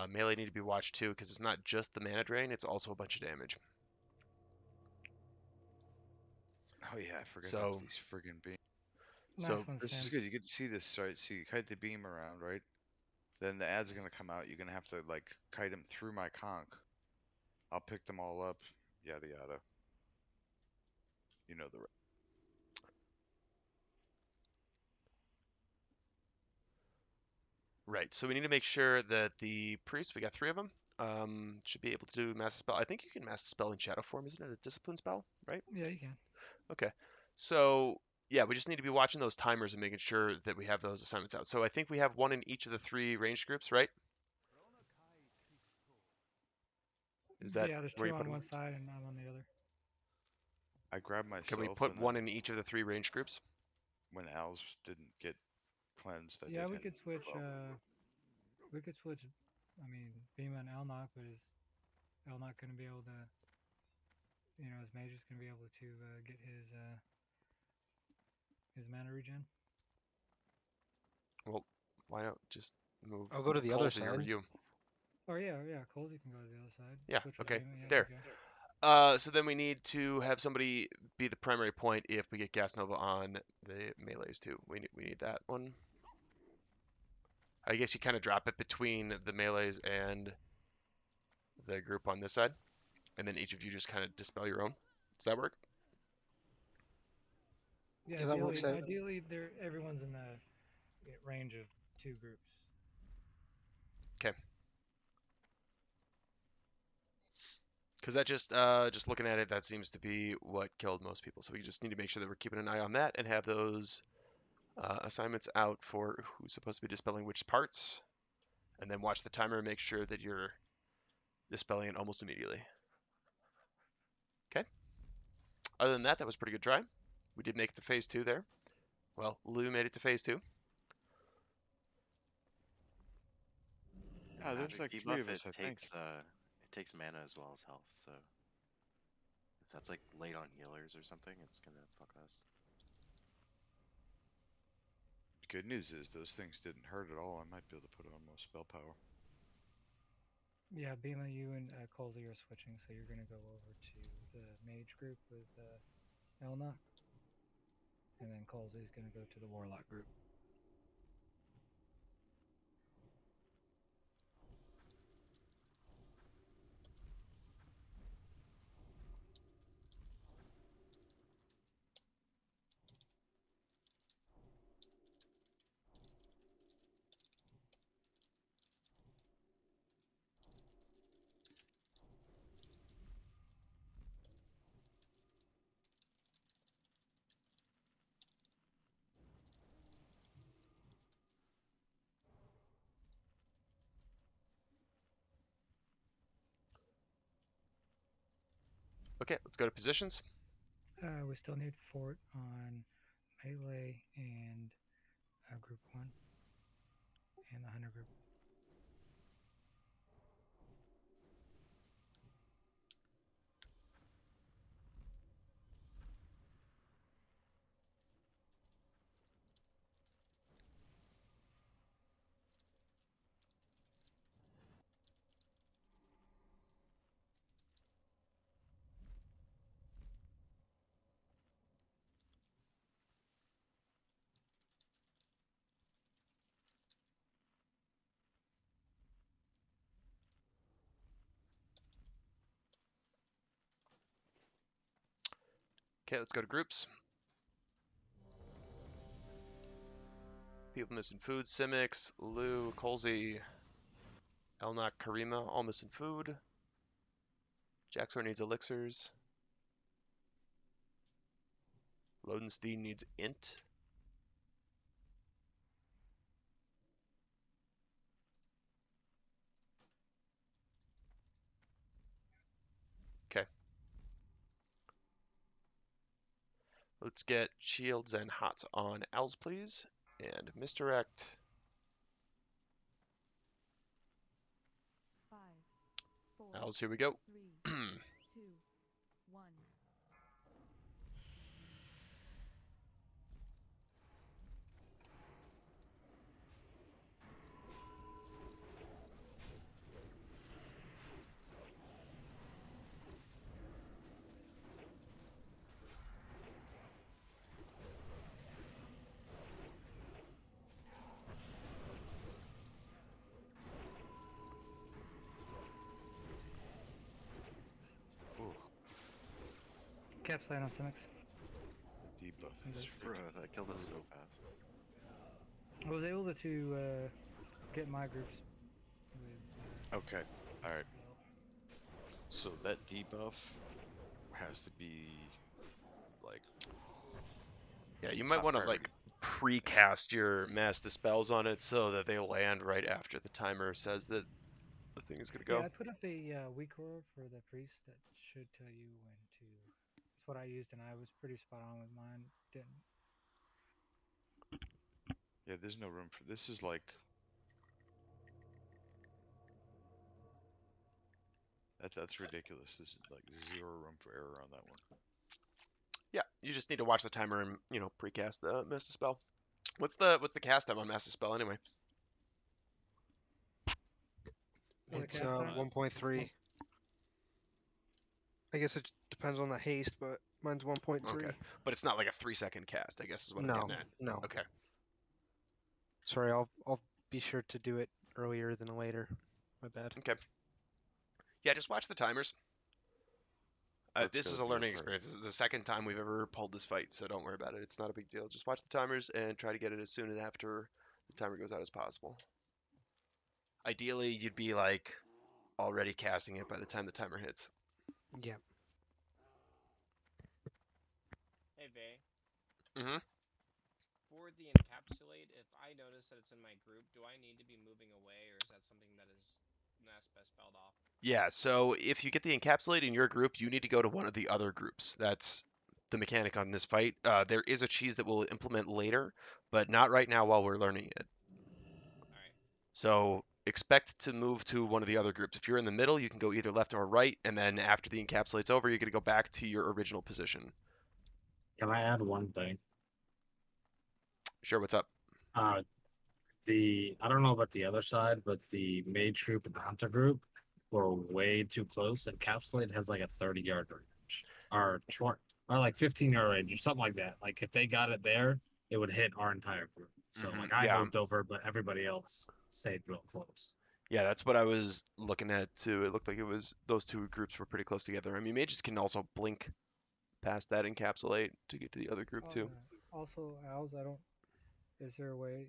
Melee need to be watched too, because it's not just the mana drain, it's also a bunch of damage. Oh yeah, I forgot So these friggin' beams. So this is good. You get to see this, right? So you kite the beam around, right? Then the ads are gonna come out. You're gonna have to like kite them through my conch. I'll pick them all up. Yada yada. You know the. Right, so we need to make sure that the priest, we got 3 of them, should be able to do mass spell. I think you can mass spell in shadow form, isn't it a discipline spell, right? Yeah, you can. Okay, so yeah, we just need to be watching those timers and making sure that we have those assignments out. So I think we have 1 in each of the 3 range groups, right? Is that yeah, there's where 2 you put on them? one side and I'm on the other. I grabbed myself. Can we put 1 in each of the 3 range groups? When Al's didn't get cleansed, I Yeah, did we hit could switch. well. We could switch. I mean, Beema and Elnok, but is Elnok going to be able to? You know, is Mage just going to be able to get his mana regen? Well, why not just move? I'll go to the other Colsey or side. you? Oh yeah, Colsey can go to the other side. Yeah. Switch with Okay. Beema, yeah, There. okay. So then we need to have somebody be the primary point if we get Gas Nova on the melees too. We need that one. I guess you kind of drop it between the melees and the group on this side, and then each of you just kind of dispel your own. Does that work? Yeah, that works out. ideally, everyone's in the range of 2 groups. Okay. Because that just looking at it, that seems to be what killed most people. So we just need to make sure that we're keeping an eye on that and have those assignments out for who's supposed to be dispelling which parts, and then watch the timer and make sure that you're dispelling it almost immediately. Okay. Other than that, that was a pretty good try. We did make it to phase 2 there. Well, Lou made it to phase 2. Yeah, there's like 3 of us, I think. It takes mana as well as health, so If that's like late on healers or something, it's gonna fuck us. Good news is those things didn't hurt at all. I might be able to put on more spell power. Yeah, Bima, you and Colsey are switching, so you're going to go over to the mage group with Elna, and then Colsey's going to go to the warlock group. Okay, let's go to positions. We still need fort on melee and group 1 and the hunter group. Okay, let's go to groups. People missing food, Simics, Lou, Colsey, Elnok, Karima, all missing food. Jaxor needs elixirs. Lodenstein needs int. Okay. Let's get shields and hots on Els, please. And misdirect. 5, 4, Els, here we go. 3, 2, 1. Capside on Simics. Debuff is Bro, that killed us so fast. I was able to get my groups with. Okay, alright. So that debuff has to be like. Yeah, you might want to like pre-cast your mass dispels on it so that they land right after the timer says that the thing is gonna go. Yeah, I put up a weak aura for the priest that should tell you when to. That's what I used, and I was pretty spot on with mine. Didn't. Yeah, there's no room for this. Is like. That's ridiculous. This is like 0 room for error on that one. Yeah, you just need to watch the timer and precast the mass dispel. What's the cast time on mass dispel anyway? It's 1.3. I guess it depends on the haste, but mine's 1.3. Okay, but it's not like a 3-second cast, I guess is what I'm getting at. No. Okay. Sorry, I'll be sure to do it earlier than later. My bad. Okay. Yeah, just watch the timers. This is a learning experience. This is the second time we've ever pulled this fight, so don't worry about it. It's not a big deal. Just watch the timers and try to get it as soon as after the timer goes out as possible. Ideally, you'd be like already casting it by the time the timer hits. Yeah. Hey, Vay. Mm-hmm. For the encapsulate, if I notice that it's in my group, do I need to be moving away, or is that something that is not spelled off? Yeah, so if you get the encapsulate in your group, you need to go to one of the other groups. That's the mechanic on this fight. There is a cheese that we'll implement later, but not right now while we're learning it. Alright. So expect to move to one of the other groups. If you're in the middle, you can go either left or right, and then after the encapsulate's over, you're going to go back to your original position. Can I add one thing? Sure, what's up? I don't know about the other side, but the mage group and the hunter group were way too close. Encapsulate has like a 30-yard range, or short, or like 15-yard range, or something like that. Like if they got it there, it would hit our entire group. So like I moved over, but everybody else stayed real close. Yeah, that's what I was looking at too. It looked like it was those two groups were pretty close together. I mean, mages can also blink past that encapsulate to get to the other group too. Also, Owls, is there a way?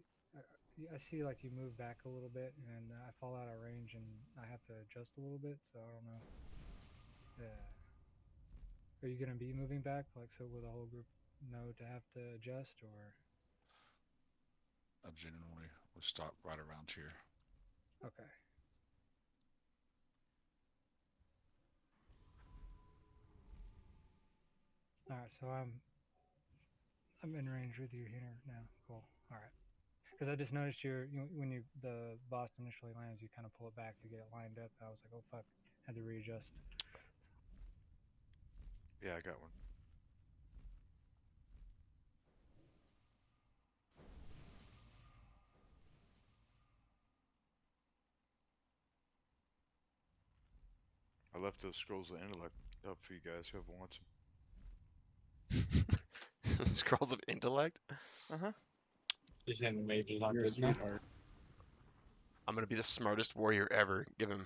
I see like you move back a little bit, and I fall out of range, and I have to adjust a little bit. So I don't know. Are you gonna be moving back, like so, will the whole group know to have to adjust, or? I generally would stop right around here. Okay. All right, so I'm in range with you here now. Cool. All right. Because I just noticed when the boss initially lands, you kind of pull it back to get it lined up. I was like, oh fuck, had to readjust. Yeah, I got one. I left those scrolls of intellect up for you guys, whoever wants them. Scrolls of intellect? Uh-huh. You're saying the mages aren't You're a good enough? sweetheart. I'm gonna be the smartest warrior ever. Give him.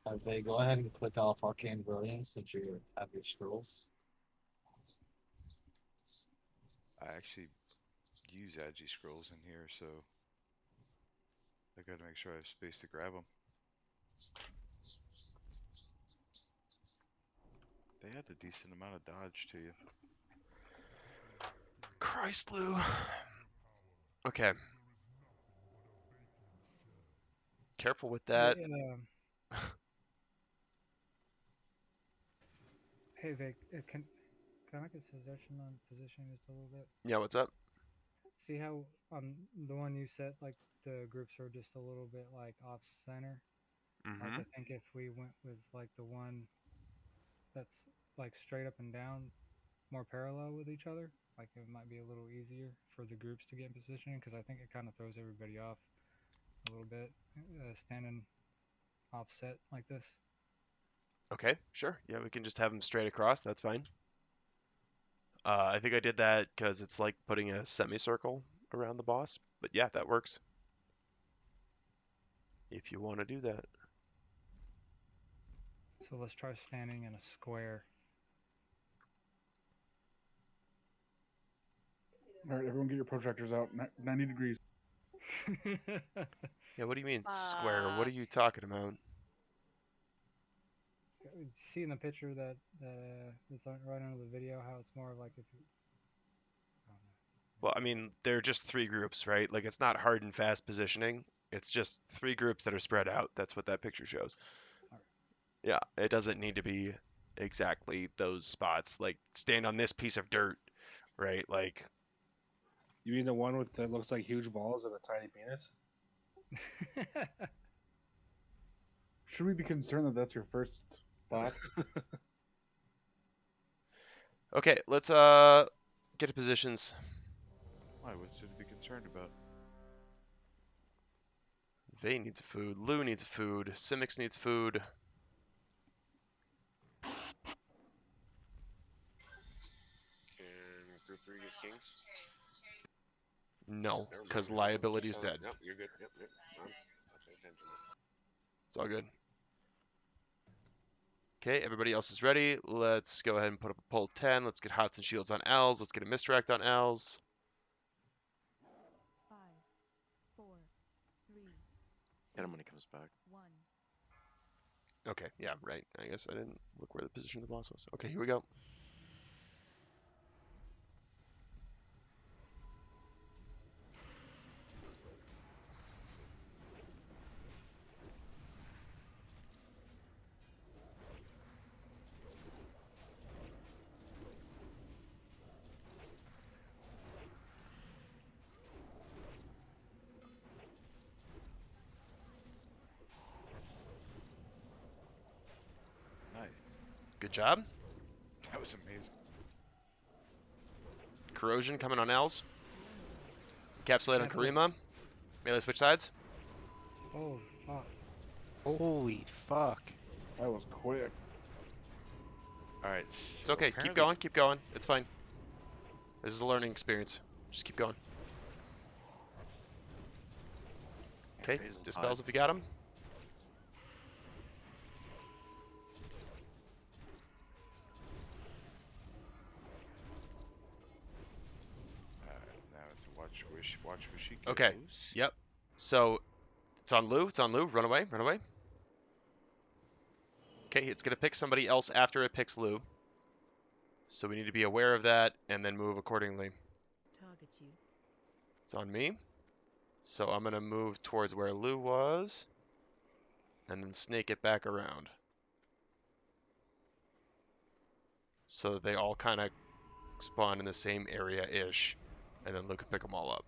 Okay, go ahead and click off Arcane Brilliance since you have your scrolls. I actually use Agi scrolls in here, so I gotta make sure I have space to grab them. They had a decent amount of dodge to you. Christ, Lou. Okay. Careful with that. Hey Vic, can I make a suggestion on positioning just a little bit? Yeah, what's up? See how on the one you set, like the groups are just a little bit like off center. Like I think if we went with like the one that's like straight up and down, more parallel with each other, like it might be a little easier for the groups to get in position, because I think it kind of throws everybody off a little bit, standing offset like this. Okay, sure. Yeah, we can just have them straight across. That's fine. I think I did that because it's like putting a semicircle around the boss. But yeah, that works. If you want to do that. So let's try standing in a square. All right, everyone get your protractors out. 90 degrees. Yeah, what do you mean square? What are you talking about? See in the picture that that's right under the video how it's more like if you. Well, I mean, they're just three groups, right? Like, it's not hard and fast positioning. It's just three groups that are spread out. That's what that picture shows. Yeah, it doesn't need to be exactly those spots. Like, stand on this piece of dirt, right? Like. You mean the one with that looks like huge balls and a tiny penis? Should we be concerned that that's your first thought? Okay, let's get to positions. Why? What's there to be concerned about? Vay needs food. Lou needs food. Simics needs food. Can group 3 get kings? No, because liability is dead. Nope, you're good. Yep. I'm paying attention. It's all good. Okay, everybody else is ready. Let's go ahead and put up a pull 10. Let's get hots and shields on L's. Let's get a misdirect on L's. 5, 4, 3. Get him when he comes back. 1. Okay, yeah, right. I guess I didn't look where the position of the boss was. Okay, here we go. Good job. That was amazing. Corrosion coming on Els. Encapsulate on Encapsulate. Karima. Melee switch sides. Oh, fuck. Holy fuck. That was quick. Alright. It's okay. Keep going. Keep going. It's fine. This is a learning experience. Just keep going. Okay. Dispels if you got him. Now it's watch where she goes. Okay. Yep. So it's on Lou. It's on Lou. Run away. Run away. Okay. It's gonna pick somebody else after it picks Lou. So we need to be aware of that and then move accordingly. Target you. It's on me. So I'm gonna move towards where Lou was, and then snake it back around. So they all kind of spawn in the same area-ish, and then Lou can pick them all up.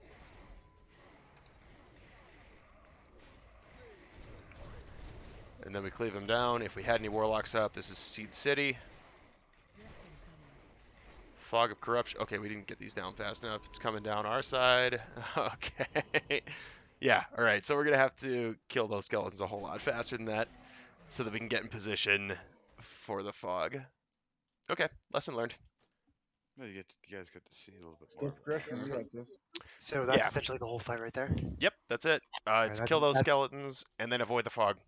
And then we cleave them down. If we had any warlocks up, this is Seed City. Fog of Corruption. Okay, we didn't get these down fast enough. It's coming down our side. Okay. Yeah, alright. So we're going to have to kill those skeletons a whole lot faster than that so that we can get in position for the fog. Okay, lesson learned. No, you guys get to see a little bit Still more. progression. We got this. So that's Yeah. essentially the whole fight right there. Yep, that's it. It's kill those skeletons and then avoid the fog.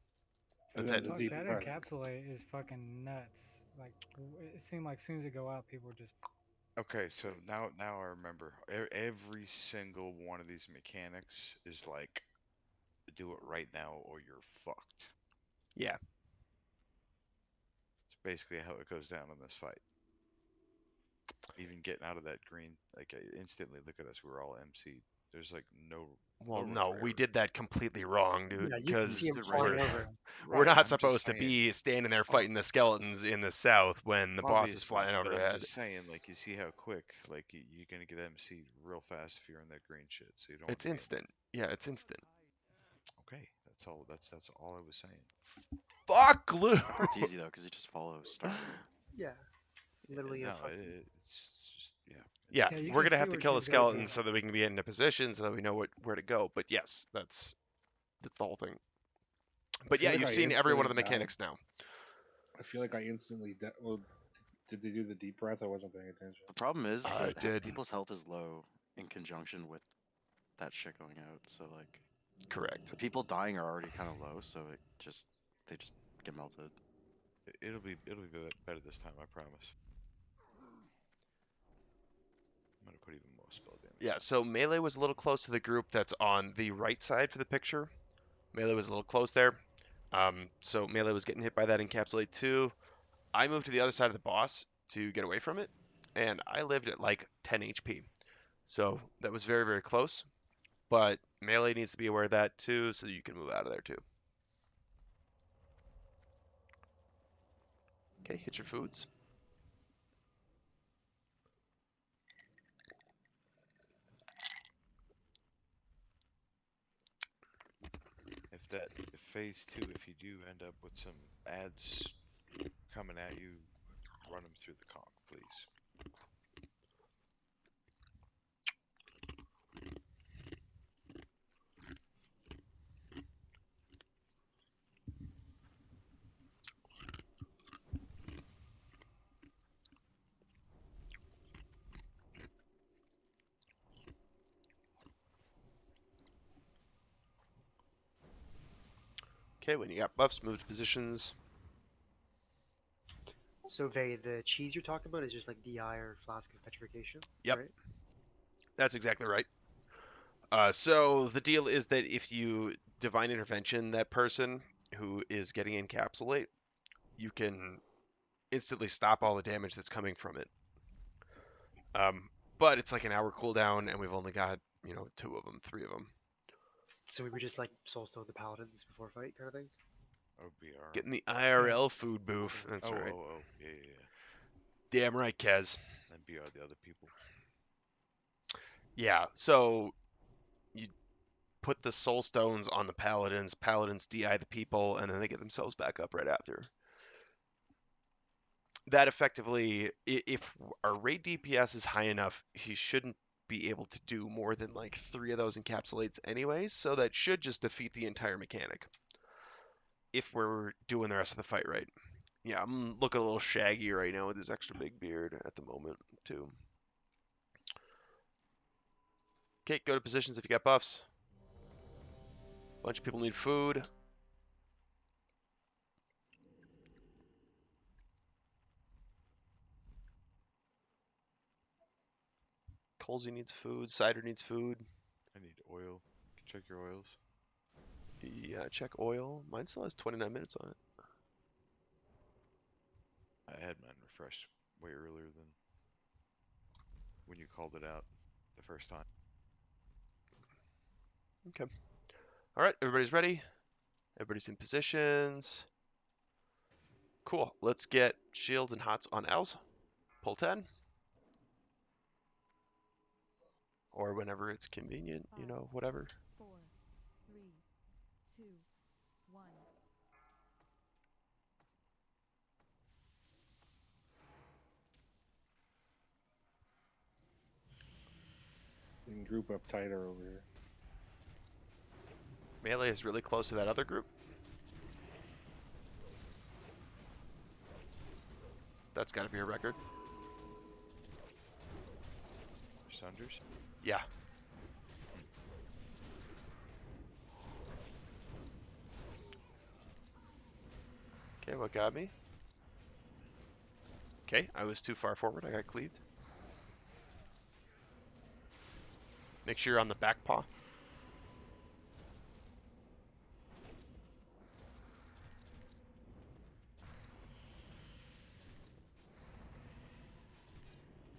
That's it. Fuck, that encapsulate is fucking nuts. Like, it seemed like as soon as it go out, people were just. Okay, so now I remember. Every single one of these mechanics is like, do it right now or you're fucked. Yeah. It's basically how it goes down in this fight. Even getting out of that green, like instantly, look at us, we're all MC'd. There's like no. Well, no, we did that completely wrong, dude. Yeah, you can see him Because flying over. we're Right, not I'm just supposed to saying. be standing there fighting the skeletons in the south when the boss is Obviously, flying but I'm overhead. just saying, like, you see how quick, like, you're gonna get MC'd real fast if you're in that green shit. So you don't. It's instant. Yeah, it's instant. Okay, that's all. That's all I was saying. Fuck, Lou. That part's easy though, because you just follow Star. Yeah. It's literally No, a fucking. it's just Yeah, Yeah, you we're can gonna see have to where kill the she's gonna go. skeletons so that we can be in a position so that we know where to go. But yes, that's the whole thing. But yeah, feel like you've I seen every one of the instantly died. mechanics now. I feel like I instantly. Well, did they do the deep breath? I wasn't paying attention. The problem is I that did. people's health is low in conjunction with that shit going out. So like, Correct. the people dying are already kind of low, so they just get melted. It'll be better this time, I promise. I'm gonna put even more spell damage. Yeah, so Melee was a little close to the group that's on the right side for the picture. Melee was a little close there. So Melee was getting hit by that encapsulate too. I moved to the other side of the boss to get away from it, and I lived at like 10 HP. So that was very, very close. But Melee needs to be aware of that too, so you can move out of there too. Okay, hit your foods. If phase 2, if you do end up with some ads coming at you, run them through the conch, please. Okay, when you got buffs, move to positions. So Vey, the cheese you're talking about is just like DI or Flask of Petrification. Yep. Right? That's exactly right. So the deal is that if you divine intervention that person who is getting encapsulate, you can instantly stop all the damage that's coming from it. But it's like an hour cooldown, and we've only got 2 of them, 3 of them. So we were just like soulstone the paladins before fight kind of thing. OBR. Getting the IRL food booth. That's right. Oh, yeah. Damn right, Kez. And BR the other people. Yeah, so you put the soul stones on the paladins. Paladins DI the people, and then they get themselves back up right after. that effectively, if our raid DPS is high enough, he shouldn't be able to do more than like 3 of those encapsulates anyways, so that should just defeat the entire mechanic if we're doing the rest of the fight right. Yeah, I'm looking a little shaggy right now with this extra big beard at the moment, too. Okay, go to positions if you got buffs. Bunch of people need food. Colsey needs food. Cider needs food. I need oil. Check your oils. Yeah, check oil. Mine still has 29 minutes on it. I had mine refreshed way earlier than when you called it out the first time. Okay. All right, everybody's ready. Everybody's in positions. Cool. Let's get shields and hots on Els. Pull 10. Or whenever it's convenient, you know, whatever. 4, 3, 2, 1. You can group up tighter over here. Melee is really close to that other group. That's got to be a record. Sunders? Yeah. Okay, what got me? Okay, I was too far forward. I got cleaved. Make sure you're on the back paw.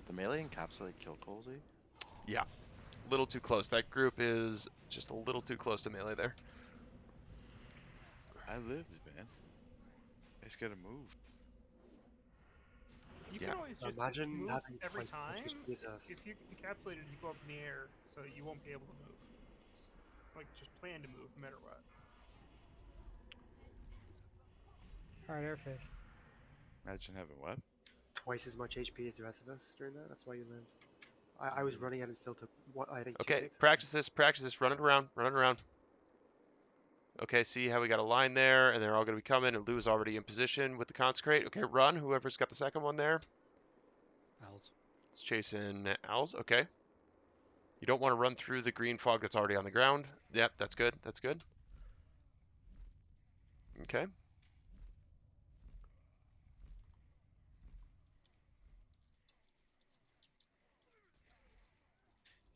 The melee encapsulate kill Colsey? Yeah. A little too close. That group is just a little too close to melee there. I lived, man. I just gotta move. You Yeah. can always just Imagine move having every twice as much time. HP as us. If you're encapsulated, you go up in the air, so you won't be able to move. Like, just plan to move no matter what. Alright, airface. Imagine having what? Twice as much HP as the rest of us during that. That's why you lived. I was running at and still took what I think. 2 Okay, hits. practice this. Practice this. Run it around. Run it around. Okay, see how we got a line there, and they're all going to be coming, and Lou's already in position with the consecrate. Okay, run. Whoever's got the second one there. Owls. It's chasing owls. Okay. You don't want to run through the green fog that's already on the ground. Yep, that's good. That's good. Okay.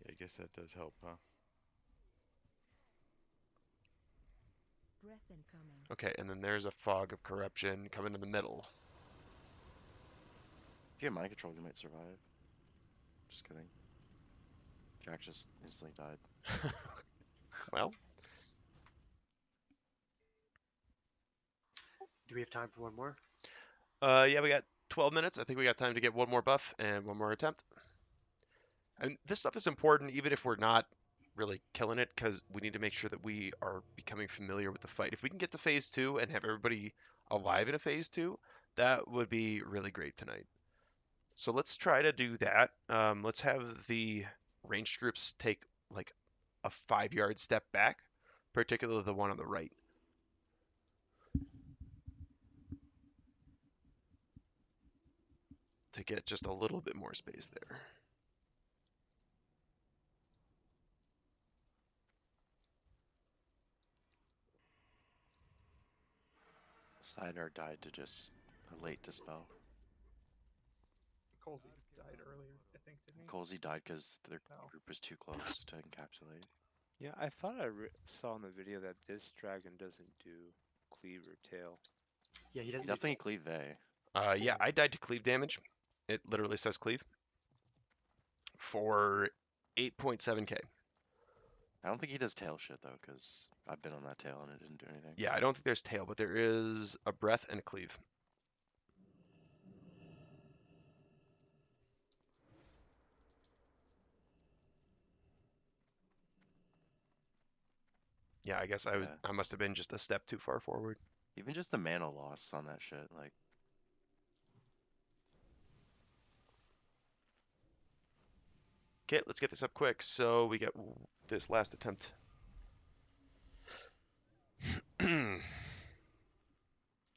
Yeah, I guess that does help, huh? Breath incoming. Okay, and then there's a fog of corruption coming in the middle. If you get mind control, you might survive. Just kidding. Jack just instantly died. Well. Do we have time for one more? Yeah, we got 12 minutes. I think we got time to get one more buff and one more attempt. And this stuff is important even if we're not really killing it, because we need to make sure that we are becoming familiar with the fight. If we can get to phase 2 and have everybody alive in a phase 2, that would be really great tonight. So let's try to do that. Let's have the ranged groups take like a 5-yard step back, particularly the one on the right. To get just a little bit more space there. Cider died to just a late dispel. Colsey died earlier, I think, didn't he? Colsey died because their group was too close to encapsulate. Yeah, I thought I saw in the video that this dragon doesn't do cleave or tail. Yeah, he doesn't. Definitely cleave Vey. Yeah, I died to cleave damage. It literally says cleave. For 8.7k. I don't think he does tail shit though, because I've been on that tail and it didn't do anything. Yeah, I don't think there's tail, but there is a breath and a cleave. Yeah, I guess I must have been just a step too far forward. Even just the mana loss on that shit, like Okay, let's get this up quick. So we get this last attempt.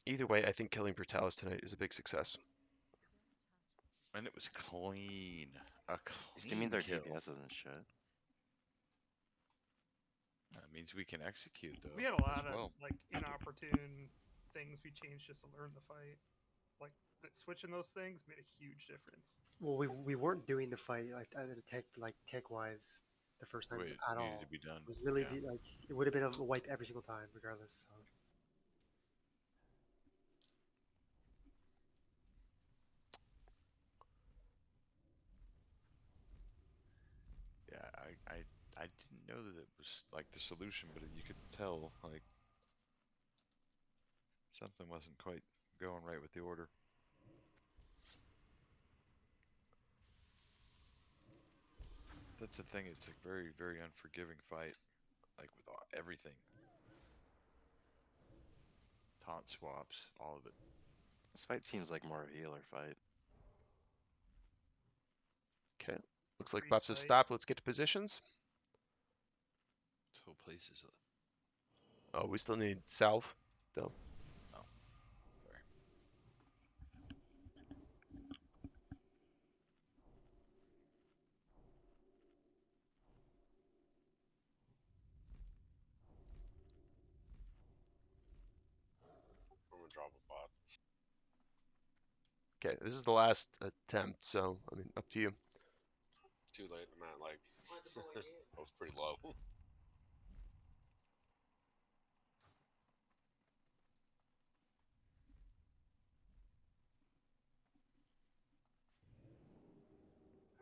Either way, I think killing Brutallus tonight is a big success. And it was clean. A It clean means our kill. DPS isn't shit. That means we can execute though. We had a lot as well. of like inopportune things we changed just to learn the fight. Like switching those things made a huge difference. Well, we weren't doing the fight like tech wise the first time Wait, it at needed all. to be done. It was literally Yeah. like it would have been a wipe every single time, regardless. So. Yeah, I didn't know that it was like the solution, but you could tell like something wasn't quite going right with the order. That's the thing. It's a very, very unforgiving fight, like with everything. Taunt swaps, all of it. This fight seems like more of a healer fight. Okay, looks like buffs have stopped. Let's get to positions. This whole place is Oh, we still need salve, though. Oh, sorry. I'm gonna drop a bot. Okay, this is the last attempt, so I mean, up to you. Too late, I'm at like I was pretty low.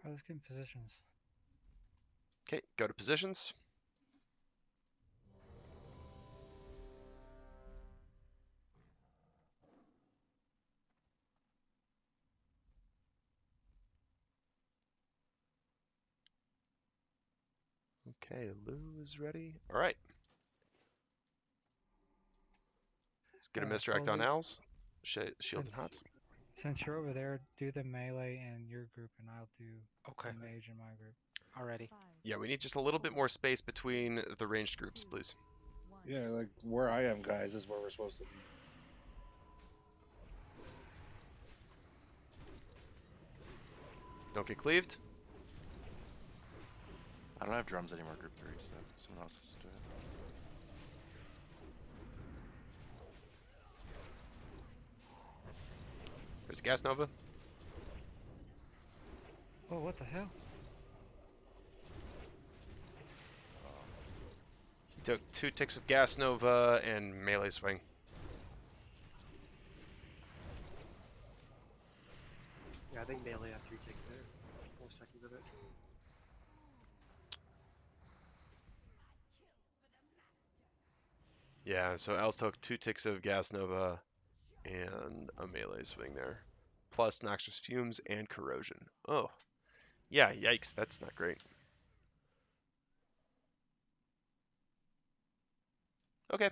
Let's get in positions. Okay, go to positions. Okay, Lou is ready. All right. Let's get a misdirect on Foley, Al's. Shields and hots. Since you're over there, do the melee in your group, and I'll do Okay. the mage in my group. Already. Yeah, we need just a little bit more space between the ranged groups, please. Yeah, like where I am, guys, is where we're supposed to be. Don't get cleaved. I don't have drums anymore, group 3, so someone else has to do it. There's a gas nova. Oh, what the hell? He took 2 ticks of gas nova and melee swing. Yeah, I think melee have 3 ticks there. 4 seconds of it. Yeah, so Al's took 2 ticks of gas nova and a melee swing there. Plus noxious fumes and corrosion. Oh. Yeah, yikes, that's not great. Okay.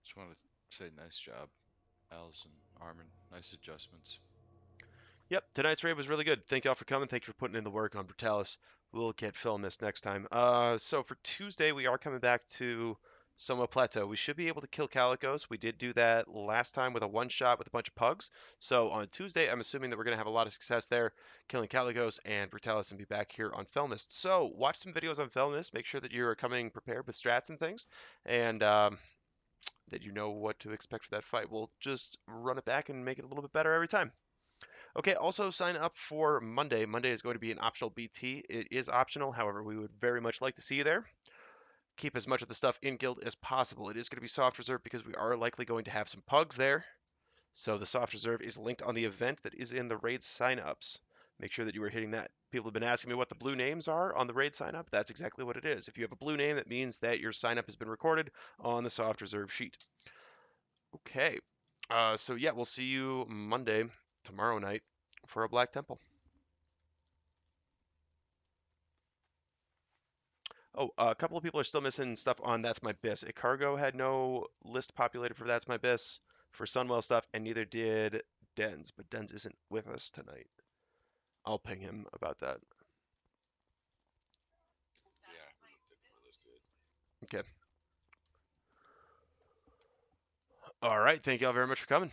Just want to say nice job, Alison, Armin. Nice adjustments. Yep, tonight's raid was really good. Thank y'all for coming. Thank you for putting in the work on Brutallus. We'll get filming this next time. So for Tuesday, we are coming back to Sunwell Plateau. We should be able to kill Calicos. We did do that last time with a one-shot with a bunch of pugs. So on Tuesday, I'm assuming that we're going to have a lot of success there, killing Calicos and Brutallus, and be back here on Felmist. So watch some videos on Felmist. Make sure that you're coming prepared with strats and things, and that you know what to expect for that fight. We'll just run it back and make it a little bit better every time. Okay, also sign up for Monday. Monday is going to be an optional BT. It is optional, however, we would very much like to see you there. Keep as much of the stuff in guild as possible. It is going to be soft reserve because we are likely going to have some pugs there. So the soft reserve is linked on the event that is in the raid signups. Make sure that you are hitting that. People have been asking me what the blue names are on the raid signup. That's exactly what it is. If you have a blue name, that means that your signup has been recorded on the soft reserve sheet. Okay. So yeah, we'll see you Monday, tomorrow night, for a Black Temple. Oh, a couple of people are still missing stuff on That's My Biss. Cargo had no list populated for That's My Biss for Sunwell stuff, and neither did Dens, but Dens isn't with us tonight. I'll ping him about that. Okay. All right. Thank you all very much for coming.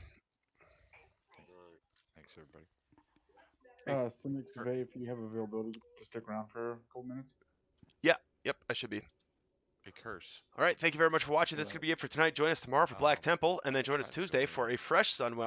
Thanks, everybody. Cynic Survey, if you have availability, just stick around for a couple minutes. Yeah. Yep. I should be. A curse. All right. Thank you very much for watching. That's going to be it for tonight. Join us tomorrow for Black Temple, and then join us Tuesday for a fresh Sunwell.